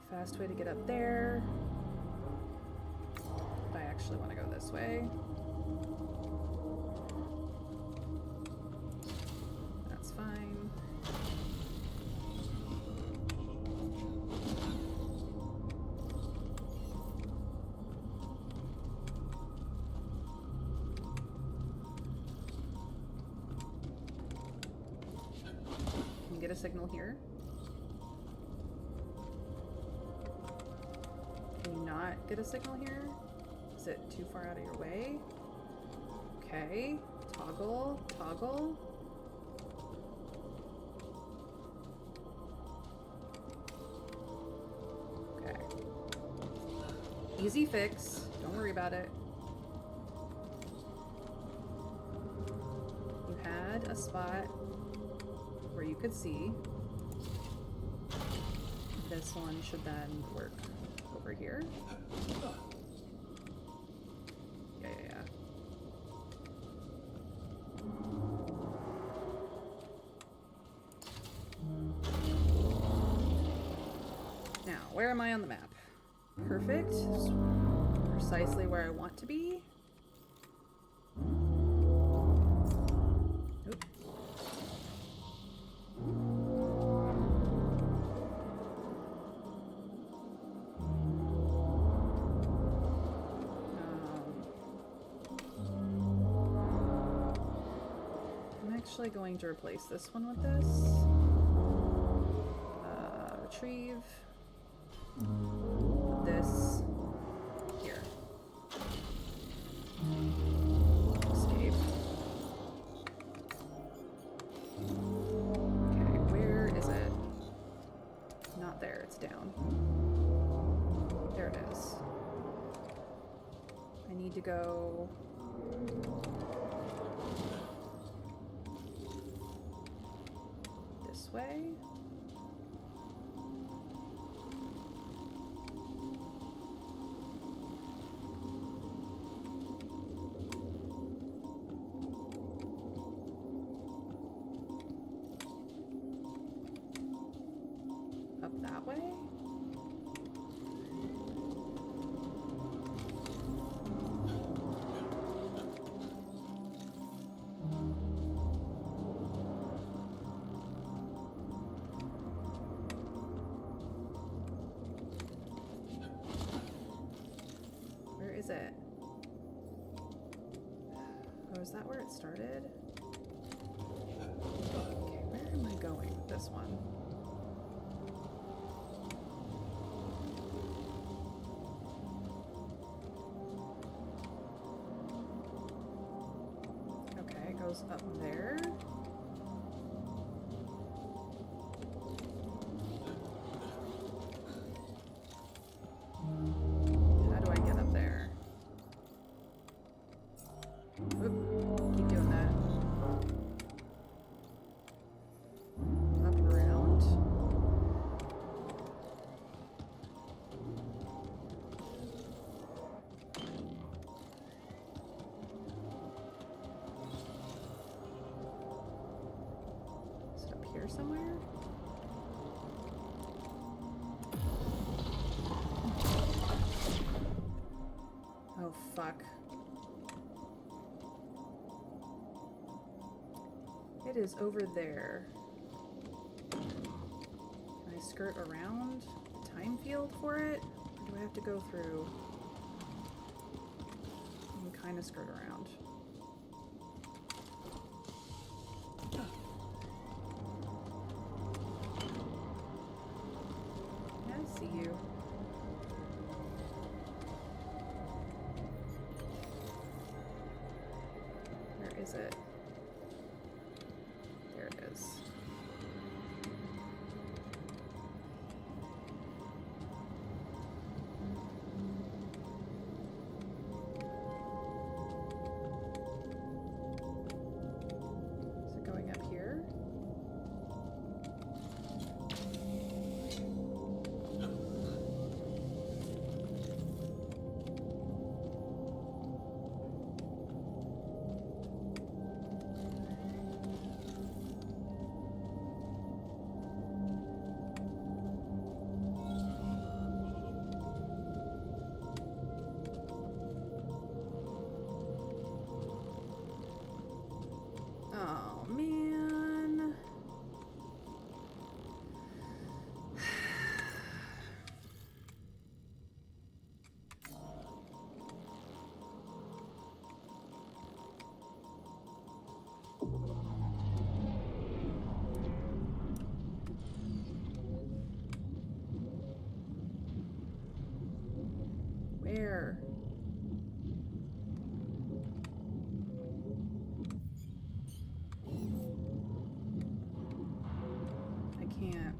Fast way to get up there. But I actually want to go this way. That's fine. Can you get a signal here? Not get a signal here? Is it too far out of your way? Okay. Toggle. Toggle. Okay. Easy fix. Don't worry about it. You had a spot where you could see. This one should then work. Over here. Yeah. Now, where am I on the map? Perfect. Precisely where I want to be. Oop. actually going to replace this one with this. Retrieve. Put this here. Escape. Okay, where is it? Not there, it's down. There it is. I need to go... this way. Up that way? Where is it? Oh, is that where it started? Okay, where am I going with this one? Okay, it goes up there. How do I get up there? Oop, keep doing that. Up and around. Is it up here somewhere? Oh, fuck. It is over there. Can I skirt around the time field for it? Or do I have to go through? I can kind of skirt around. Yeah, I see you. Where is it? There it is. Is it going up here? Oh, man. Where? I can't.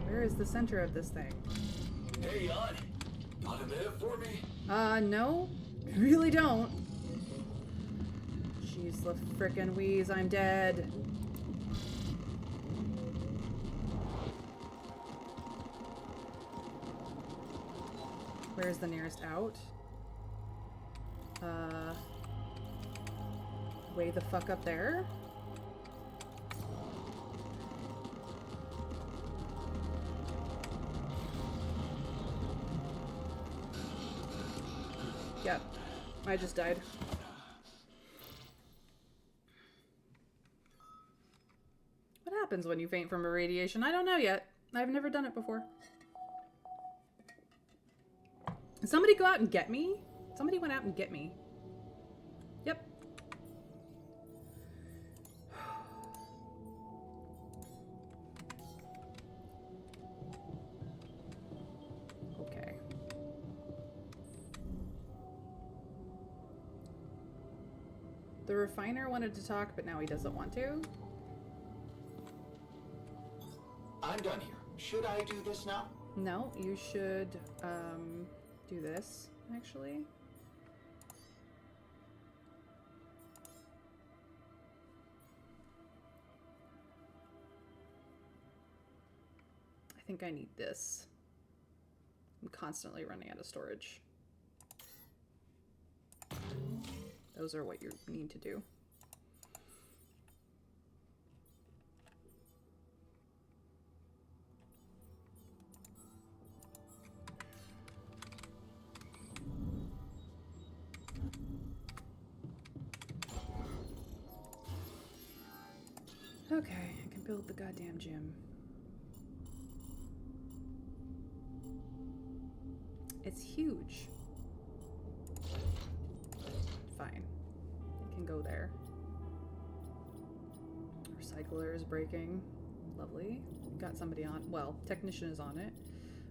Where is the center of this thing? Hey, Jan. Got a minute for me? No. I really don't. Jeez, the frickin' wheeze, I'm dead. Where's the nearest out? Way the fuck up there? Yep. I just died. What happens when you faint from irradiation? I don't know yet. I've never done it before. Did somebody go out and get me? Somebody went out and get me. Yep. Okay. The refiner wanted to talk, but now he doesn't want to. I'm done here. Should I do this now? No, you should do this, actually. I think I need this. I'm constantly running out of storage. Those are what you need to do. Okay, I can build the goddamn gym. It's huge. Fine. I can go there. Recycler is breaking. Lovely. Got somebody on. Well, technician is on it.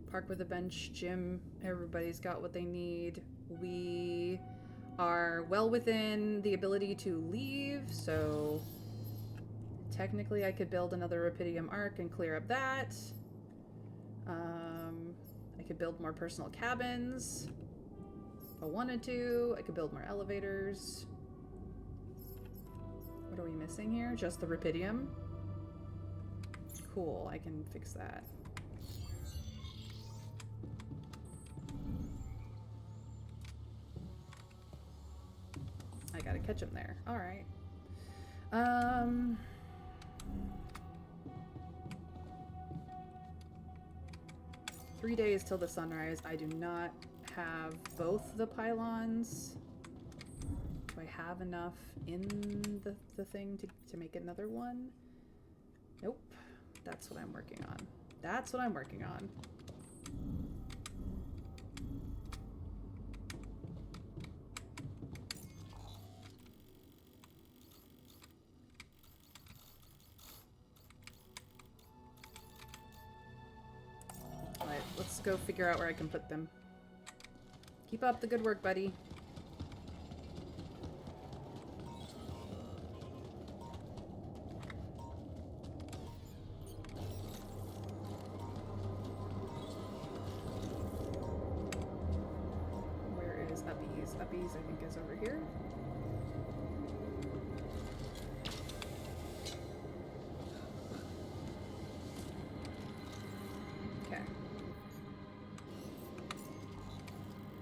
Park with a bench, gym. Everybody's got what they need. We are well within the ability to leave, so technically I could build another Rapidium Arc and clear up that. I could build more personal cabins if I wanted to. I could build more elevators. What are we missing here? Just the Rapidium? Cool, I can fix that. I gotta catch him there. Alright. 3 days till the sunrise. I do not have both the pylons. Do I have enough in the thing to make another one? Nope. That's what I'm working on. That's what I'm working on. Alright, let's go figure out where I can put them. Keep up the good work, buddy. Where is Uppies? Uppies, I think, is over here. Okay.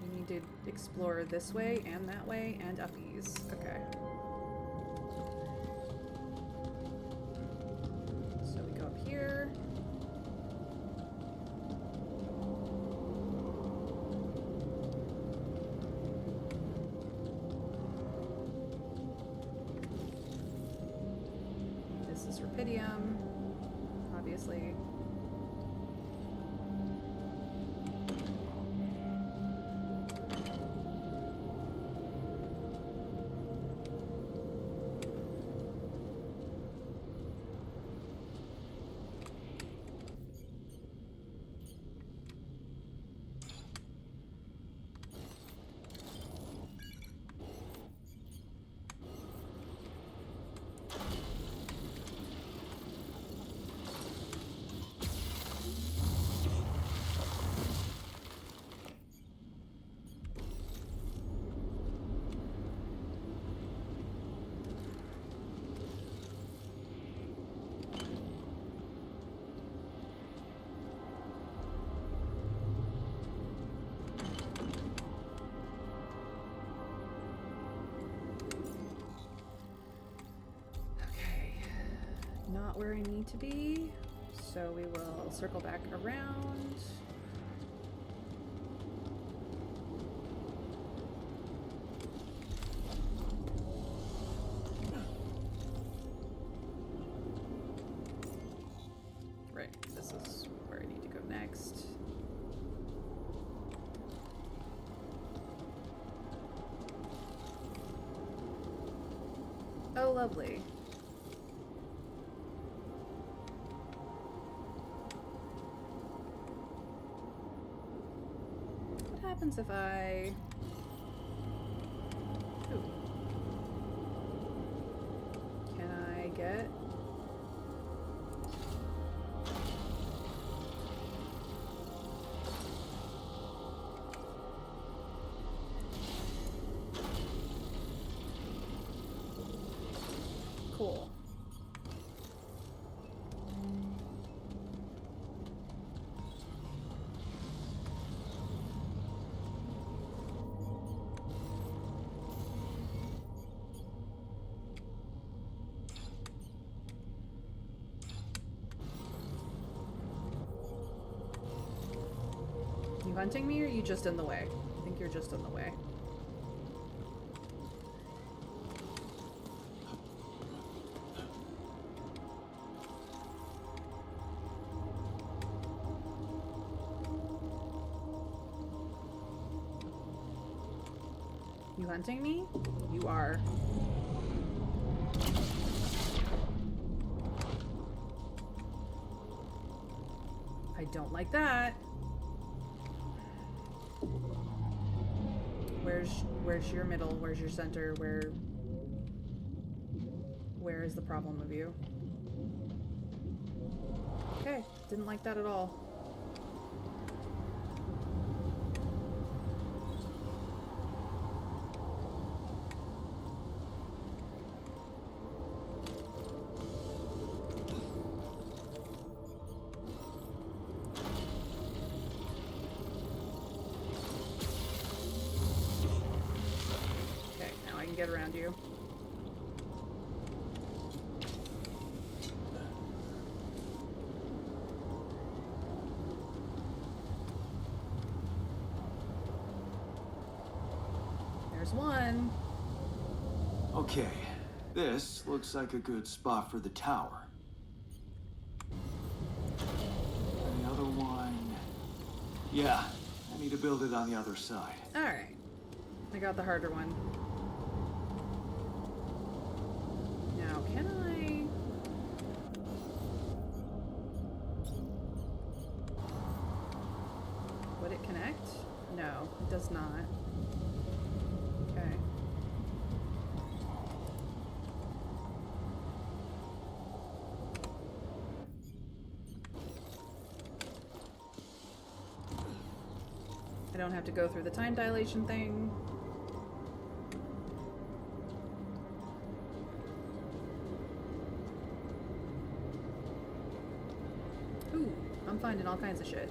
We need to explore this way and that way and Uppies. Okay. So we go up here. This is Rapidium, obviously. Not where I need to be, so we will circle back around. This is where I need to go next. Oh, lovely. What happens if I... Ooh. Can I get... Cool. You hunting me or are you just in the way? I think you're just in the way. You hunting me? You are. I don't like that. Where's your middle? Where's your center? Where is the problem of you? Okay, didn't like that at all. Get around you. There's one. Okay, this looks like a good spot for the tower. The other one... Yeah, I need to build it on the other side. Alright. I got the harder one. Now, can I... Would it connect? No, it does not. Okay. I don't have to go through the time dilation thing. Ooh, I'm finding all kinds of shit.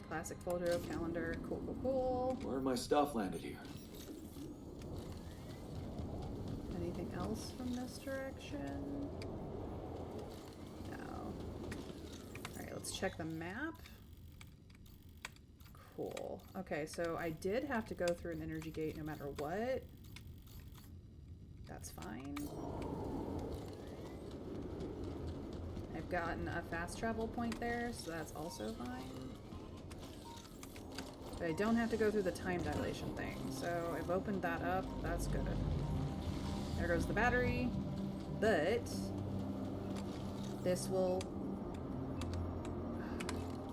Classic photo, calendar, cool, cool, cool. Where my stuff landed here? Anything else from this direction? No. Alright, let's check the map. Cool. Okay, so I did have to go through an energy gate no matter what. That's fine. I've gotten a fast travel point there, so that's also fine. But I don't have to go through the time dilation thing, so I've opened that up. That's good. There goes the battery, but this will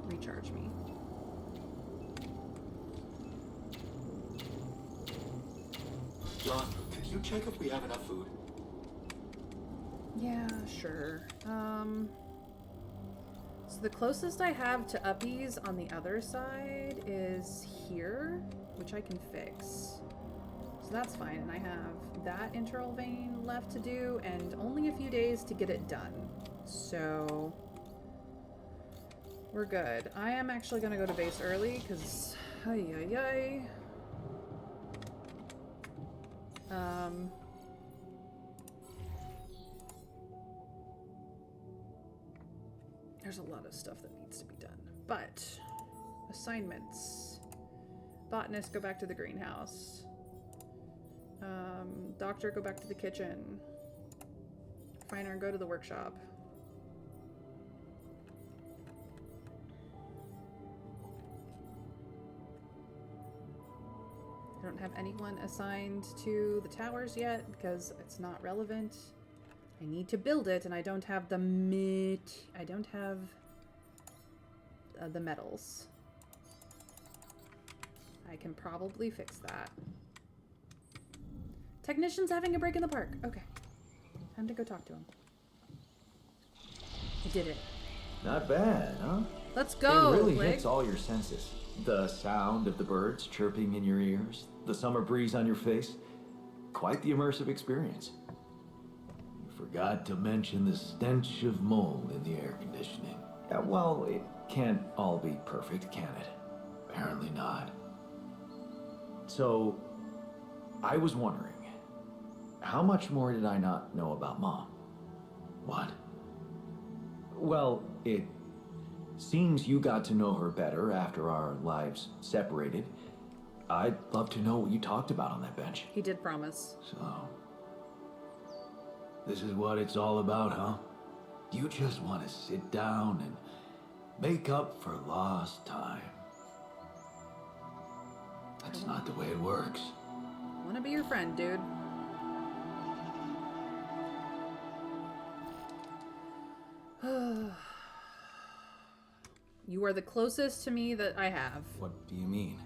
recharge me. John, could you check if we have enough food? Yeah, sure. So the closest I have to Uppies on the other side is here, which I can fix. So that's fine, and I have that internal vein left to do, and only a few days to get it done. So we're good. I am actually gonna go to base early, because there's a lot of stuff that needs to be done. But assignments. Botanist, go back to the greenhouse. Doctor, go back to the kitchen. Finer and go to the workshop. I don't have anyone assigned to the towers yet because it's not relevant. I need to build it, and I don't have the I don't have the metals. I can probably fix that. Technician's having a break in the park. Okay. Time to go talk to him. I did it. Not bad, huh? Let's go, It really Blake. hits all your senses. The sound of the birds chirping in your ears, the summer breeze on your face. Quite the immersive experience. You forgot to mention the stench of mold in the air conditioning. Yeah, well, it can't all be perfect, can it? Apparently not. So, I was wondering, how much more did I not know about Mom? What? Well, it seems you got to know her better after our lives separated. I'd love to know what you talked about on that bench. He did promise. So, this is what it's all about, huh? You just want to sit down and make up for lost time. That's not the way it works. I want to be your friend, dude. You are the closest to me that I have. What do you mean?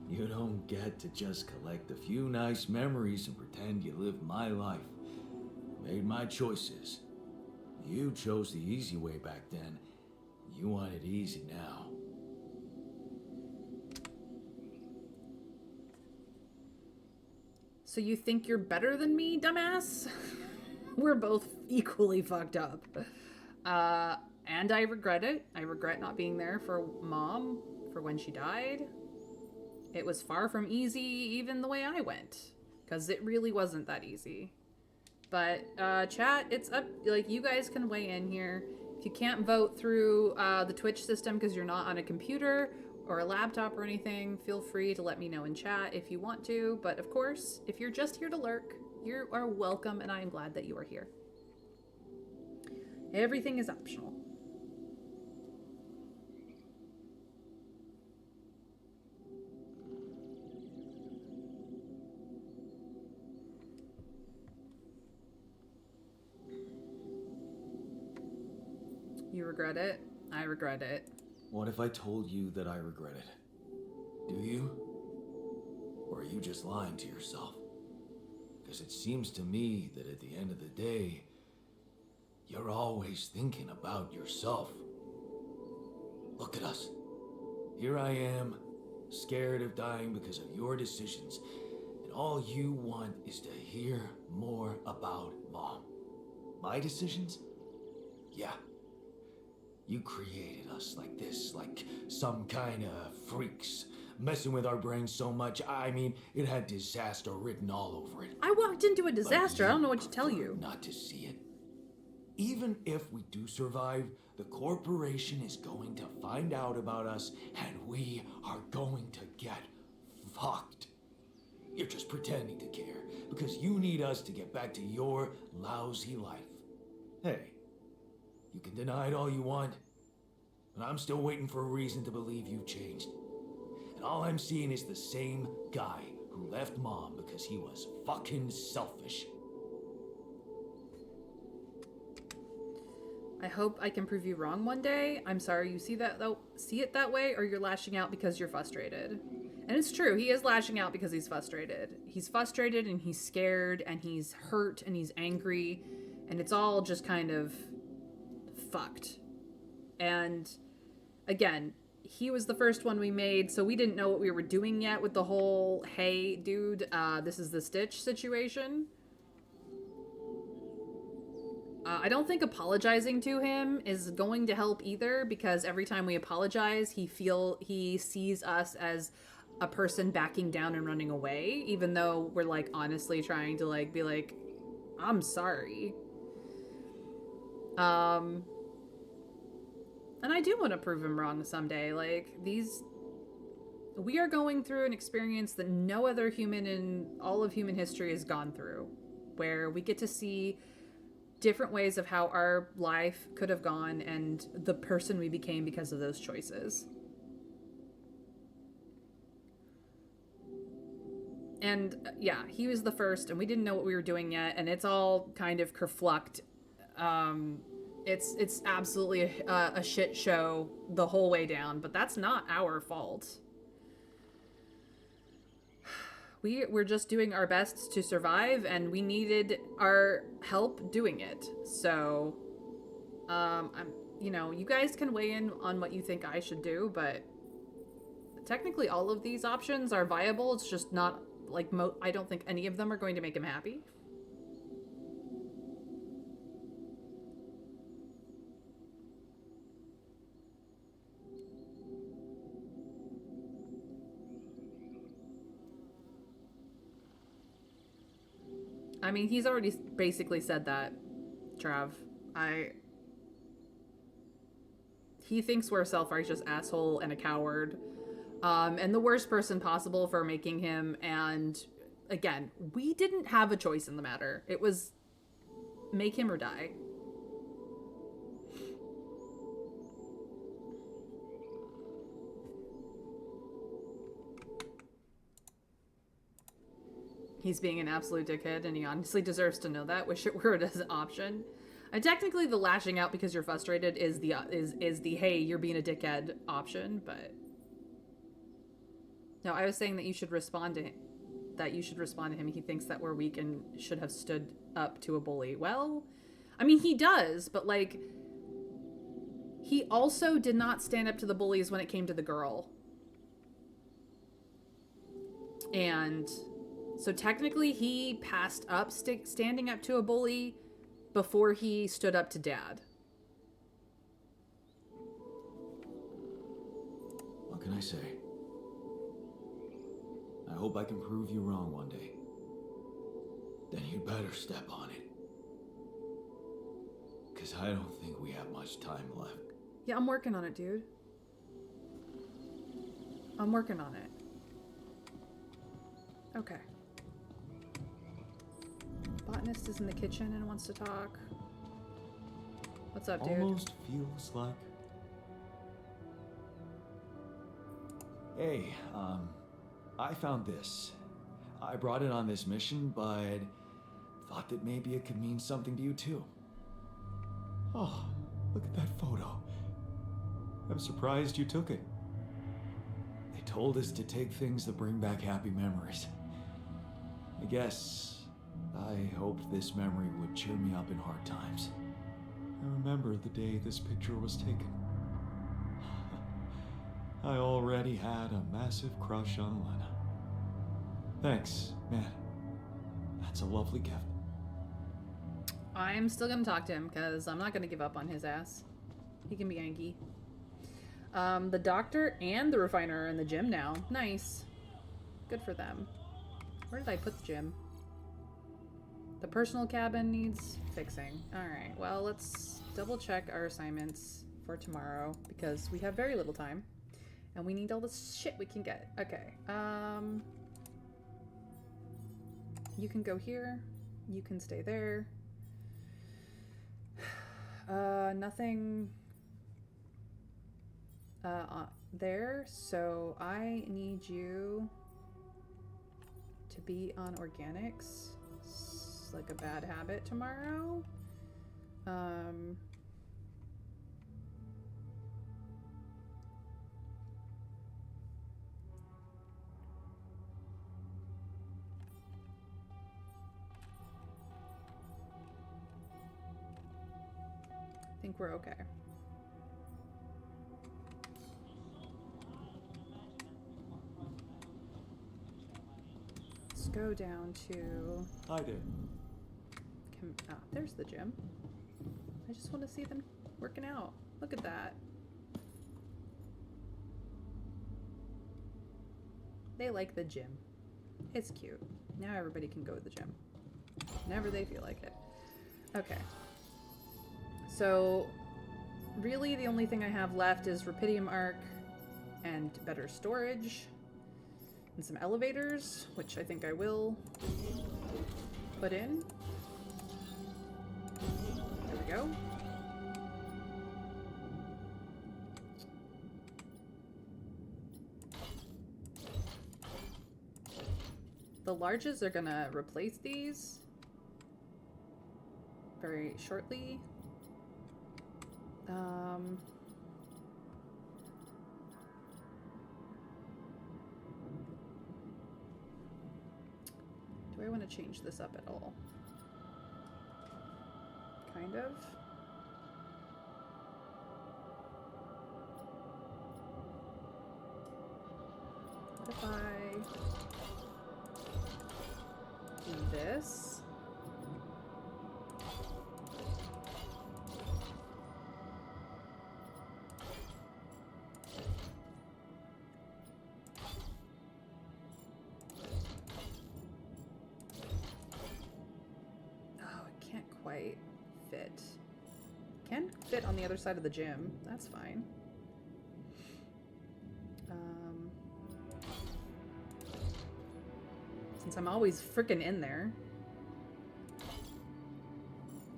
You don't get to just collect a few nice memories and pretend you lived my life. Made my choices. You chose the easy way back then. You want it easy now. So you think you're better than me, dumbass? We're both equally fucked up. And I regret it. I regret not being there for Mom for when she died. It was far from easy even the way I went, because it really wasn't that easy. But chat, it's up, like, you guys can weigh in here. If you can't vote through the Twitch system because you're not on a computer or a laptop or anything, feel free to let me know in chat if you want to. But of course, if you're just here to lurk, you are welcome, and I am glad that you are here. Everything is optional. You regret it? I regret it. What if I told you that I regret it? Do you? Or are you just lying to yourself? Because it seems to me that at the end of the day, you're always thinking about yourself. Look at us. Here I am, scared of dying because of your decisions, and all you want is to hear more about Mom. My decisions? Yeah. You created us like this, like some kind of freaks, messing with our brains so much, I mean, it had disaster written all over it. I walked into a disaster. I don't know what to tell you. Not to see it. Even if we do survive, the corporation is going to find out about us, and we are going to get fucked. You're just pretending to care, because you need us to get back to your lousy life. Hey, you can deny it all you want, but I'm still waiting for a reason to believe you've changed. And all I'm seeing is the same guy who left Mom because he was fucking selfish. I hope I can prove you wrong one day. I'm sorry you see it that way, or you're lashing out because you're frustrated. And it's true, he is lashing out because he's frustrated. He's frustrated and he's scared and he's hurt and he's angry, and it's all just kind of fucked. And again, he was the first one we made, so we didn't know what we were doing yet with the whole, hey, dude, this is the Stitch situation. I don't think apologizing to him is going to help either, because every time we apologize, he sees us as a person backing down and running away, even though we're, like, honestly trying to, like, be like, I'm sorry. And I do want to prove him wrong someday. Like, we are going through an experience that no other human in all of human history has gone through, where we get to see different ways of how our life could have gone and the person we became because of those choices. And yeah, he was the first, and we didn't know what we were doing yet, and it's all kind of kerflucked. It's absolutely a shit show the whole way down, but that's not our fault. We're just doing our best to survive, and we needed our help doing it. So, you guys can weigh in on what you think I should do, but technically all of these options are viable. It's just not, like, I don't think any of them are going to make him happy. I mean, he's already basically said that, Trav. He thinks we're a self-righteous asshole and a coward, and the worst person possible for making him, and again, we didn't have a choice in the matter. It was make him or die. He's being an absolute dickhead, and he honestly deserves to know that. Wish it were as an option. And technically, the lashing out because you're frustrated is the hey, you're being a dickhead option. But no, I was saying that you should respond to him. He thinks that we're weak and should have stood up to a bully. Well, I mean, he does, but like, he also did not stand up to the bullies when it came to the girl. And so technically he passed up standing up to a bully before he stood up to Dad. What can I say? I hope I can prove you wrong one day. Then you better step on it. 'Cause I don't think we have much time left. Yeah, I'm working on it, dude. I'm working on it. Okay. Botanist is in the kitchen and wants to talk. What's up, dude? Almost feels like... Hey, I found this. I brought it on this mission, but thought that maybe it could mean something to you too. Oh, look at that photo. I'm surprised you took it. They told us to take things that bring back happy memories. I guess I hoped this memory would cheer me up in hard times. I remember the day this picture was taken. I already had a massive crush on Lena. Thanks, man. That's a lovely gift. I'm still gonna talk to him because I'm not gonna give up on his ass. He can be Yankee. The doctor and the refiner are in the gym now. Nice. Good for them. Where did I put the gym? The personal cabin needs fixing. Alright, well, let's double check our assignments for tomorrow because we have very little time. And we need all the shit we can get. Okay, you can go here. You can stay there. Nothing there, so I need you to be on organics. It's like a bad habit tomorrow. I think we're okay. Let's go down to... Hi there. There's the gym. I just want to see them working out. Look at that. They like the gym. It's cute. Now everybody can go to the gym. Whenever they feel like it. Okay. So, really the only thing I have left is Rapidium Arc and better storage and some elevators, which I think I will put in. we go. The larges are gonna replace these very shortly. Do I want to change this up at all? Kind of. What if I do this? Quite fit. Can fit on the other side of the gym. That's fine. Since I'm always freaking in there.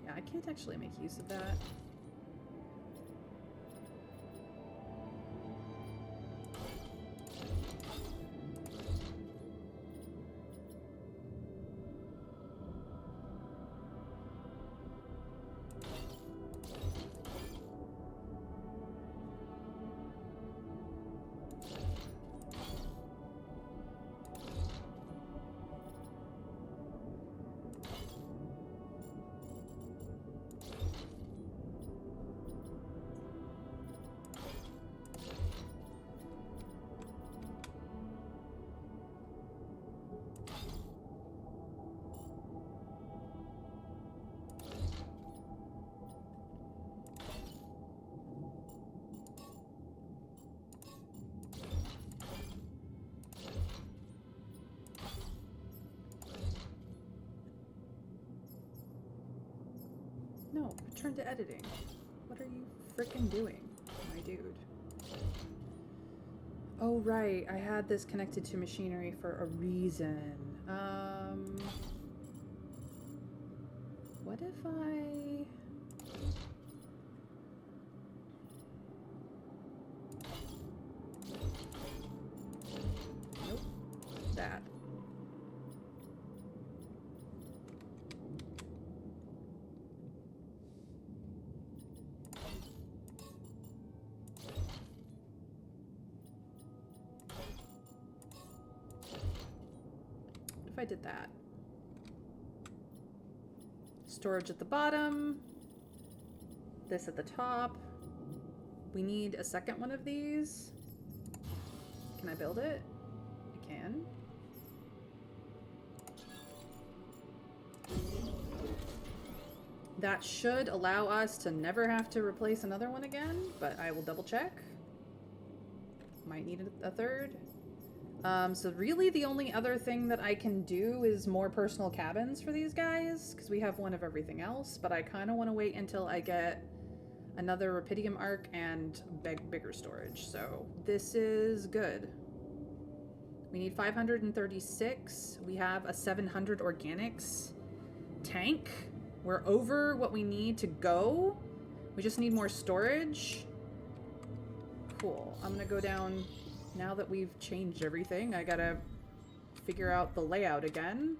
Yeah, I can't actually make use of that. No, return to editing. What are you frickin' doing, my dude? Oh, right. I had this connected to machinery for a reason. What if I... Nope. That. If I did that. Storage at the bottom. This at the top. We need a second one of these. Can I build it? I can. That should allow us to never have to replace another one again, but I will double check. Might need a third. So really the only other thing that I can do is more personal cabins for these guys, because we have one of everything else, but I kind of want to wait until I get another Rapidium arc and bigger storage. So this is good. We need 536. We have a 700 organics tank. We're over what we need to go. We just need more storage. Cool. I'm gonna go down. Now that we've changed everything, I gotta figure out the layout again.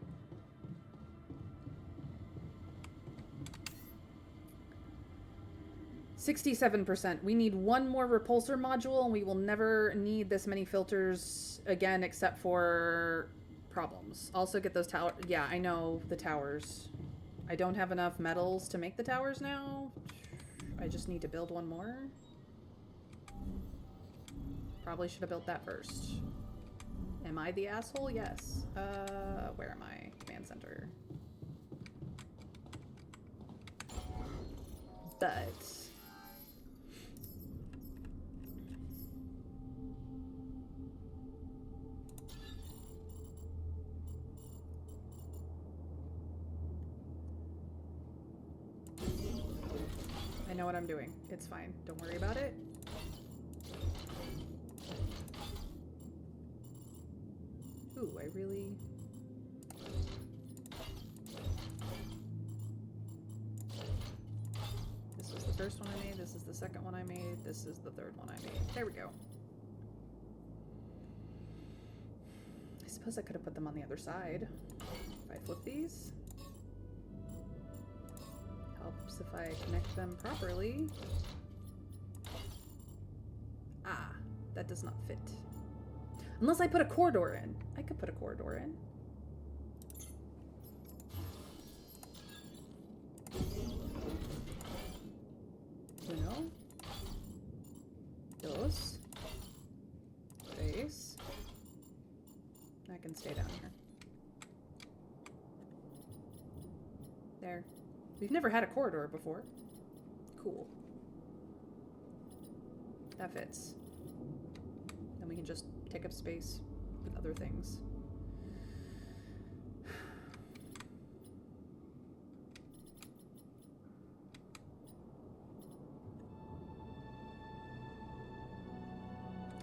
%. We need one more repulsor module, and we will never need this many filters again, except for problems. Also get those towers. Yeah, I know the towers. I don't have enough metals to make the towers now. I just need to build one more. Probably should have built that first. Am I the asshole? Yes. Where am I? Command center. But... I know what I'm doing. It's fine. Don't worry about it. Ooh, I really... first one I made. This is the second one I made. This is the third one I made. There we go. I suppose I could have put them on the other side. If I flip these. Helps if I connect them properly. Ah, that does not fit. Unless I put a corridor in. I could put a corridor in. Uno. Dos. Tres. I can stay down here. There. We've never had a corridor before. Cool. That fits. Then we can just take up space with other things.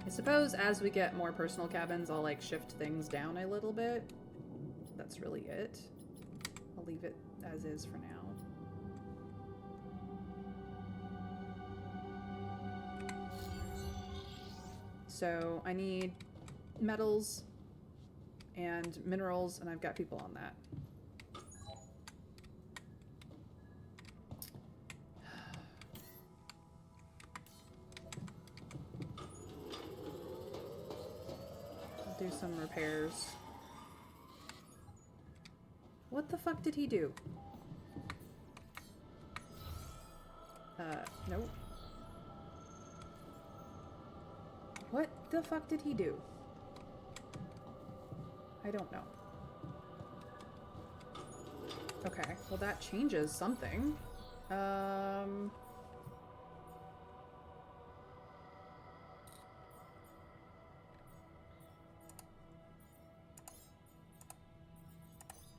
I suppose as we get more personal cabins, I'll like shift things down a little bit. That's really it. I'll leave it as is for now. So I need metals and minerals, and I've got people on that. I'll do some repairs. What the fuck did he do? Nope. What the fuck did he do? I don't know. Okay, well that changes something.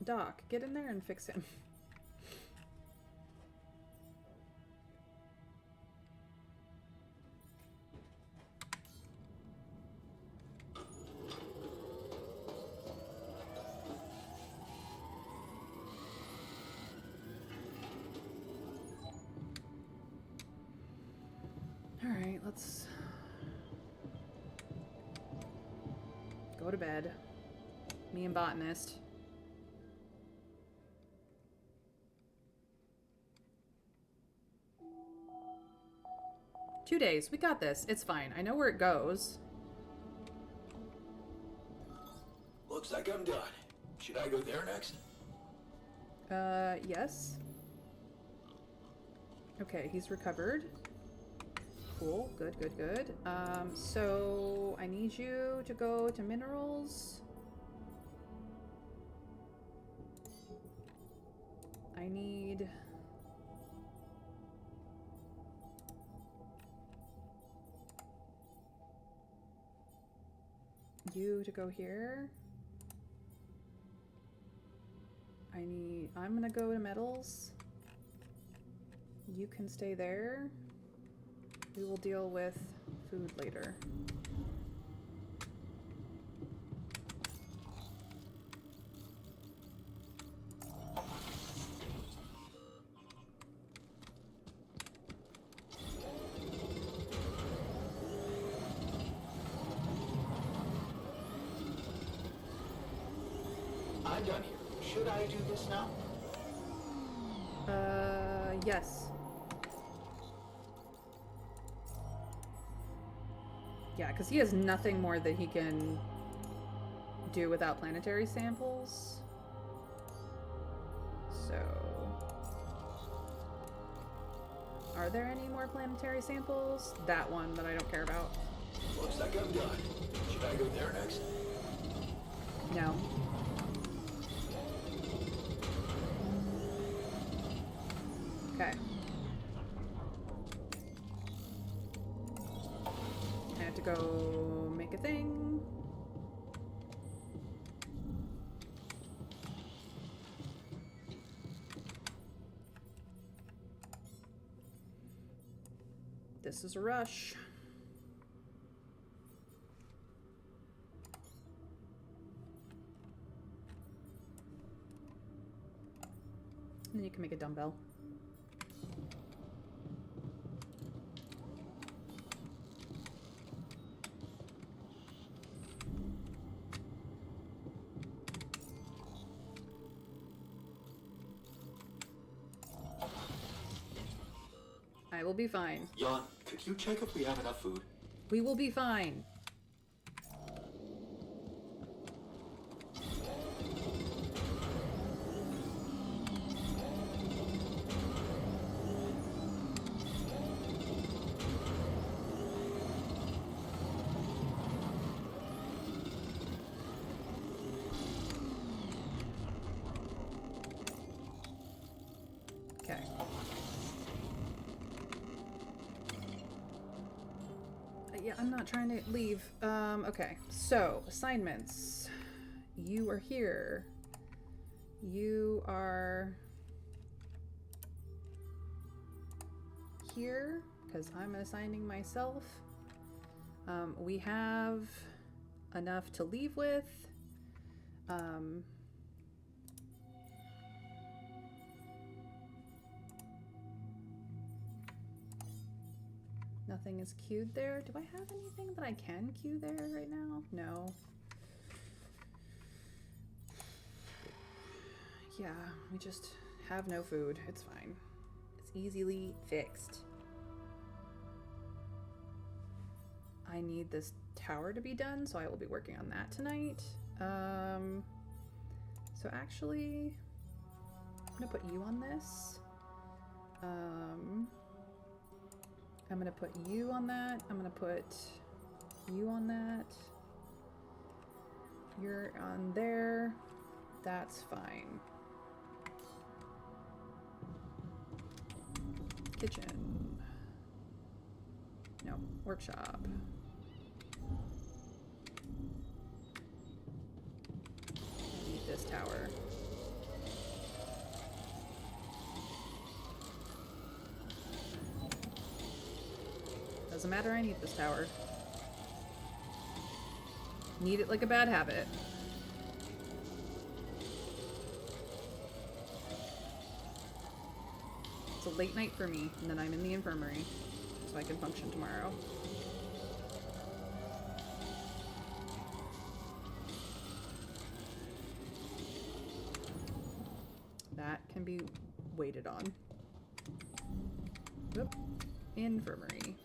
Doc, get in there and fix him. Alright, let's go to bed. Me and Botanist. Two days. We got this. It's fine. I know where it goes. Looks like I'm done. Should I go there next? Yes. Okay, he's recovered. Cool. Good, good, good. So I need you to go to minerals. I need... you to go here. I'm gonna go to metals. You can stay there. We will deal with food later. I'm done here. Should I do this now? Yes. Yeah, because he has nothing more that he can do without planetary samples. So... are there any more planetary samples? That one that I don't care about. Looks like I'm done. Should I go there next? No. Okay. I have to go make a thing. This is a rush. And then you can make a dumbbell. I will be fine. Jan, could you check if we have enough food? We will be fine. Okay. Yeah, I'm not trying to leave. Okay. So, assignments. You are here. You are here because I'm assigning myself. We have enough to leave with. Nothing is queued there. Do I have anything that I can queue there right now? No. Yeah, we just have no food. It's fine. It's easily fixed. I need this tower to be done, so I will be working on that tonight. So actually, I'm gonna put you on this. I'm gonna put you on that. I'm gonna put you on that. You're on there. That's fine. Kitchen. No, workshop. I need this tower. Doesn't matter, I need this tower. Need it like a bad habit. It's a late night for me, and then I'm in the infirmary, so I can function tomorrow. That can be waited on. Oop. Infirmary.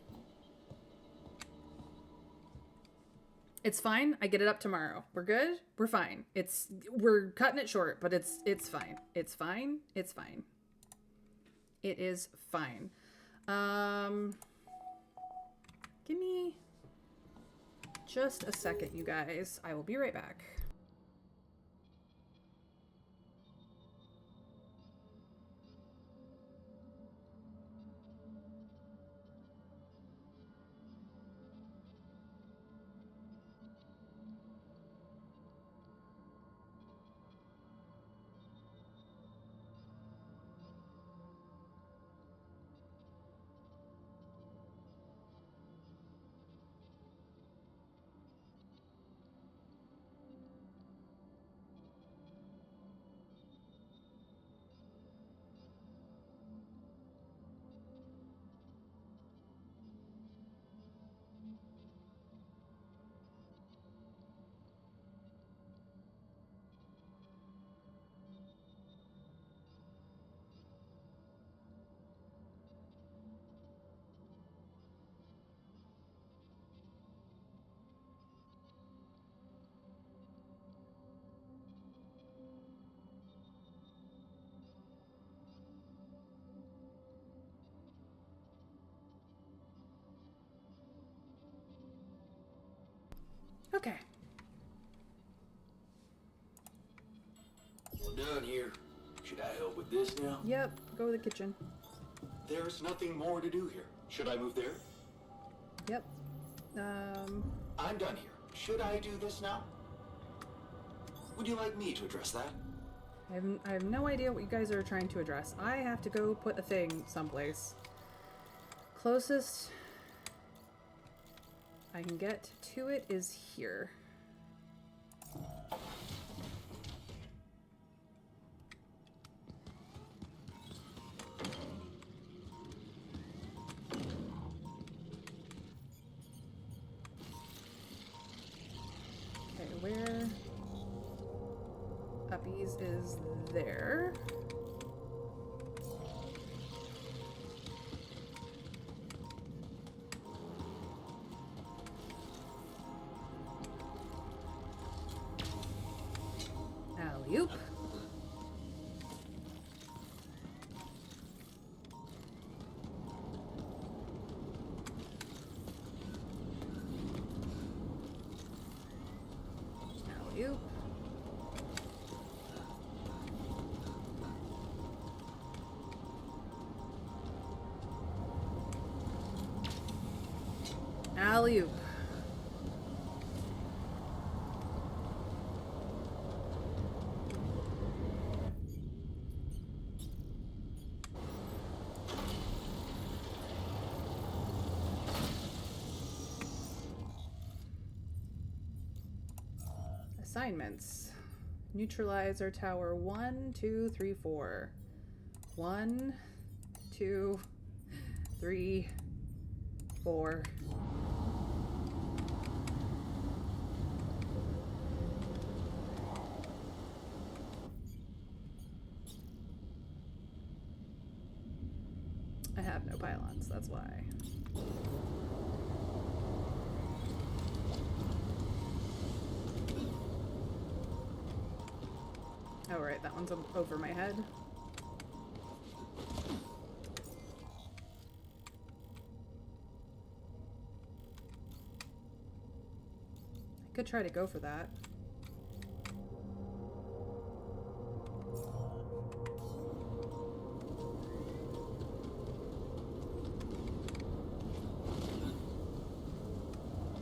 It's fine. I get it up tomorrow. We're good. We're fine. We're cutting it short, but it's fine. It's fine. It's fine. It is fine. Give me just a second, you guys. I will be right back. Okay. We're done here. Should I help with this now? Yep. Go to the kitchen. There's nothing more to do here. Should I move there? Yep. I'm done here. Should I do this now? Would you like me to address that? I have no idea what you guys are trying to address. I have to go put a thing someplace. Closest I can get to it is here. Okay, where? Uppies is there. Alley-oop. Assignments. Neutralize our tower 1, 2, 3, 4. 1, 2, 3, 4. I have no pylons, that's why. Oh, right, that one's over my head. I could try to go for that.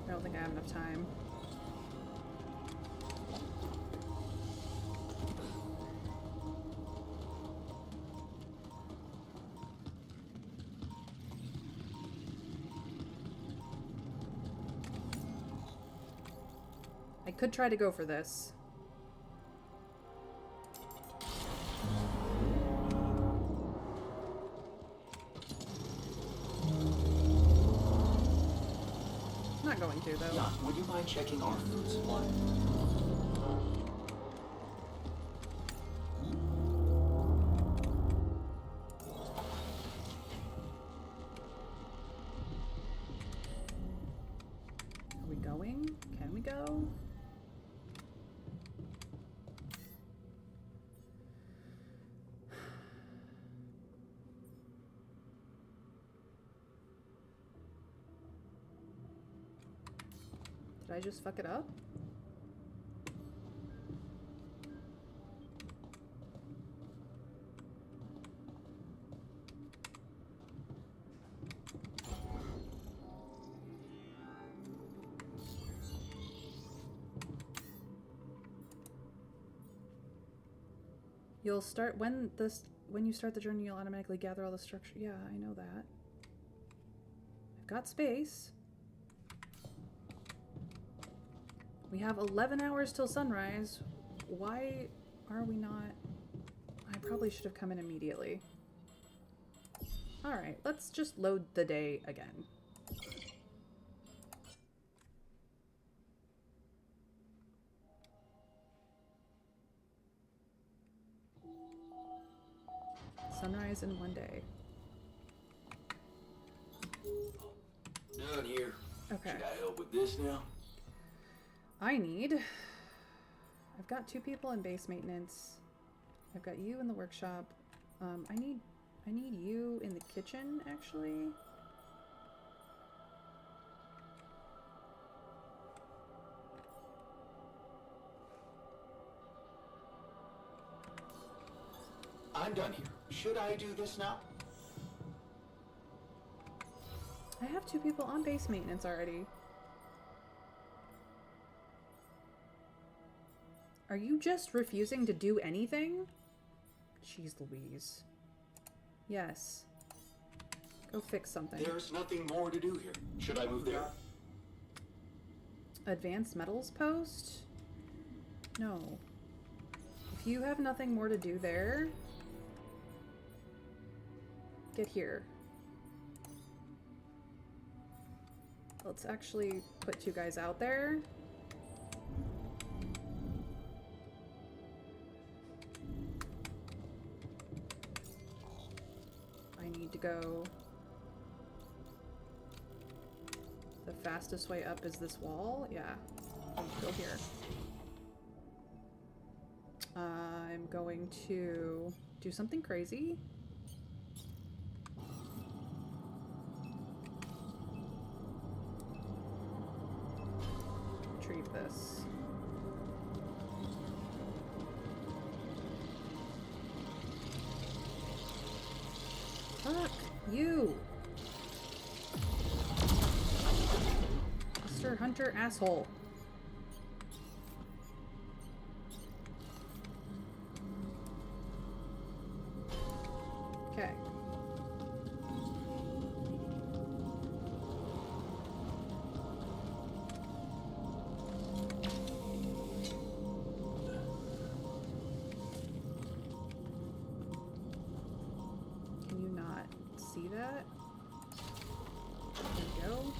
I don't think I have enough time. I could try to go for this. Not going to, though. Jan, would you mind checking our food supply? Are we going? Can we go? Did I just fuck it up? You'll start when you start the journey, you'll automatically gather all the structure. Yeah, I know that. I've got space. We have 11 hours till sunrise. Why are we not? I probably should have come in immediately. Alright, let's just load the day again. Sunrise in 1 day. Done here. Okay. Should I help with this now? I've got 2 people in base maintenance. I've got you in the workshop. I need you in the kitchen, actually. I'm done here. Should I do this now? I have 2 people on base maintenance already. Are you just refusing to do anything? Jeez Louise. Yes. Go fix something. There's nothing more to do here. Should I move there? Advanced metals post? No. If you have nothing more to do there, get here. Let's actually put 2 guys out there. I need to go. The fastest way up is this wall? Yeah. I need to go here. I'm going to do something crazy. Retrieve this. Fuck you. Monster Hunter asshole. Okay. Can you not see that? There we go.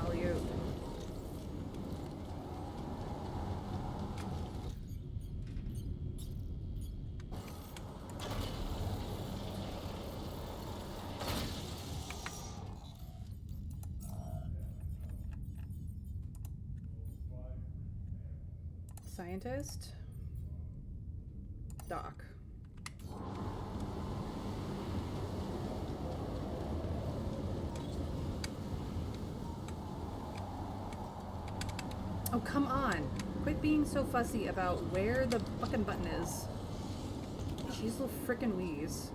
Alley-oop. Scientist. Doc. Oh, come on. Quit being so fussy about where the fucking button is. Jeez, little frickin' wheeze.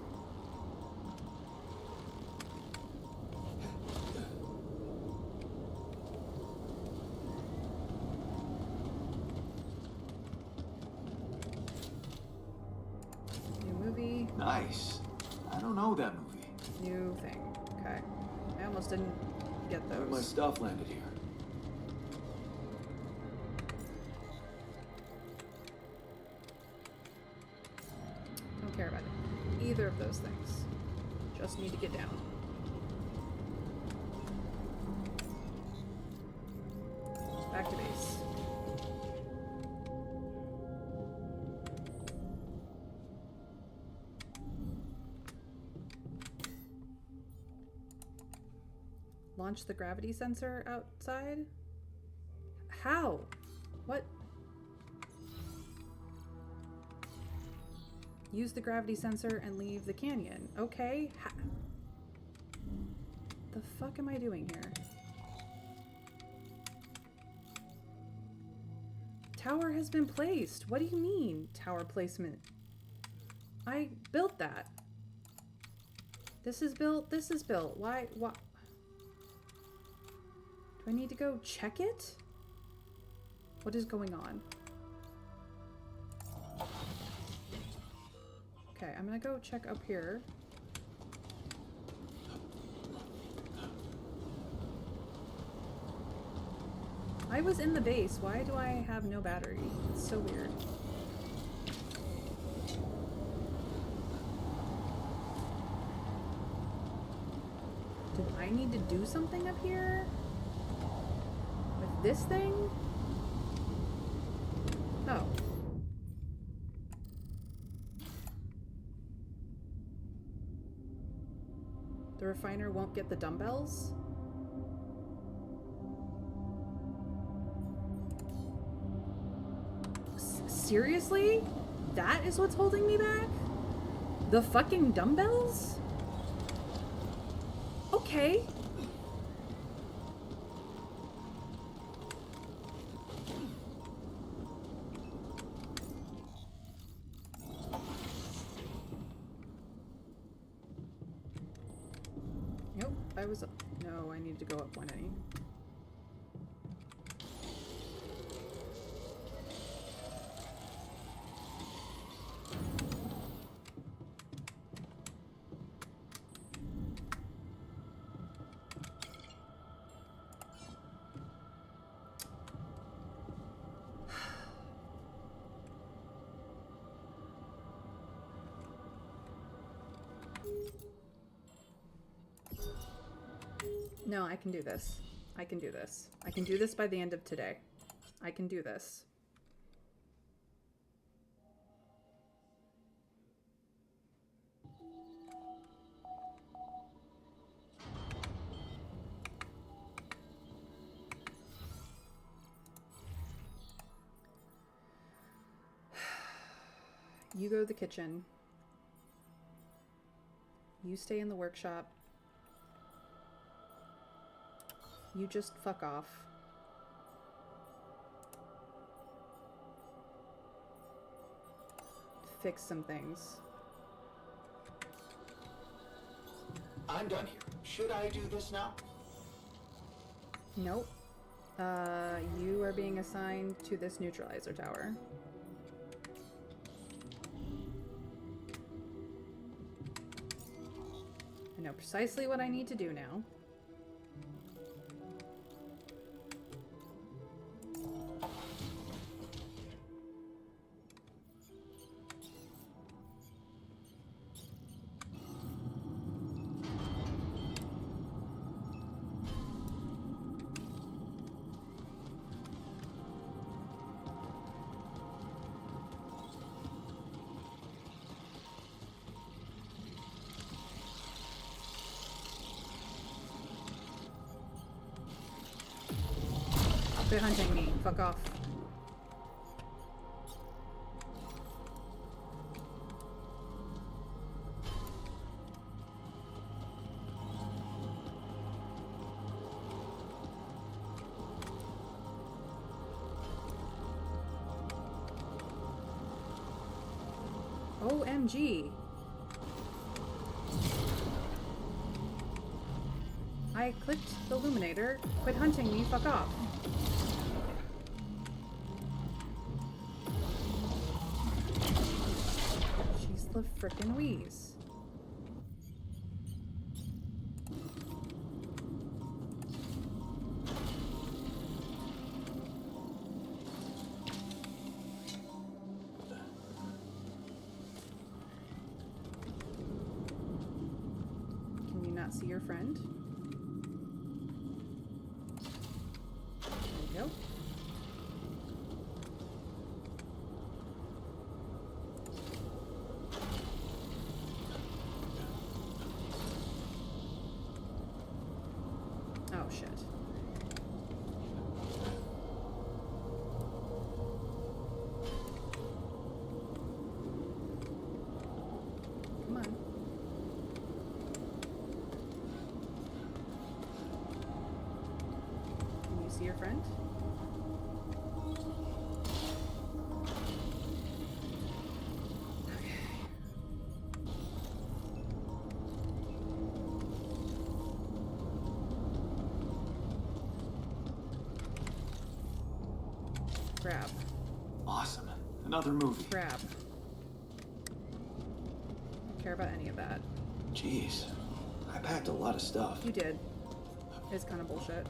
New movie. Nice. I don't know that movie. New thing. Okay. I almost didn't get Where my those. stuff landed here. Don't care about it. Either of those things. Just need to get down. Back to base. Launch the gravity sensor outside? How? What? Use the gravity sensor and leave the canyon. Okay. The fuck am I doing here? Tower has been placed. What do you mean, tower placement? I built that. This is built. This is built. Why? What? Do I need to go check it? What is going on? Okay, I'm gonna go check up here. I was in the base. Why do I have no battery? It's so weird. Do I need to do something up here? With this thing? Oh. The refiner won't get the dumbbells? Seriously? That is what's holding me back? The fucking dumbbells? Okay. Nope, I was... No, I need to go up 180. No, I can do this. I can do this. I can do this by the end of today. I can do this. You go to the kitchen. You stay in the workshop. You just fuck off. Fix some things. I'm done here. Should I do this now? Nope. You are being assigned to this neutralizer tower. I know precisely what I need to do now. Quit hunting me. Fuck off. OMG. I clicked the illuminator. Quit hunting me. Fuck off. The frickin' wheeze. Can you not see your friend? There you go. Oh, shit. Come on. Can you see your friend? Grab. Awesome. Another movie. Grab. Don't care about any of that. Jeez. I packed a lot of stuff. You did. It's kind of bullshit.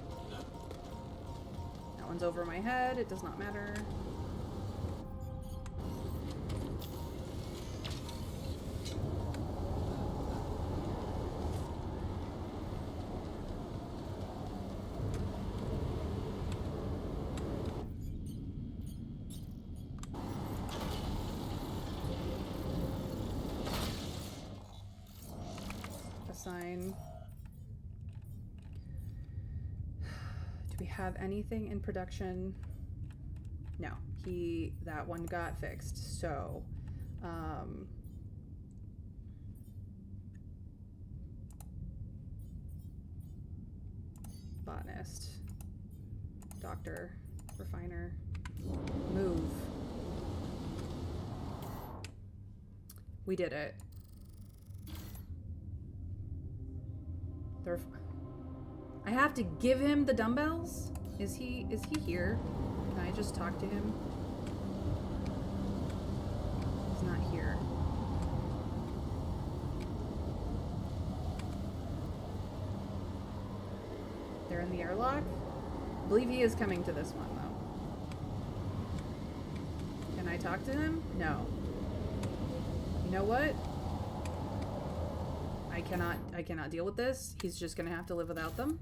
That one's over my head. It does not matter. Assign. Do we have anything in production? No, that one got fixed. So, botanist, doctor, refiner, move. We did it. I have to give him the dumbbells? Is he here? Can I just talk to him? He's not here. They're in the airlock? I believe he is coming to this one, though. Can I talk to him? No. You know what? I cannot deal with this. He's just gonna have to live without them.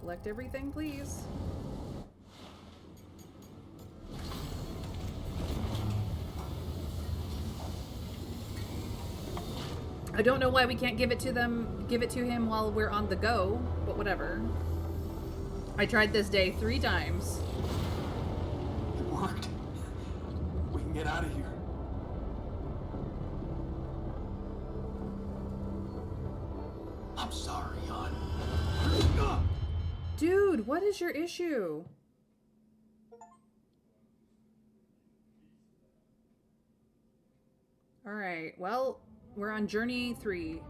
Collect everything, please. I don't know why we can't give it to him while we're on the go, but whatever. I tried this day 3 times. worked. We can get out of here. I'm sorry, hon. Dude, what is your issue? Alright, well, we're on journey 3.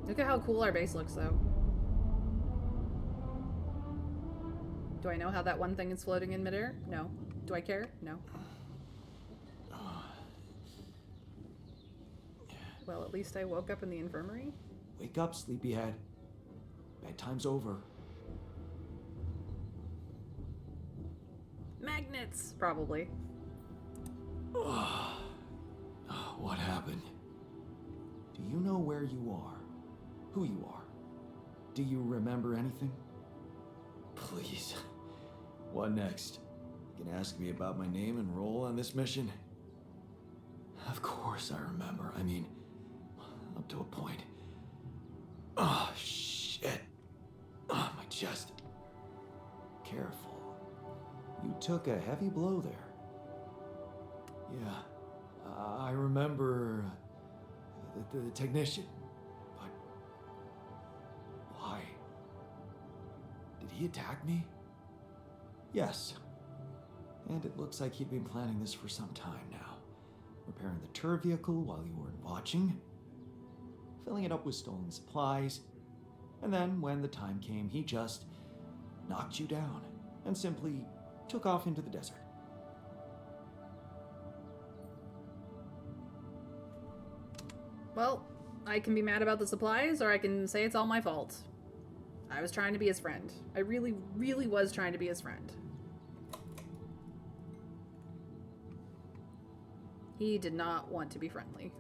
Look at how cool our base looks, though. Do I know how that one thing is floating in midair? No. Do I care? No. Well, at least I woke up in the infirmary. Wake up, sleepyhead. Bedtime's over. Magnets! Probably. What happened? Do you know where you are? Who you are? Do you remember anything? Please. What next? You can ask me about my name and role on this mission? Of course I remember. I mean, up to a point. Oh, shit. Oh, my chest. Careful. You took a heavy blow there. Yeah. I remember the technician. But why? Did he attack me? Yes. And it looks like he'd been planning this for some time now. Repairing the tour vehicle while you weren't watching. Filling it up with stolen supplies. And then, when the time came, he just knocked you down and simply took off into the desert. Well, I can be mad about the supplies, or I can say it's all my fault. I was trying to be his friend. I really, really was trying to be his friend. He did not want to be friendly.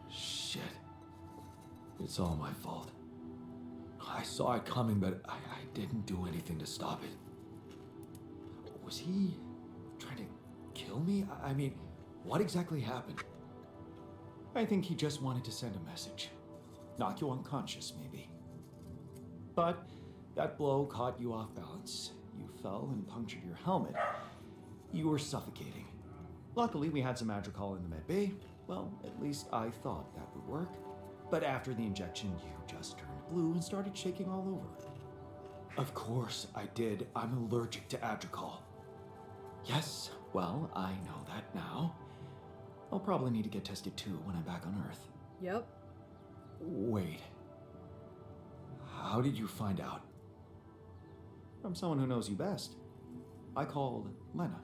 Shit. It's all my fault. I saw it coming, but I didn't do anything to stop it. Was he trying to kill me? I mean, what exactly happened? I think he just wanted to send a message. Knock you unconscious, maybe. But that blow caught you off balance. You fell and punctured your helmet. You were suffocating. Luckily, we had some Madrigal in the med bay. Well, at least I thought that would work. But after the injection, you just turned blue and started shaking all over. Of course I did. I'm allergic to Adrical. Yes, well, I know that now. I'll probably need to get tested too when I'm back on Earth. Yep. Wait. How did you find out? From someone who knows you best. I called Lena.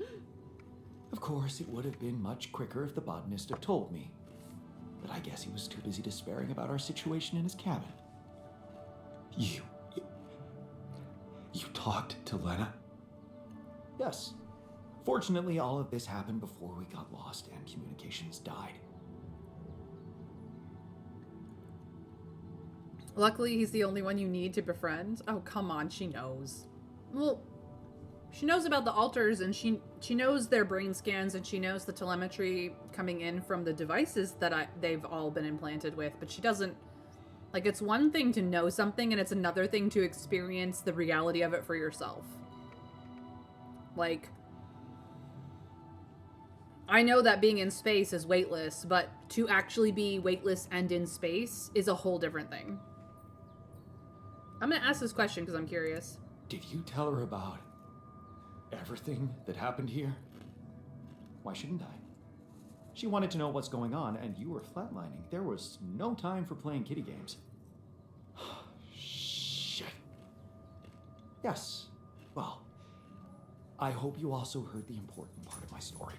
Of course, it would have been much quicker if the botanist had told me. But I guess he was too busy despairing about our situation in his cabin. You talked to Lena? Yes. Fortunately, all of this happened before we got lost and communications died. Luckily, he's the only one you need to befriend. Oh, come on, she knows. Well, she knows about the altars, and she knows their brain scans, and she knows the telemetry coming in from the devices that they've all been implanted with, but she doesn't... Like, it's one thing to know something, and it's another thing to experience the reality of it for yourself. Like, I know that being in space is weightless, but to actually be weightless and in space is a whole different thing. I'm gonna ask this question because I'm curious. Did you tell her about everything that happened here? Why shouldn't I? She wanted to know what's going on, and you were flatlining. There was no time for playing kiddie games. Shit. Yes. Well, I hope you also heard the important part of my story.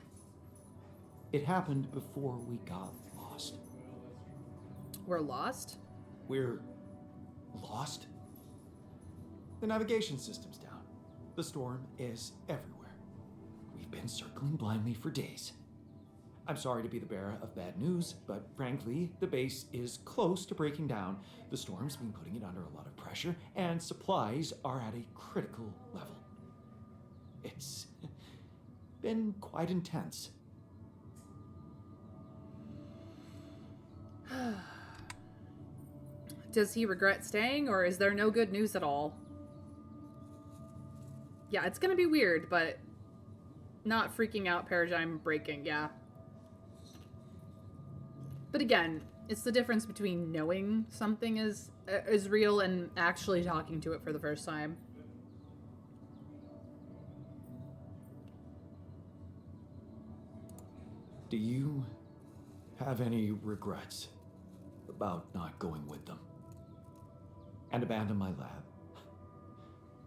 It happened before we got lost. We're lost? We're lost? The navigation system's down. The storm is everywhere. We've been circling blindly for days. I'm sorry to be the bearer of bad news, but frankly, the base is close to breaking down. The storm's been putting it under a lot of pressure, and supplies are at a critical level. It's been quite intense. Does he regret staying, or is there no good news at all? Yeah, it's gonna be weird, but not freaking out, paradigm breaking, yeah. But again, it's the difference between knowing something is real and actually talking to it for the first time. Do you have any regrets about not going with them? And abandon my lab?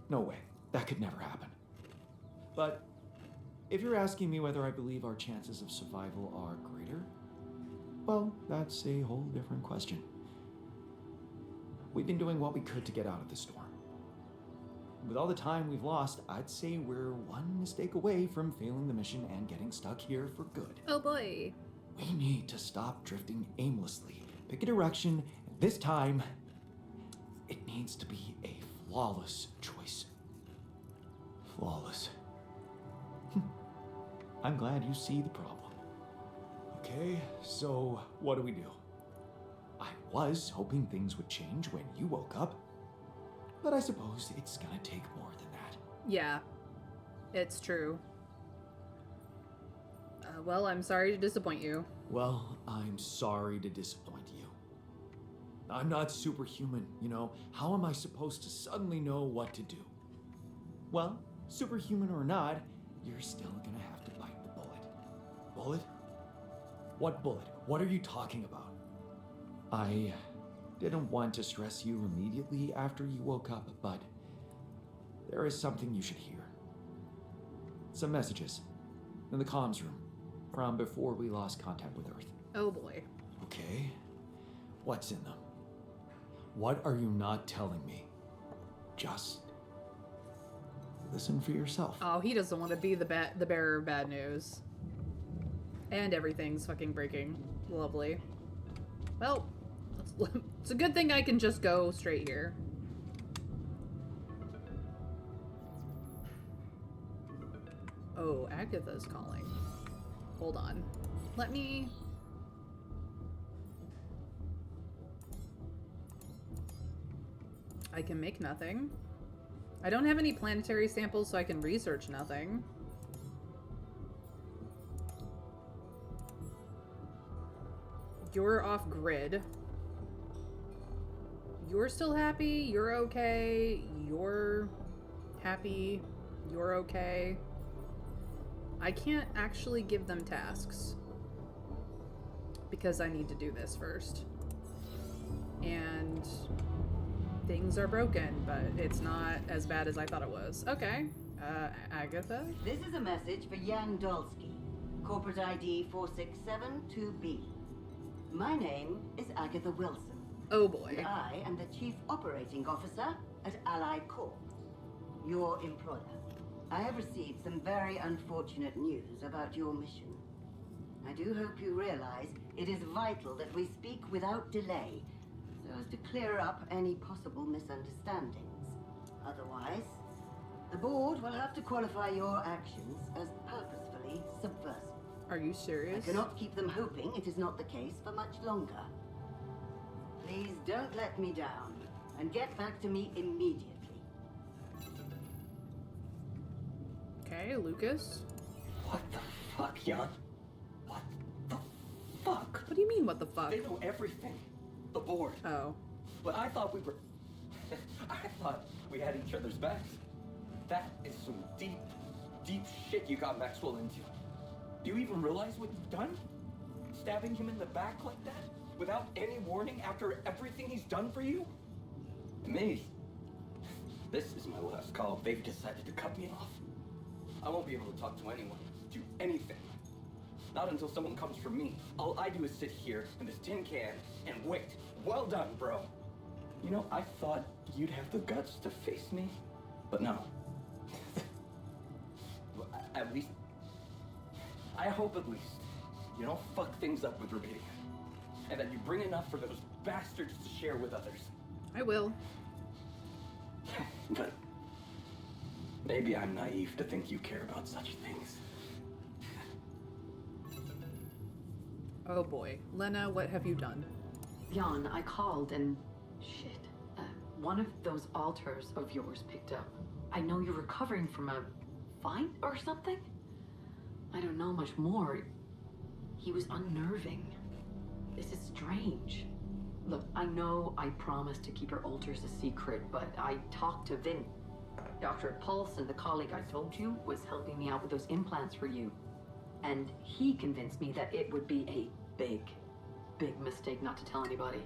No way. That could never happen. But if you're asking me whether I believe our chances of survival are greater, well, that's a whole different question. We've been doing what we could to get out of the storm. With all the time we've lost, I'd say we're one mistake away from failing the mission and getting stuck here for good. Oh boy. We need to stop drifting aimlessly, pick a direction, and this time, it needs to be a flawless choice. Flawless. I'm glad you see the problem. Okay, so what do we do? I was hoping things would change when you woke up, but I suppose it's gonna take more than that. Yeah, it's true. Well, I'm sorry to disappoint you. Well, I'm sorry to disappoint you. I'm not superhuman, you know. How am I supposed to suddenly know what to do? Well, superhuman or not, you're still gonna have to bite the bullet. Bullet? What bullet? What are you talking about? I didn't want to stress you immediately after you woke up, but there is something you should hear. Some messages in the comms room from before we lost contact with Earth. Oh boy. Okay. What's in them? What are you not telling me? Just listen for yourself. Oh, he doesn't want to be the bearer of bad news. And everything's fucking breaking. Lovely. Well, it's a good thing I can just go straight here. Oh, Agatha's calling. Hold on. Let me... I can make nothing. I don't have any planetary samples, so I can research nothing. You're off grid. You're still happy. You're okay. You're happy. You're okay. I can't actually give them tasks because I need to do this first. And things are broken, but it's not as bad as I thought it was. Okay. Agatha? This is a message for Jan Dolsky, corporate ID 4672B. My name is Agatha Wilson. Oh boy. And I am the Chief Operating Officer at Allied Corp, your employer. I have received some very unfortunate news about your mission. I do hope you realize it is vital that we speak without delay, so as to clear up any possible misunderstandings. Otherwise, the board will have to qualify your actions as purposefully subversive. Are you serious? I cannot keep them hoping it is not the case for much longer. Please don't let me down, and get back to me immediately. Okay, Lucas. What the fuck, Jan? What the fuck? What do you mean, what the fuck? They know everything. The board. Oh. But I thought we were... I thought we had each other's backs. That is some deep, deep shit you got Maxwell into. Do you even realize what you've done? Stabbing him in the back like that? Without any warning after everything he's done for you? Me? This is my last call. They've decided to cut me off. I won't be able to talk to anyone, do anything. Not until someone comes for me. All I do is sit here in this tin can and wait. Well done, bro. You know, I thought you'd have the guts to face me, but no. At least, I hope at least, you don't fuck things up with Rubidium. And that you bring enough for those bastards to share with others. I will. But maybe I'm naive to think you care about such things. Oh boy. Lena, what have you done? Jan, I called and... shit. One of those altars of yours picked up. I know you're recovering from a fight or something? I don't know much more. He was unnerving. This is strange. Look, I know I promised to keep your altars a secret, but I talked to Vin. Dr. Paulson, the colleague I told you, was helping me out with those implants for you. And he convinced me that it would be a big mistake not to tell anybody.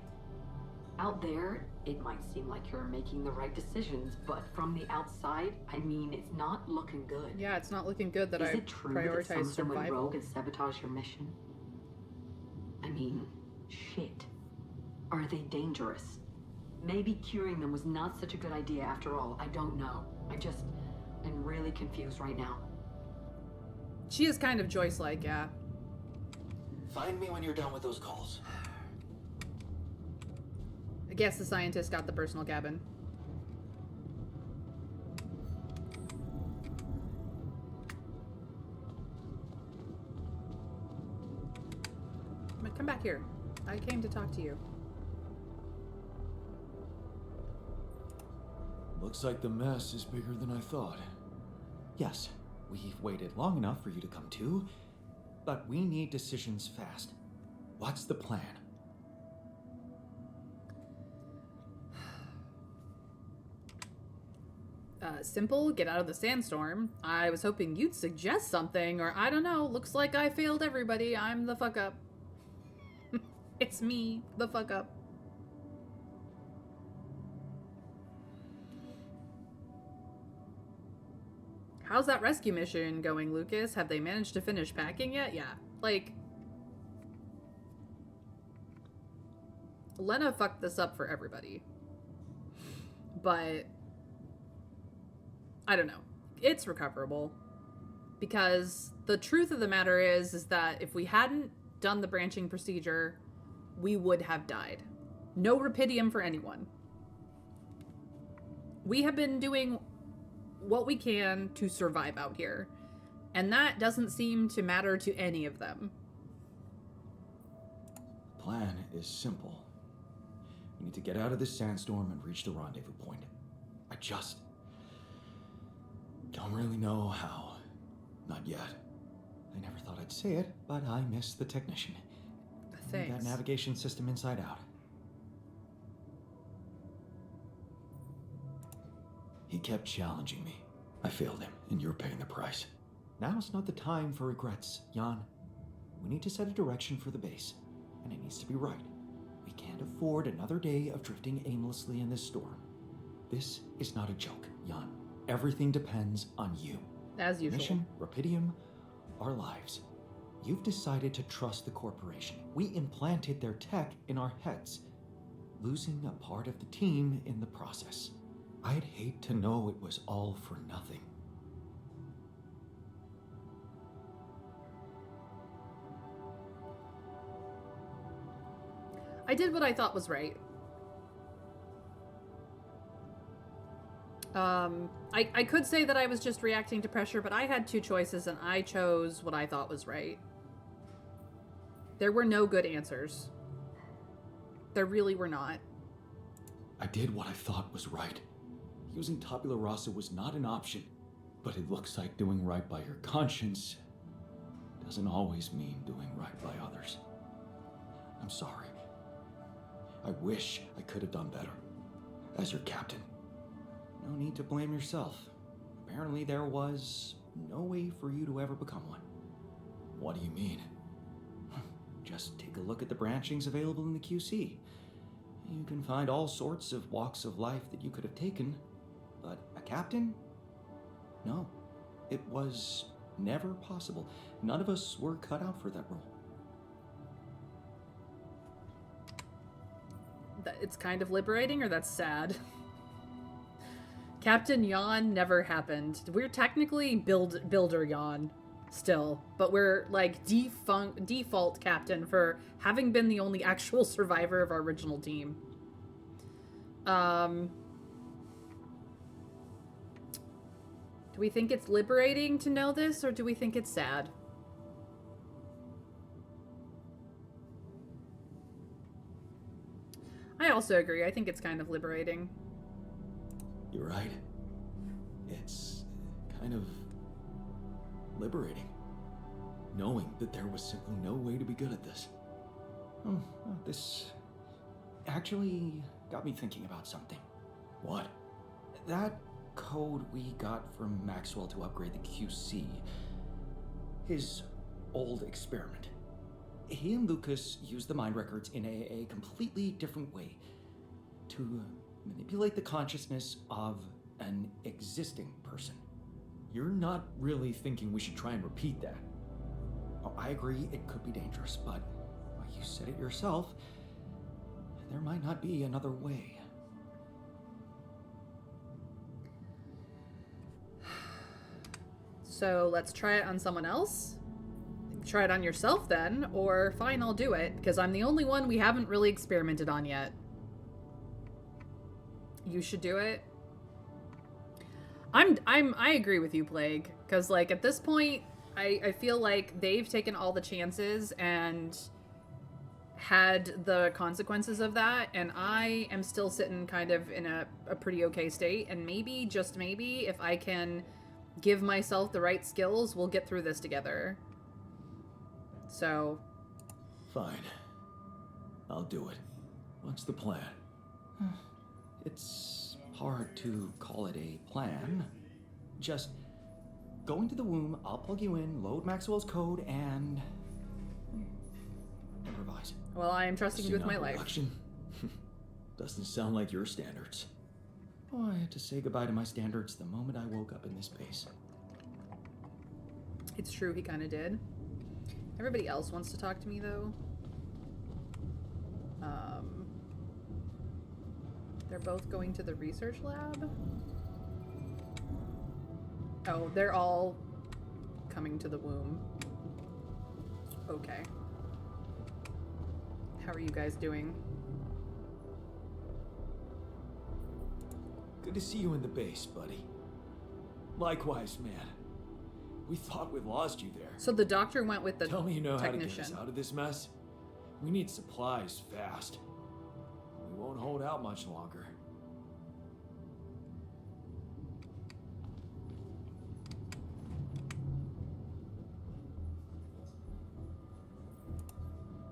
Out there, it might seem like you're making the right decisions, but from the outside, I mean, it's not looking good. Yeah, it's not looking good that I prioritize survival. Is it true that some of them went rogue and sabotage your mission? I mean, shit. Are they dangerous? Maybe curing them was not such a good idea after all. I don't know. I'm really confused right now. She is kind of Joyce-like, yeah. Find me when you're done with those calls. I guess the scientist got the personal cabin. But come back here. I came to talk to you. Looks like the mess is bigger than I thought. Yes, we've waited long enough for you to come to, but we need decisions fast. What's the plan? Simple, get out of the sandstorm. I was hoping you'd suggest something, or I don't know, looks like I failed everybody. I'm the fuck up. It's me, the fuck up. How's that rescue mission going, Lucas? Have they managed to finish packing yet? Yeah. Like, Lena fucked this up for everybody. But I don't know. It's recoverable. Because the truth of the matter is that if we hadn't done the branching procedure, we would have died. No Rapidium for anyone. We have been doing what we can to survive out here. And that doesn't seem to matter to any of them. Plan is simple. We need to get out of this sandstorm and reach the rendezvous point. I just don't really know how. Not yet. I never thought I'd say it, but I miss the technician. Thanks. That navigation system inside out. He kept challenging me. I failed him, and you're paying the price. Now's not the time for regrets, Jan. We need to set a direction for the base, and it needs to be right. We can't afford another day of drifting aimlessly in this storm. This is not a joke, Jan. Everything depends on you. As usual. Mission, Rapidium, our lives. You've decided to trust the corporation. We implanted their tech in our heads, losing a part of the team in the process. I'd hate to know it was all for nothing. I did what I thought was right. I could say that I was just reacting to pressure, but I had two choices and I chose what I thought was right. There were no good answers. There really were not. I did what I thought was right. Using tabula rasa was not an option, but it looks like doing right by your conscience doesn't always mean doing right by others. I'm sorry. I wish I could have done better. As your captain. No need to blame yourself. Apparently there was no way for you to ever become one. What do you mean? Just take a look at the branchings available in the QC. You can find all sorts of walks of life that you could have taken, but a captain? No. It was never possible. None of us were cut out for that role. It's kind of liberating, or that's sad? Captain Jan never happened. We're technically Builder Jan. still, but we're like default captain for having been the only actual survivor of our original team. Do we think it's liberating to know this, or do we think it's sad? I also agree. I think it's kind of liberating. You're right. It's kind of liberating, knowing that there was simply no way to be good at this. Oh, this actually got me thinking about something. What? That code we got from Maxwell to upgrade the QC, his old experiment. He and Lucas used the mind records in a completely different way to manipulate the consciousness of an existing person. You're not really thinking we should try and repeat that? Oh, I agree it could be dangerous, but well, you said it yourself. There might not be another way. So let's try it on someone else? Try it on yourself then, or fine, I'll do it, because I'm the only one we haven't really experimented on yet. You should do it. I agree with you, Plague, because like at this point, I feel like they've taken all the chances and had the consequences of that, and I am still sitting kind of in a pretty okay state, and maybe, just maybe, if I can give myself the right skills, we'll get through this together. So... Fine. I'll do it. What's the plan? It's hard to call it a plan. Just go into the womb, I'll plug you in, load Maxwell's code, and improvise. Well, I am trusting you with my life. Production? Doesn't sound like your standards. Oh, I had to say goodbye to my standards the moment I woke up in this space. It's true, he kind of did. Everybody else wants to talk to me, though. They're both going to the research lab? Oh, they're all coming to the womb. Okay. How are you guys doing? Good to see you in the base, buddy. Likewise, man. We thought we lost you there. So the doctor went with the Tell me you know how to get technician. us out of this mess. We need supplies fast. We won't hold out much longer.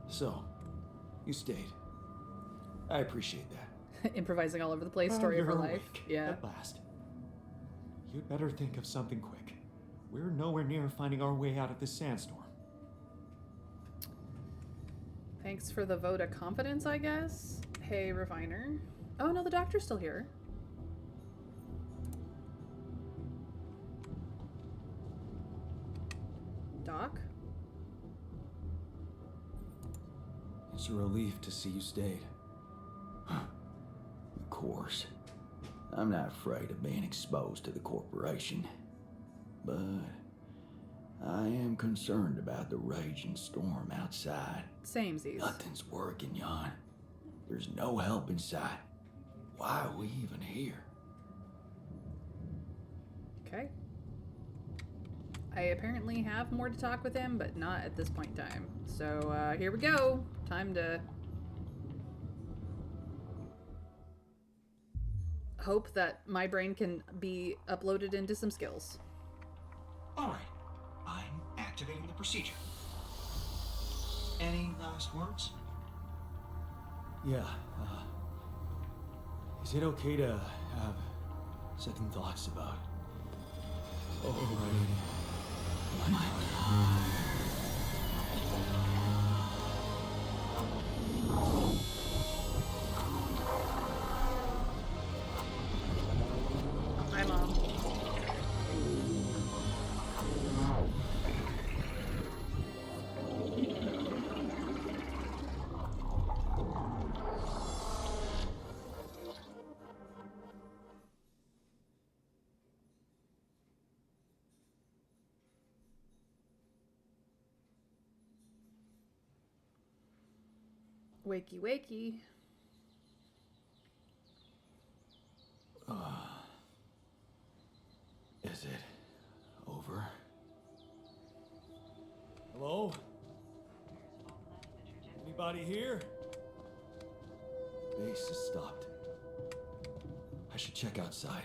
So, you stayed. I appreciate that. Improvising all over the place, story of her You're life. awake Yeah. At last. You'd better think of something quick. We're nowhere near finding our way out of this sandstorm. Thanks for the vote of confidence, I guess. Hey, Refiner. Oh no, the doctor's still here. Doc? It's a relief to see you stayed. Of course. I'm not afraid of being exposed to the corporation. But I am concerned about the raging storm outside. Samesies. Nothing's working, Jan. There's no help in sight. Why are we even here? Okay. I apparently have more to talk with him, but not at this point in time. So, here we go. Time to hope that my brain can be uploaded into some skills. All right. I'm activating the procedure. Any last words? Yeah, is it okay to have second thoughts about overriding my Hi, Mom. Wakey, wakey. Is it over? Hello? Anybody here? Base has stopped. I should check outside.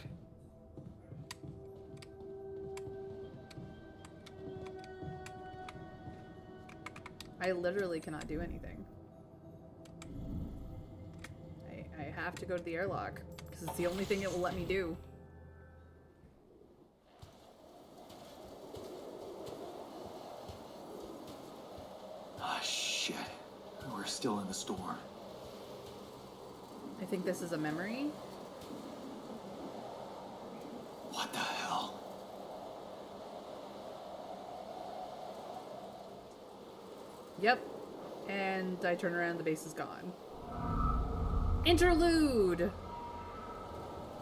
I literally cannot do anything. I have to go to the airlock because it's the only thing it will let me do. Ah, shit. We're still in the storm. I think this is a memory. What the hell? Yep. And I turn around, the base is gone. Interlude!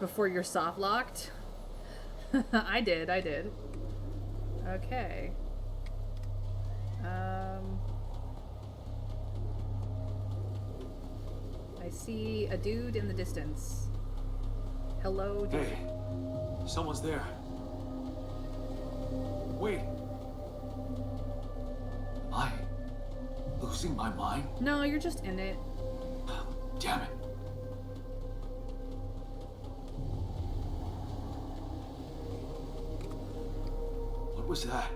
Before you're soft locked. I did. Okay. I see a dude in the distance. Hello, dude. Hey, someone's there. Wait. Am I losing my mind? No, you're just in it. Damn it. What was that?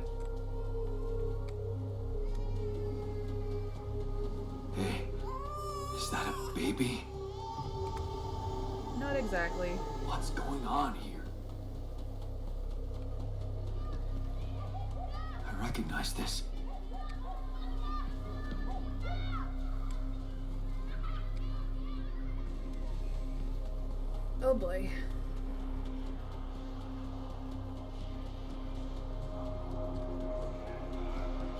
Hey, is that a baby? Not exactly. What's going on here? I recognize this. Oh boy.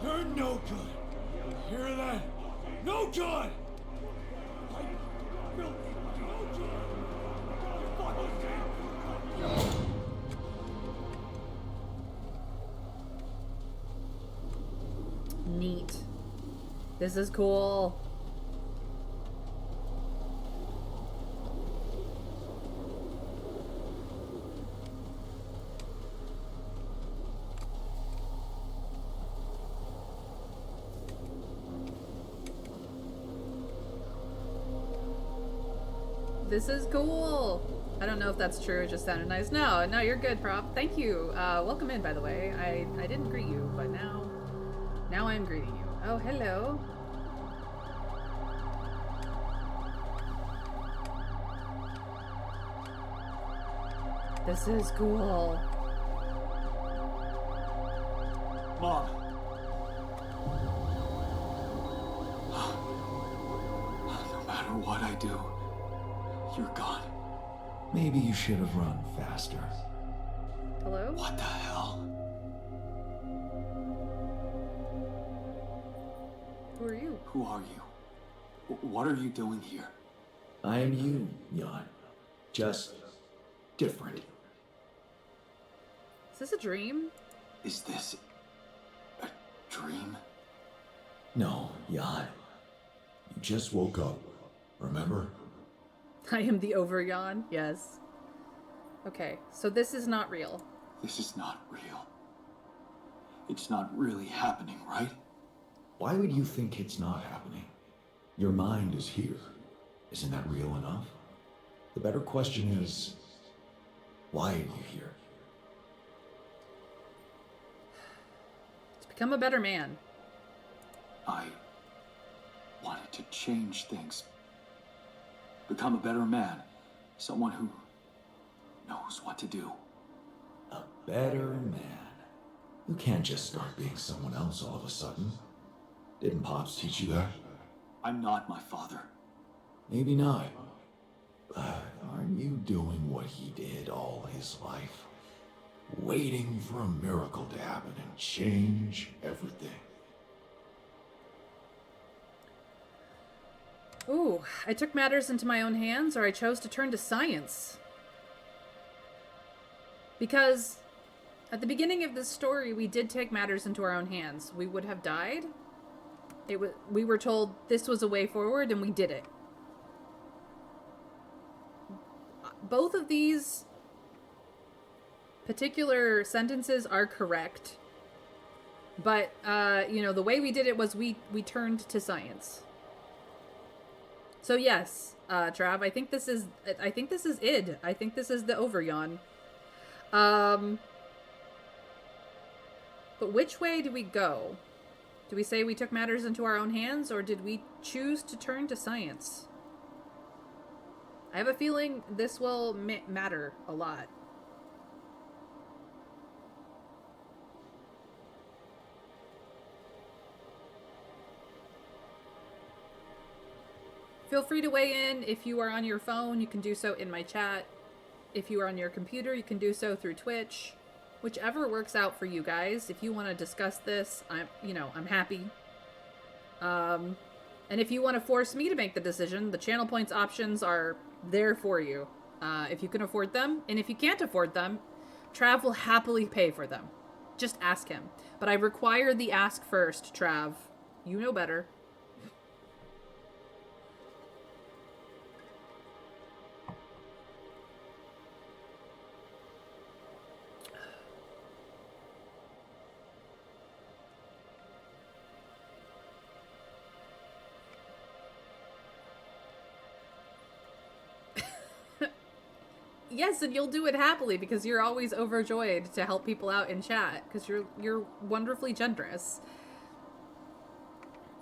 You're no good. You hear that? No good! Neat. This is cool. This is cool. I don't know if that's true. It just sounded nice. No, you're good, prop. Thank you. Welcome in, by the way. I didn't greet you, but now I'm greeting you. Oh, hello. This is cool. Mom. No matter what I do, you're gone. Maybe you should have run faster. Hello? What the hell? Who are you? Who are you? What are you doing here? I am you, Jan. Just different. Is this a dream? Is this a dream? No, Jan. You just woke up, remember? I am the Overyawn. Yes. Okay, so this is not real. This is not real. It's not really happening, right? Why would you think it's not happening? Your mind is here. Isn't that real enough? The better question is, why are you here? To become a better man. I wanted to change things. Become a better man. Someone who knows what to do. A better man. You can't just start being someone else all of a sudden. Didn't Pops teach you that? I'm not my father. Maybe not. But aren't you doing what he did all his life? Waiting for a miracle to happen and change everything. Ooh, I took matters into my own hands, or I chose to turn to science. Because at the beginning of this story, we did take matters into our own hands. We would have died. We were told this was a way forward, and we did it. Both of these particular sentences are correct, but you know, the way we did it was we turned to science. So yes, Trav, I think this is id. I think this is the Overyawn. But which way do we go? Do we say we took matters into our own hands, or did we choose to turn to science? I have a feeling this will matter a lot. Feel free to weigh in. If you are on your phone, you can do so in my chat. If you are on your computer, you can do so through Twitch. Whichever works out for you guys. If you want to discuss this, I'm happy. And if you want to force me to make the decision, the channel points options are there for you. If you can afford them, and if you can't afford them, Trav will happily pay for them. Just ask him. But I require the ask first, Trav. You know better. Yes, and you'll do it happily because you're always overjoyed to help people out in chat because you're wonderfully generous.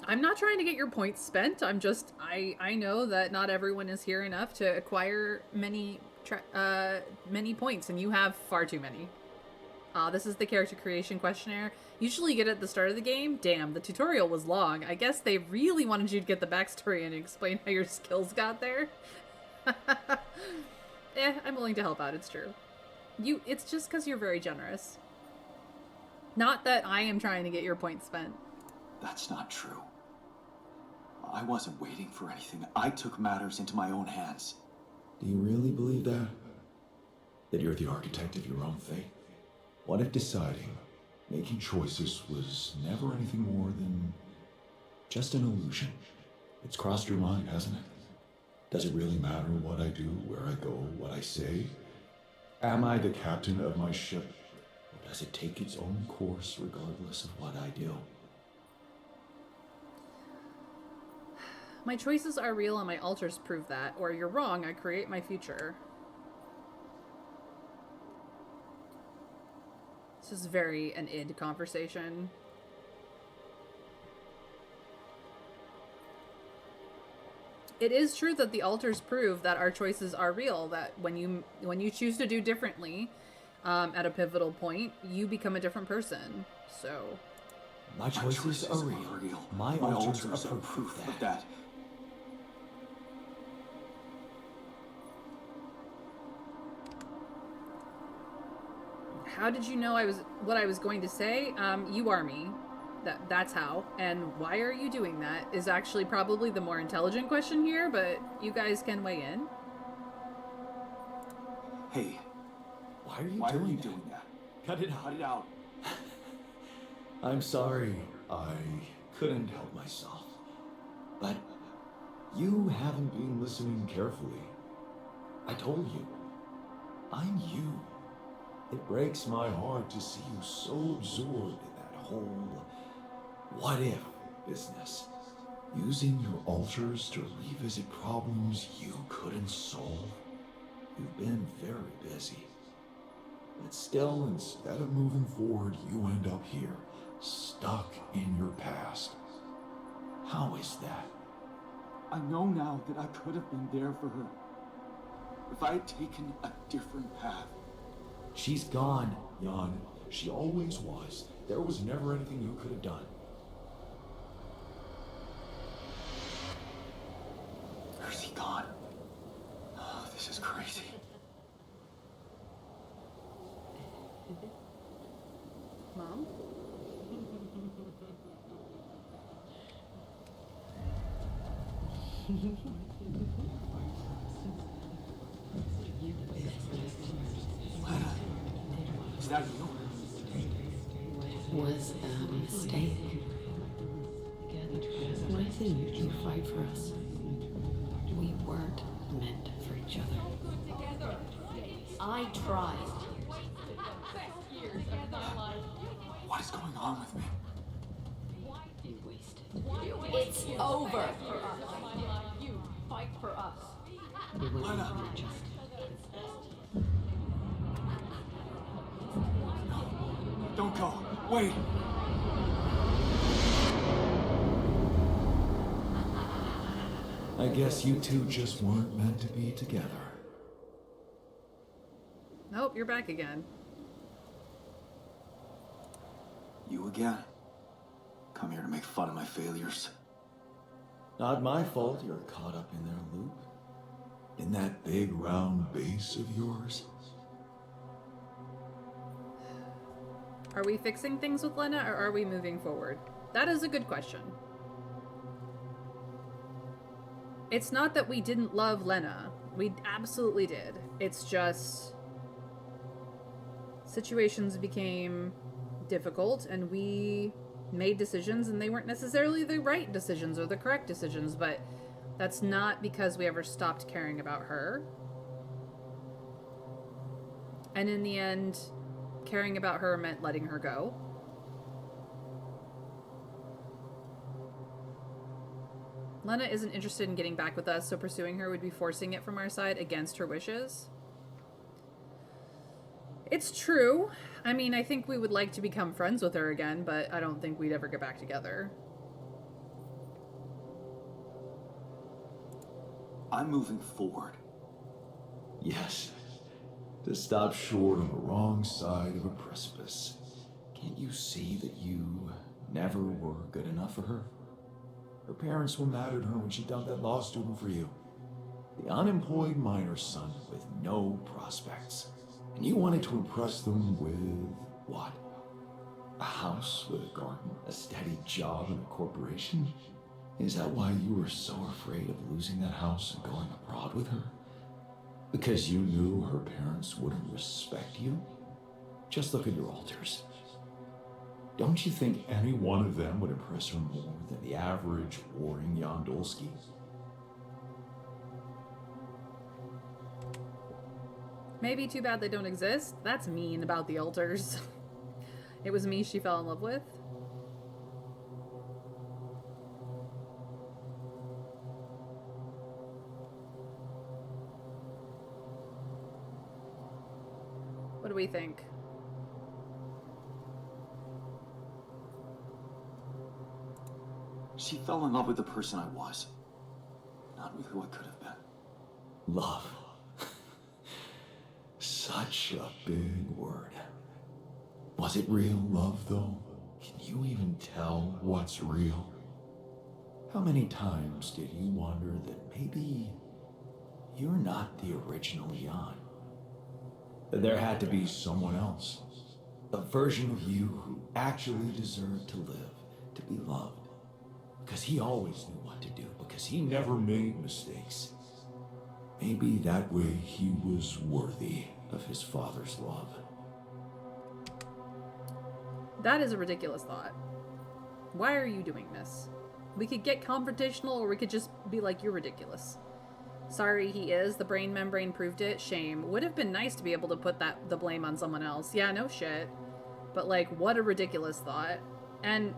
I'm not trying to get your points spent. I'm just I know that not everyone is here enough to acquire many points, and you have far too many. This is the character creation questionnaire. Usually you get it at the start of the game. Damn, the tutorial was long. I guess they really wanted you to get the backstory and explain how your skills got there. I'm willing to help out, it's true. It's just because you're very generous. Not that I am trying to get your points spent. That's not true. I wasn't waiting for anything. I took matters into my own hands. Do you really believe that? That you're the architect of your own fate? What if deciding, making choices was never anything more than just an illusion? It's crossed your mind, hasn't it? Does it really matter what I do, where I go, what I say? Am I the captain of my ship? Or does it take its own course regardless of what I do? My choices are real and my alters prove that. Or you're wrong, I create my future. This is very an id conversation. It is true that the alters prove that our choices are real, that when you choose to do differently at a pivotal point, you become a different person. So my choices are real. My alters are proof of that. How did you know what I was going to say? You are me. That's how. And why are you doing that is actually probably the more intelligent question here, but you guys can weigh in. Hey, why are you doing that? Cut it out. Cut it out. I'm sorry. I couldn't help myself. But you haven't been listening carefully. I told you. I'm you. It breaks my heart to see you so absorbed in that whole what-if business. Using your alters to revisit problems you couldn't solve. You've been very busy. But still, instead of moving forward, you end up here, stuck in your past. How is that? I know now that I could have been there for her. If I had taken a different path. She's gone, Jan. She always was. There was never anything you could have done. Where's he gone? Oh, this is crazy. Mom? Is that you? Was a mistake. reason you fight for us. We weren't meant for each other. I tried. What is going on with me? You wasted. It's over. You fight for us. We will Lena. be just. Don't go. Wait. I guess you two just weren't meant to be together. Nope, you're back again. You again? Come here to make fun of my failures. Not my fault you're caught up in their loop. In that big round base of yours. Are we fixing things with Lena, or are we moving forward? That is a good question. It's not that we didn't love Lena. We absolutely did. It's just situations became difficult and we made decisions and they weren't necessarily the right decisions or the correct decisions, but that's not because we ever stopped caring about her. And in the end, caring about her meant letting her go. Lena isn't interested in getting back with us, so pursuing her would be forcing it from our side against her wishes. It's true. I mean, I think we would like to become friends with her again, but I don't think we'd ever get back together. I'm moving forward. Yes. To stop short on the wrong side of a precipice. Can't you see that you never were good enough for her? Her parents were mad at her when she dumped that law student for you. The unemployed miner's son with no prospects. And you wanted to impress them with what? A house with a garden, a steady job, and a corporation? Is that why you were so afraid of losing that house and going abroad with her? Because you knew her parents wouldn't respect you? Just look at your alters. Don't you think any one of them would impress her more than the average warring Yondolski? Maybe too bad they don't exist. That's mean about the alters. It was me she fell in love with. What do we think? She fell in love with the person I was, not with who I could have been. Love. Such a big word. Was it real love, though? Can you even tell what's real? How many times did you wonder that maybe you're not the original Jan? That there had to be someone else. A version of you who actually deserved to live, to be loved. Because he always knew what to do, because he never made mistakes. Maybe that way he was worthy of his father's love. That is a ridiculous thought. Why are you doing this? We could get confrontational, or we could just be like, you're ridiculous. Sorry, he is. The brain membrane proved it. Shame. Would have been nice to be able to put the blame on someone else. Yeah, no shit. But like, what a ridiculous thought. And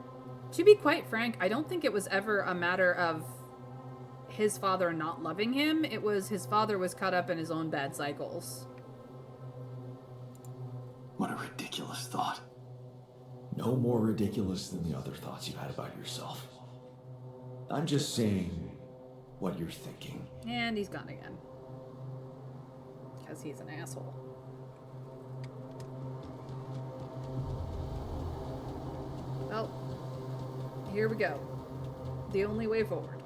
to be quite frank, I don't think it was ever a matter of his father not loving him. It was his father was caught up in his own bad cycles. What a ridiculous thought. No more ridiculous than the other thoughts you had about yourself. I'm just saying what you're thinking. And he's gone again. Because he's an asshole. Well, here we go. The only way forward.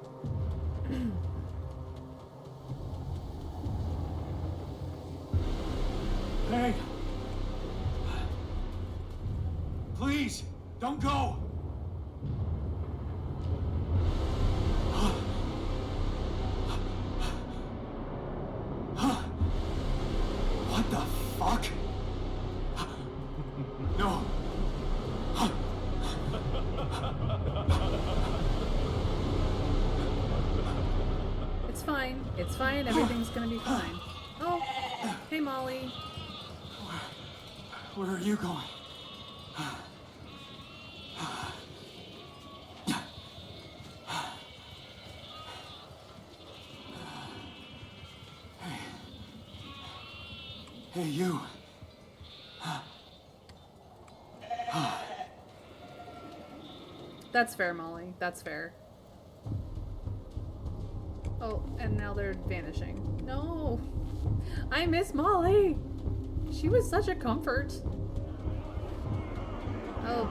Hey! Please, don't go! What the fuck? No. fine. It's fine. Everything's gonna be fine. Oh, hey, Molly. Where are you going? Hey, you. That's fair, Molly. That's fair. Oh, and now they're vanishing. No. I miss Molly. She was such a comfort. Oh.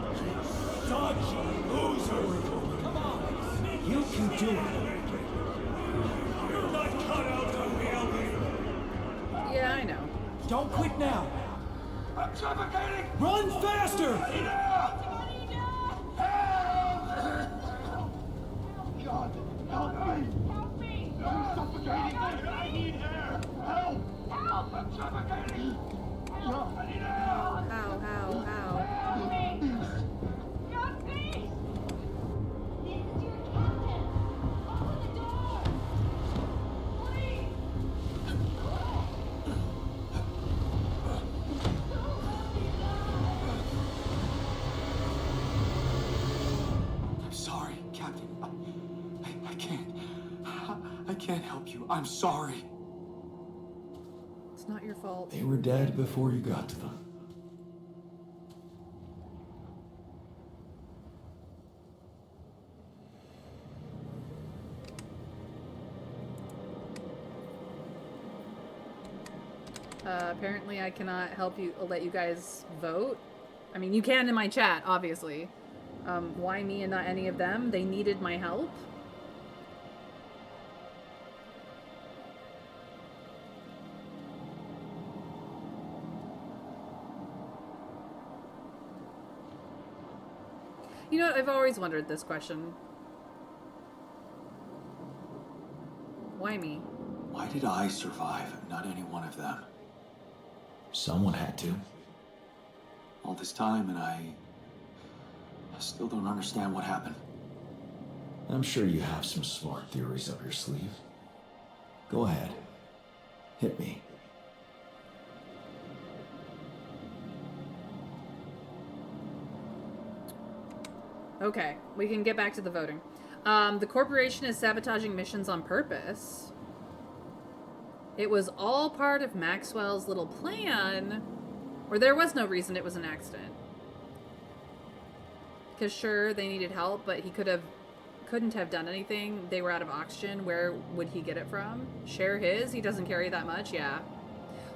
Such a loser! Come on! You can do it! You're not cut out to fail me! Yeah, I know. Don't quit now! I'm suffocating! Run faster! God, help me! Help me! I'm suffocating! I need air! Help! Help! I'm suffocating! Help! I need air! How? Help me! God, please! This is your captain! Open the door! Please! I'm sorry, Captain. I can't help you. I'm sorry. It's not your fault. They were dead before you got to them. Apparently I cannot help you, let you guys vote. I mean, you can in my chat, obviously. Why me and not any of them? They needed my help. You know what? I've always wondered this question. Why me? Why did I survive, not any one of them? Someone had to. All this time, and I still don't understand what happened. I'm sure you have some smart theories up your sleeve. Go ahead. Hit me. Okay, we can get back to the voting. The corporation is sabotaging missions on purpose. It was all part of Maxwell's little plan, or there was no reason it was an accident. Because sure, they needed help, but he couldn't have done anything. They were out of oxygen. Where would he get it from? Share his? He doesn't carry that much? Yeah.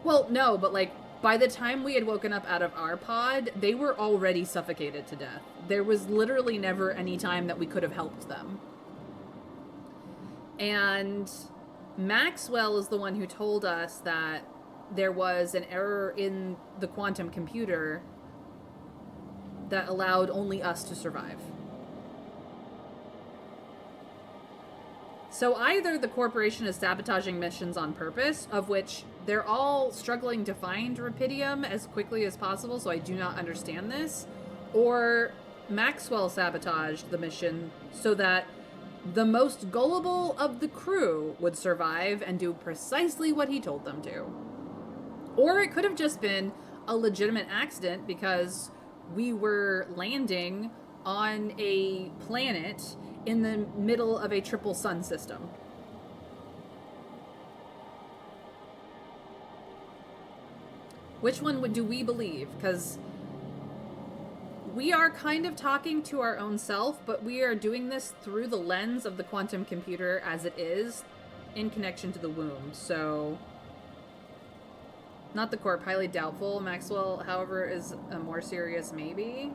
Well, no, but like, by the time we had woken up out of our pod, they were already suffocated to death. There was literally never any time that we could have helped them. And Maxwell is the one who told us that there was an error in the quantum computer that allowed only us to survive. So either the corporation is sabotaging missions on purpose, of which they're all struggling to find Rapidium as quickly as possible, so I do not understand this, or Maxwell sabotaged the mission so that the most gullible of the crew would survive and do precisely what he told them to. Or it could have just been a legitimate accident because we were landing on a planet in the middle of a triple sun system. Which one do we believe? Because we are kind of talking to our own self, but we are doing this through the lens of the quantum computer as it is in connection to the womb. So, not the corp, highly doubtful. Maxwell, however, is a more serious maybe.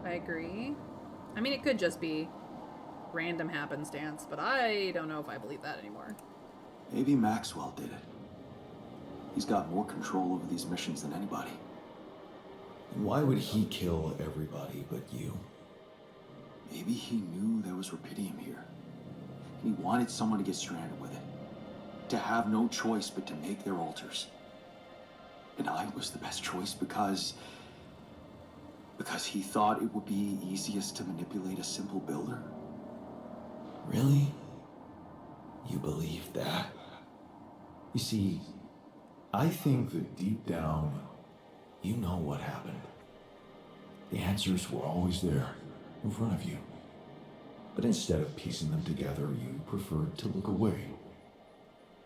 I agree. I mean, it could just be random happenstance, but I don't know if I believe that anymore. Maybe Maxwell did it. He's got more control over these missions than anybody. And why would he kill everybody but you? Maybe he knew there was Rapidium here. And he wanted someone to get stranded with it. To have no choice but to make their altars. And I was the best choice because he thought it would be easiest to manipulate a simple builder. Really? You believe that? You see, I think that deep down, you know what happened. The answers were always there, in front of you. But instead of piecing them together, you preferred to look away.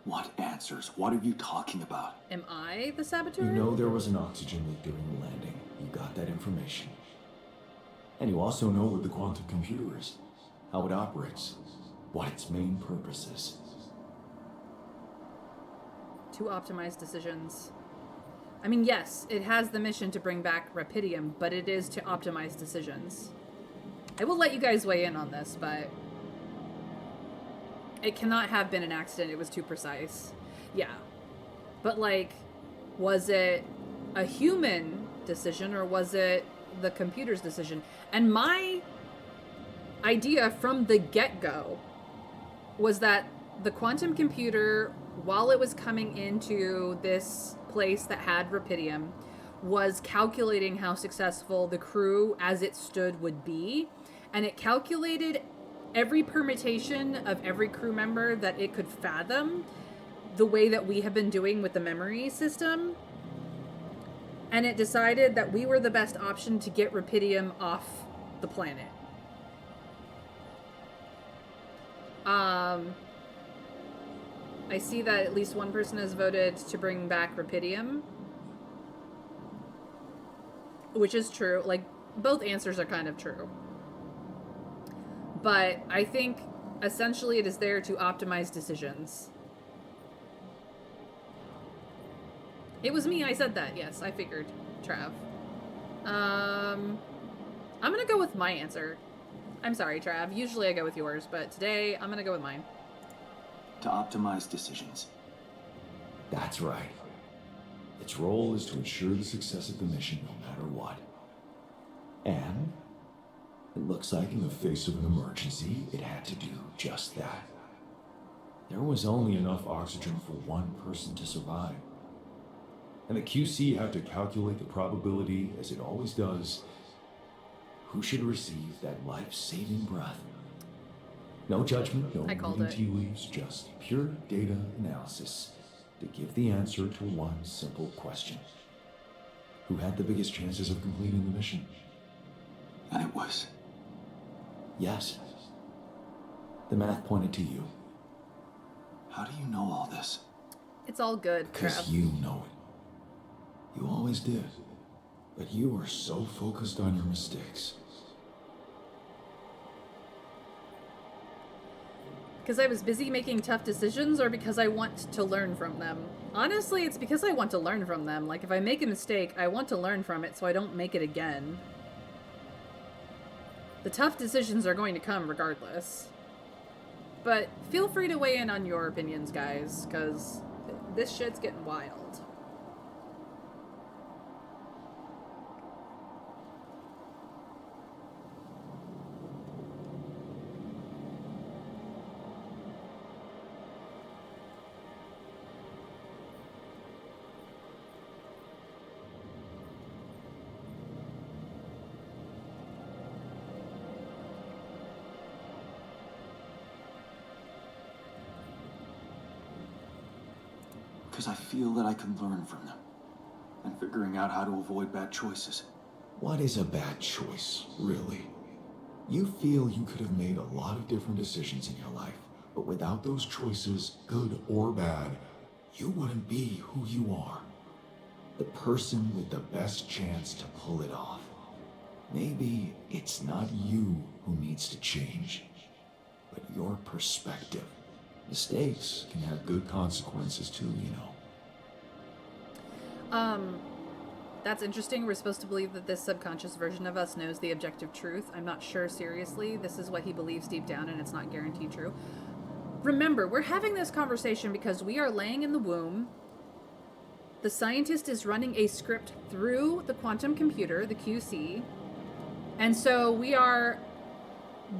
What answers? What are you talking about? Am I the saboteur? You know there was an oxygen leak during the landing. You got that information. And you also know what the quantum computer is, how it operates, what its main purpose is. To optimize decisions. I mean, yes, it has the mission to bring back Rapidium, but it is to optimize decisions. I will let you guys weigh in on this, but it cannot have been an accident. It was too precise. Yeah. But, like, was it a human decision or was it the computer's decision? And my idea from the get-go was that the quantum computer, while it was coming into this place that had Rapidium, was calculating how successful the crew as it stood would be. And it calculated every permutation of every crew member that it could fathom, the way that we have been doing with the memory system. And it decided that we were the best option to get Rapidium off the planet. I see that at least one person has voted to bring back Rapidium, which is true. Like, both answers are kind of true. But I think essentially it is there to optimize decisions. It was me, I said that. Yes, I figured, Trav. I'm gonna go with my answer. I'm sorry, Trav. Usually I go with yours, but today I'm gonna go with mine. To optimize decisions. That's right. Its role is to ensure the success of the mission no matter what. And it looks like in the face of an emergency, it had to do just that. There was only enough oxygen for one person to survive. And the QC had to calculate the probability, as it always does, who should receive that life-saving breath. No judgment, no reading tea leaves, just pure data analysis to give the answer to one simple question. Who had the biggest chances of completing the mission? And it was... Yes. The math pointed to you. How do you know all this? It's all good, Because Trav. you know it. You always did. But you were so focused on your mistakes. Because I was busy making tough decisions or because I want to learn from them? Honestly, it's because I want to learn from them. Like, if I make a mistake, I want to learn from it so I don't make it again. The tough decisions are going to come regardless. But feel free to weigh in on your opinions, guys, because this shit's getting wild. Because I feel that I can learn from them. And figuring out how to avoid bad choices. What is a bad choice, really? You feel you could have made a lot of different decisions in your life, but without those choices, good or bad, you wouldn't be who you are. The person with the best chance to pull it off. Maybe it's not you who needs to change, but your perspective. Mistakes can have good consequences too, you know. That's interesting. We're supposed to believe that this subconscious version of us knows the objective truth. I'm not sure, seriously. This is what he believes deep down, and it's not guaranteed true. Remember, we're having this conversation because we are laying in the womb. The scientist is running a script through the quantum computer, the QC. And so we are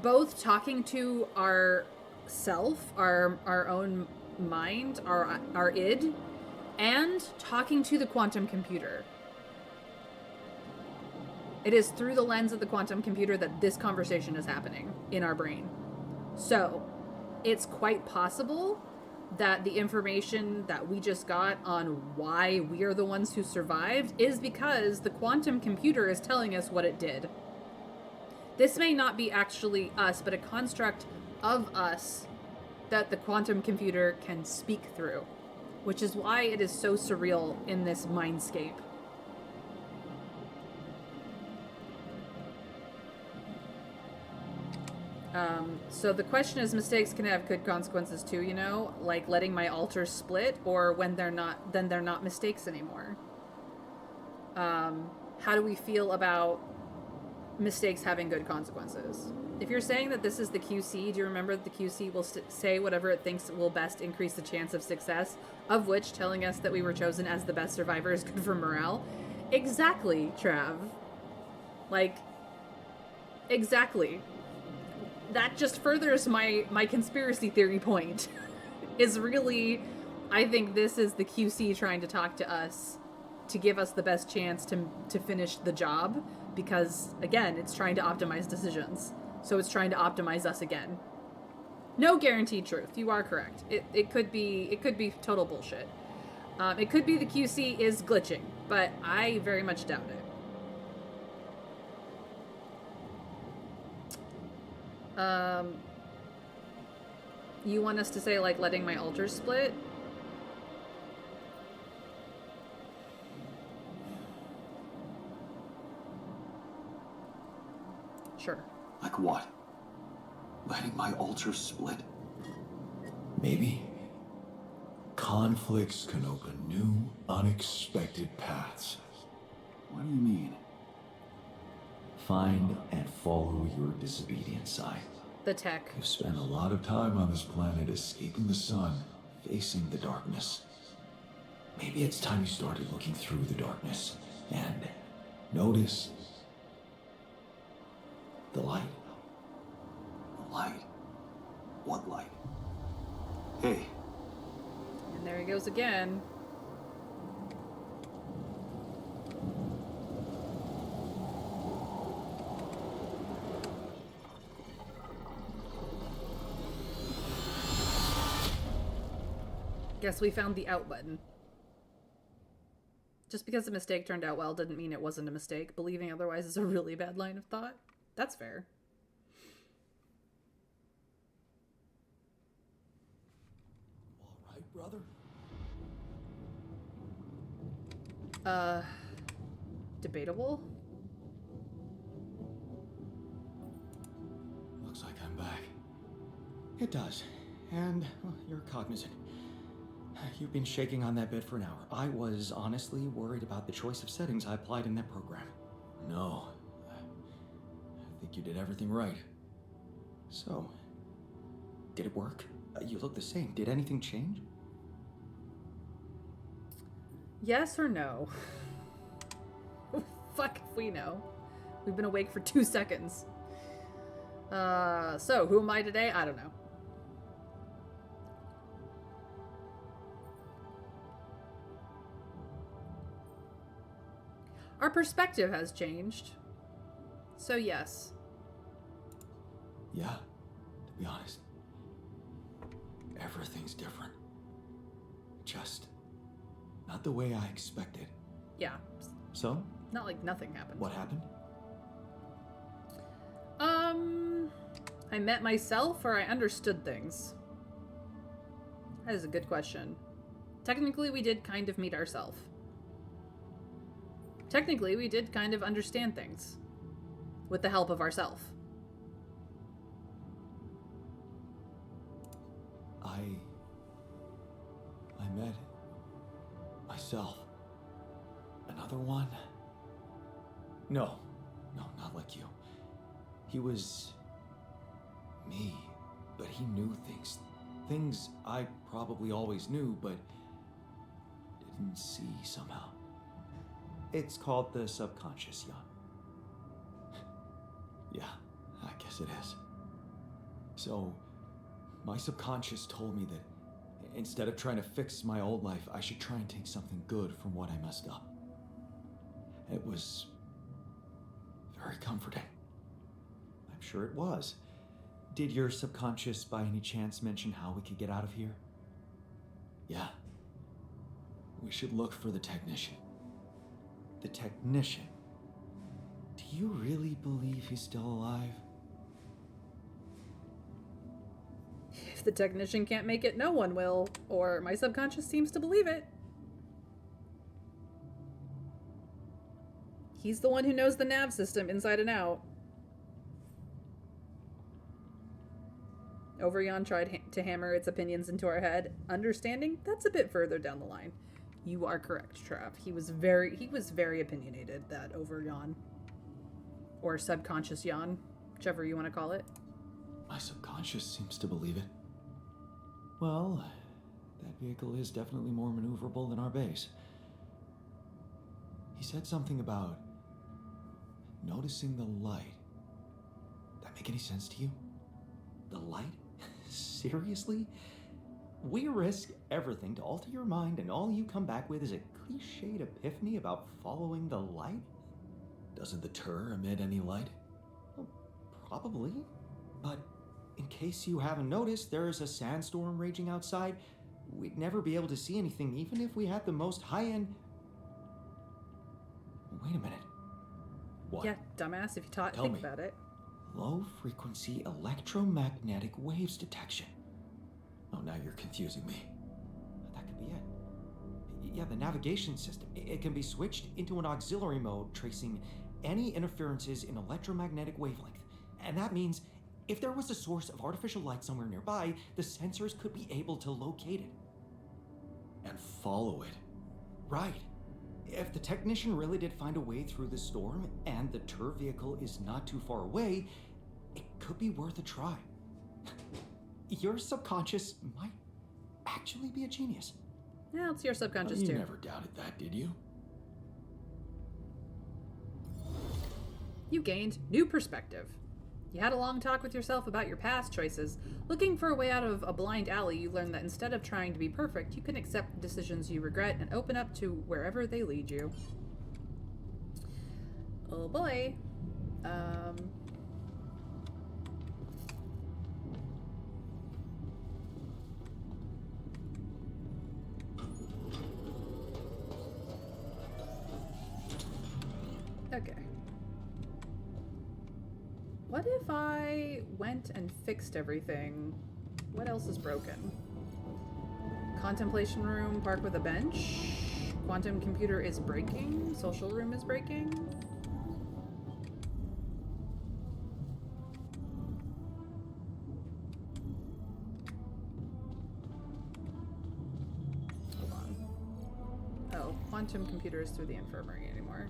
both talking to our self, our own mind, our id, and talking to the quantum computer. It is through the lens of the quantum computer that this conversation is happening in our brain. So, it's quite possible that the information that we just got on why we are the ones who survived is because the quantum computer is telling us what it did. This may not be actually us, but a construct of us that the quantum computer can speak through, which is why it is so surreal in this mindscape. So the question is, mistakes can have good consequences too, you know, like letting my alters split, or when they're not, then they're not mistakes anymore. How do we feel about mistakes having good consequences? If you're saying that this is the QC, do you remember that the QC will say whatever it thinks will best increase the chance of success, of which telling us that we were chosen as the best survivor is good for morale? Exactly, Trav. Like, exactly. That just furthers my conspiracy theory point. Is really, I think this is the QC trying to talk to us to give us the best chance to finish the job, because again, it's trying to optimize decisions. So it's trying to optimize us again. No guaranteed truth. You are correct. It could be total bullshit. It could be the QC is glitching, but I very much doubt it. You want us to say, like, letting my alters split? Sure. Like what? Letting my alters split? Maybe. Conflicts can open new, unexpected paths. What do you mean? Find and follow your disobedient side. The tech. You've spent a lot of time on this planet escaping the sun, facing the darkness. Maybe it's time you started looking through the darkness and notice the light. The light? What light? Hey. And there he goes again. Guess we found the out button. Just because a mistake turned out well didn't mean it wasn't a mistake. Believing otherwise is a really bad line of thought. That's fair. All right, brother? Debatable? Looks like I'm back. It does. And, well, you're cognizant. You've been shaking on that bed for an hour. I was honestly worried about the choice of settings I applied in that program. No. I think you did everything right. So, did it work? You look the same. Did anything change? Yes or no? Fuck if we know. We've been awake for 2 seconds. So, who am I today? I don't know. Our perspective has changed. So yes. Yeah, to be honest. Everything's different. Just not the way I expected. Yeah. So? Not like nothing happened. What happened? I met myself, or I understood things? That is a good question. Technically, we did kind of meet ourselves. Technically, we did kind of understand things. With the help of ourself. I met myself. Another one? No, not like you. He was me, but he knew things. Things I probably always knew, but didn't see somehow. It's called the subconscious, Jan. Yeah, I guess it is. So, my subconscious told me that instead of trying to fix my old life, I should try and take something good from what I messed up. It was very comforting. I'm sure it was. Did your subconscious by any chance mention how we could get out of here? Yeah. We should look for the technician. The technician? Do you really believe he's still alive? If the technician can't make it, no one will. Or my subconscious seems to believe it. He's the one who knows the nav system inside and out. Overyon tried to hammer its opinions into our head. Understanding? That's a bit further down the line. You are correct, Trav. He was very opinionated, that Overyon. Or subconscious yawn, whichever you want to call it. My subconscious seems to believe it. Well, that vehicle is definitely more maneuverable than our base. He said something about noticing the light. That make any sense to you? The light? Seriously? We risk everything to alter your mind, and all you come back with is a cliched epiphany about following the light? Doesn't the tur emit any light? Well, probably. But in case you haven't noticed, there's a sandstorm raging outside. We'd never be able to see anything, even if we had the most high-end... Wait a minute. What? Yeah, dumbass, if you Tell think me. about it. Low-frequency electromagnetic waves detection. Oh, now you're confusing me. That could be it. Yeah, the navigation system. It can be switched into an auxiliary mode, tracing any interferences in electromagnetic wavelength. And that means if there was a source of artificial light somewhere nearby, the sensors could be able to locate it. And follow it. Right. If the technician really did find a way through the storm, and the tur vehicle is not too far away, it could be worth a try. Your subconscious might actually be a genius. Yeah, it's your subconscious You too. never doubted that, did you? You gained new perspective. You had a long talk with yourself about your past choices. Looking for a way out of a blind alley, you learned that instead of trying to be perfect, you can accept decisions you regret and open up to wherever they lead you. Oh boy. Okay. What if I went and fixed everything? What else is broken? Contemplation room, park with a bench. Quantum computer is breaking. Social room is breaking. Hold on. Oh, quantum computer is through the infirmary anymore.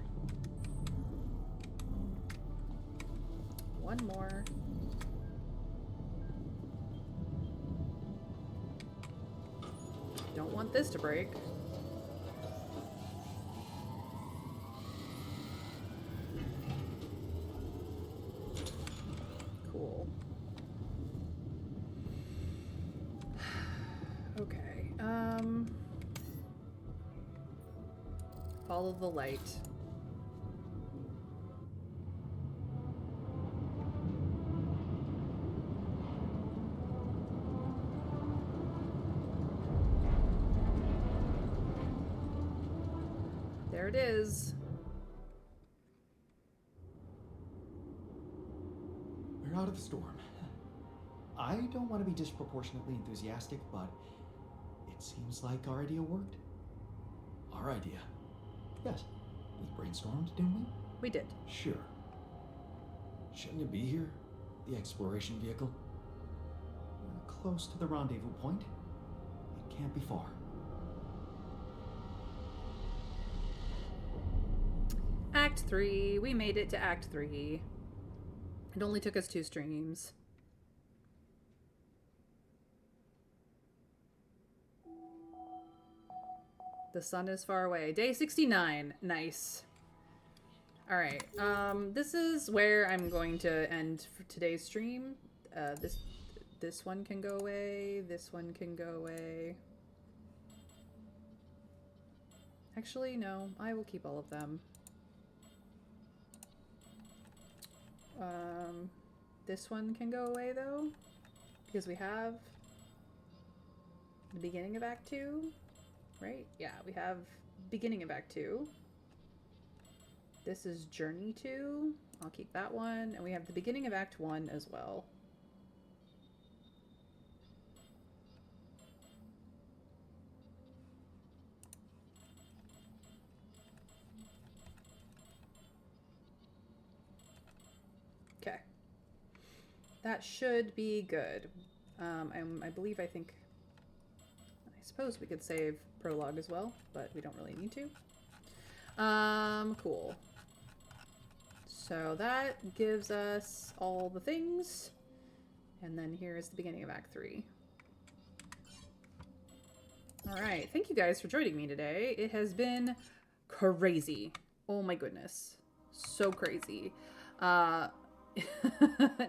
One more. Don't want this to break. Cool. Okay. Follow the light. There it is. We're out of the storm. I don't want to be disproportionately enthusiastic, but it seems like our idea worked. Our idea. Yes. We brainstormed, didn't we? We did. Sure. Shouldn't it be here? The exploration vehicle? We're close to the rendezvous point. It can't be far. Act 3. We made it to Act 3. It only took us 2 streams. The sun is far away. Day 69. Nice. Alright. This is where I'm going to end for today's stream. This one can go away. This one can go away. Actually, no. I will keep all of them. This one can go away though, because we have the beginning of Act 2, right? Yeah, we have beginning of Act 2. This is Journey 2. I'll keep that one. And we have the beginning of Act 1 as well. Okay. That should be good. I believe, I suppose we could save prologue as well, but we don't really need to. Cool. So that gives us all the things. And then here's the beginning of Act 3. Alright, thank you guys for joining me today. It has been crazy. Oh my goodness. So crazy.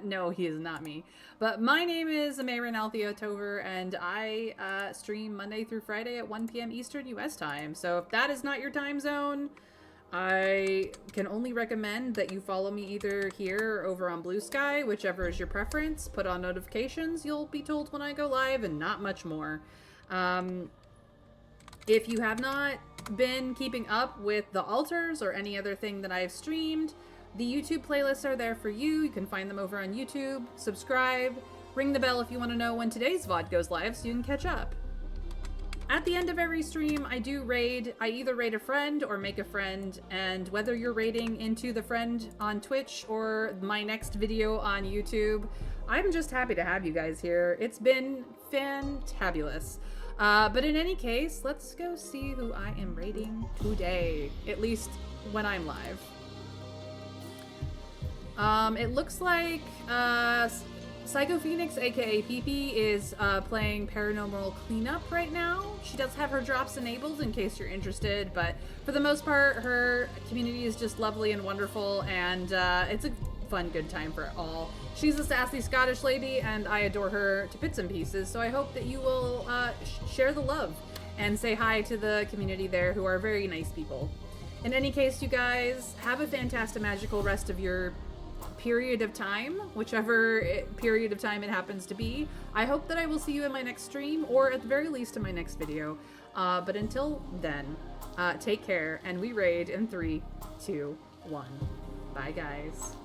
No, he is not me. But my name is Ameyrin Althea Tover, and I stream Monday through Friday at 1 p.m. Eastern US time. So if that is not your time zone, I can only recommend that you follow me either here or over on Blue Sky, whichever is your preference. Put on notifications, you'll be told when I go live, and not much more. If you have not been keeping up with the altars or any other thing that I've streamed, the YouTube playlists are there for you. You can find them over on YouTube. Subscribe. Ring the bell if you want to know when today's VOD goes live so you can catch up. At the end of every stream, I do raid. I either raid a friend or make a friend, and whether you're raiding into the friend on Twitch or my next video on YouTube, I'm just happy to have you guys here. It's been fantabulous. But in any case, let's go see who I am raiding today, at least when I'm live. It looks like Psycho Phoenix, aka PP, is playing Paranormal Cleanup right now. She does have her drops enabled in case you're interested, but for the most part, her community is just lovely and wonderful, and it's a fun, good time for all. She's a sassy Scottish lady, and I adore her to bits and pieces, so I hope that you will share the love and say hi to the community there, who are very nice people. In any case, you guys, have a fantastic, magical rest of your period of time, whichever period of time it happens to be. I hope that I will see you in my next stream, or at the very least in my next video. But until then, take care, and we raid in 3, 2, 1. Bye, guys.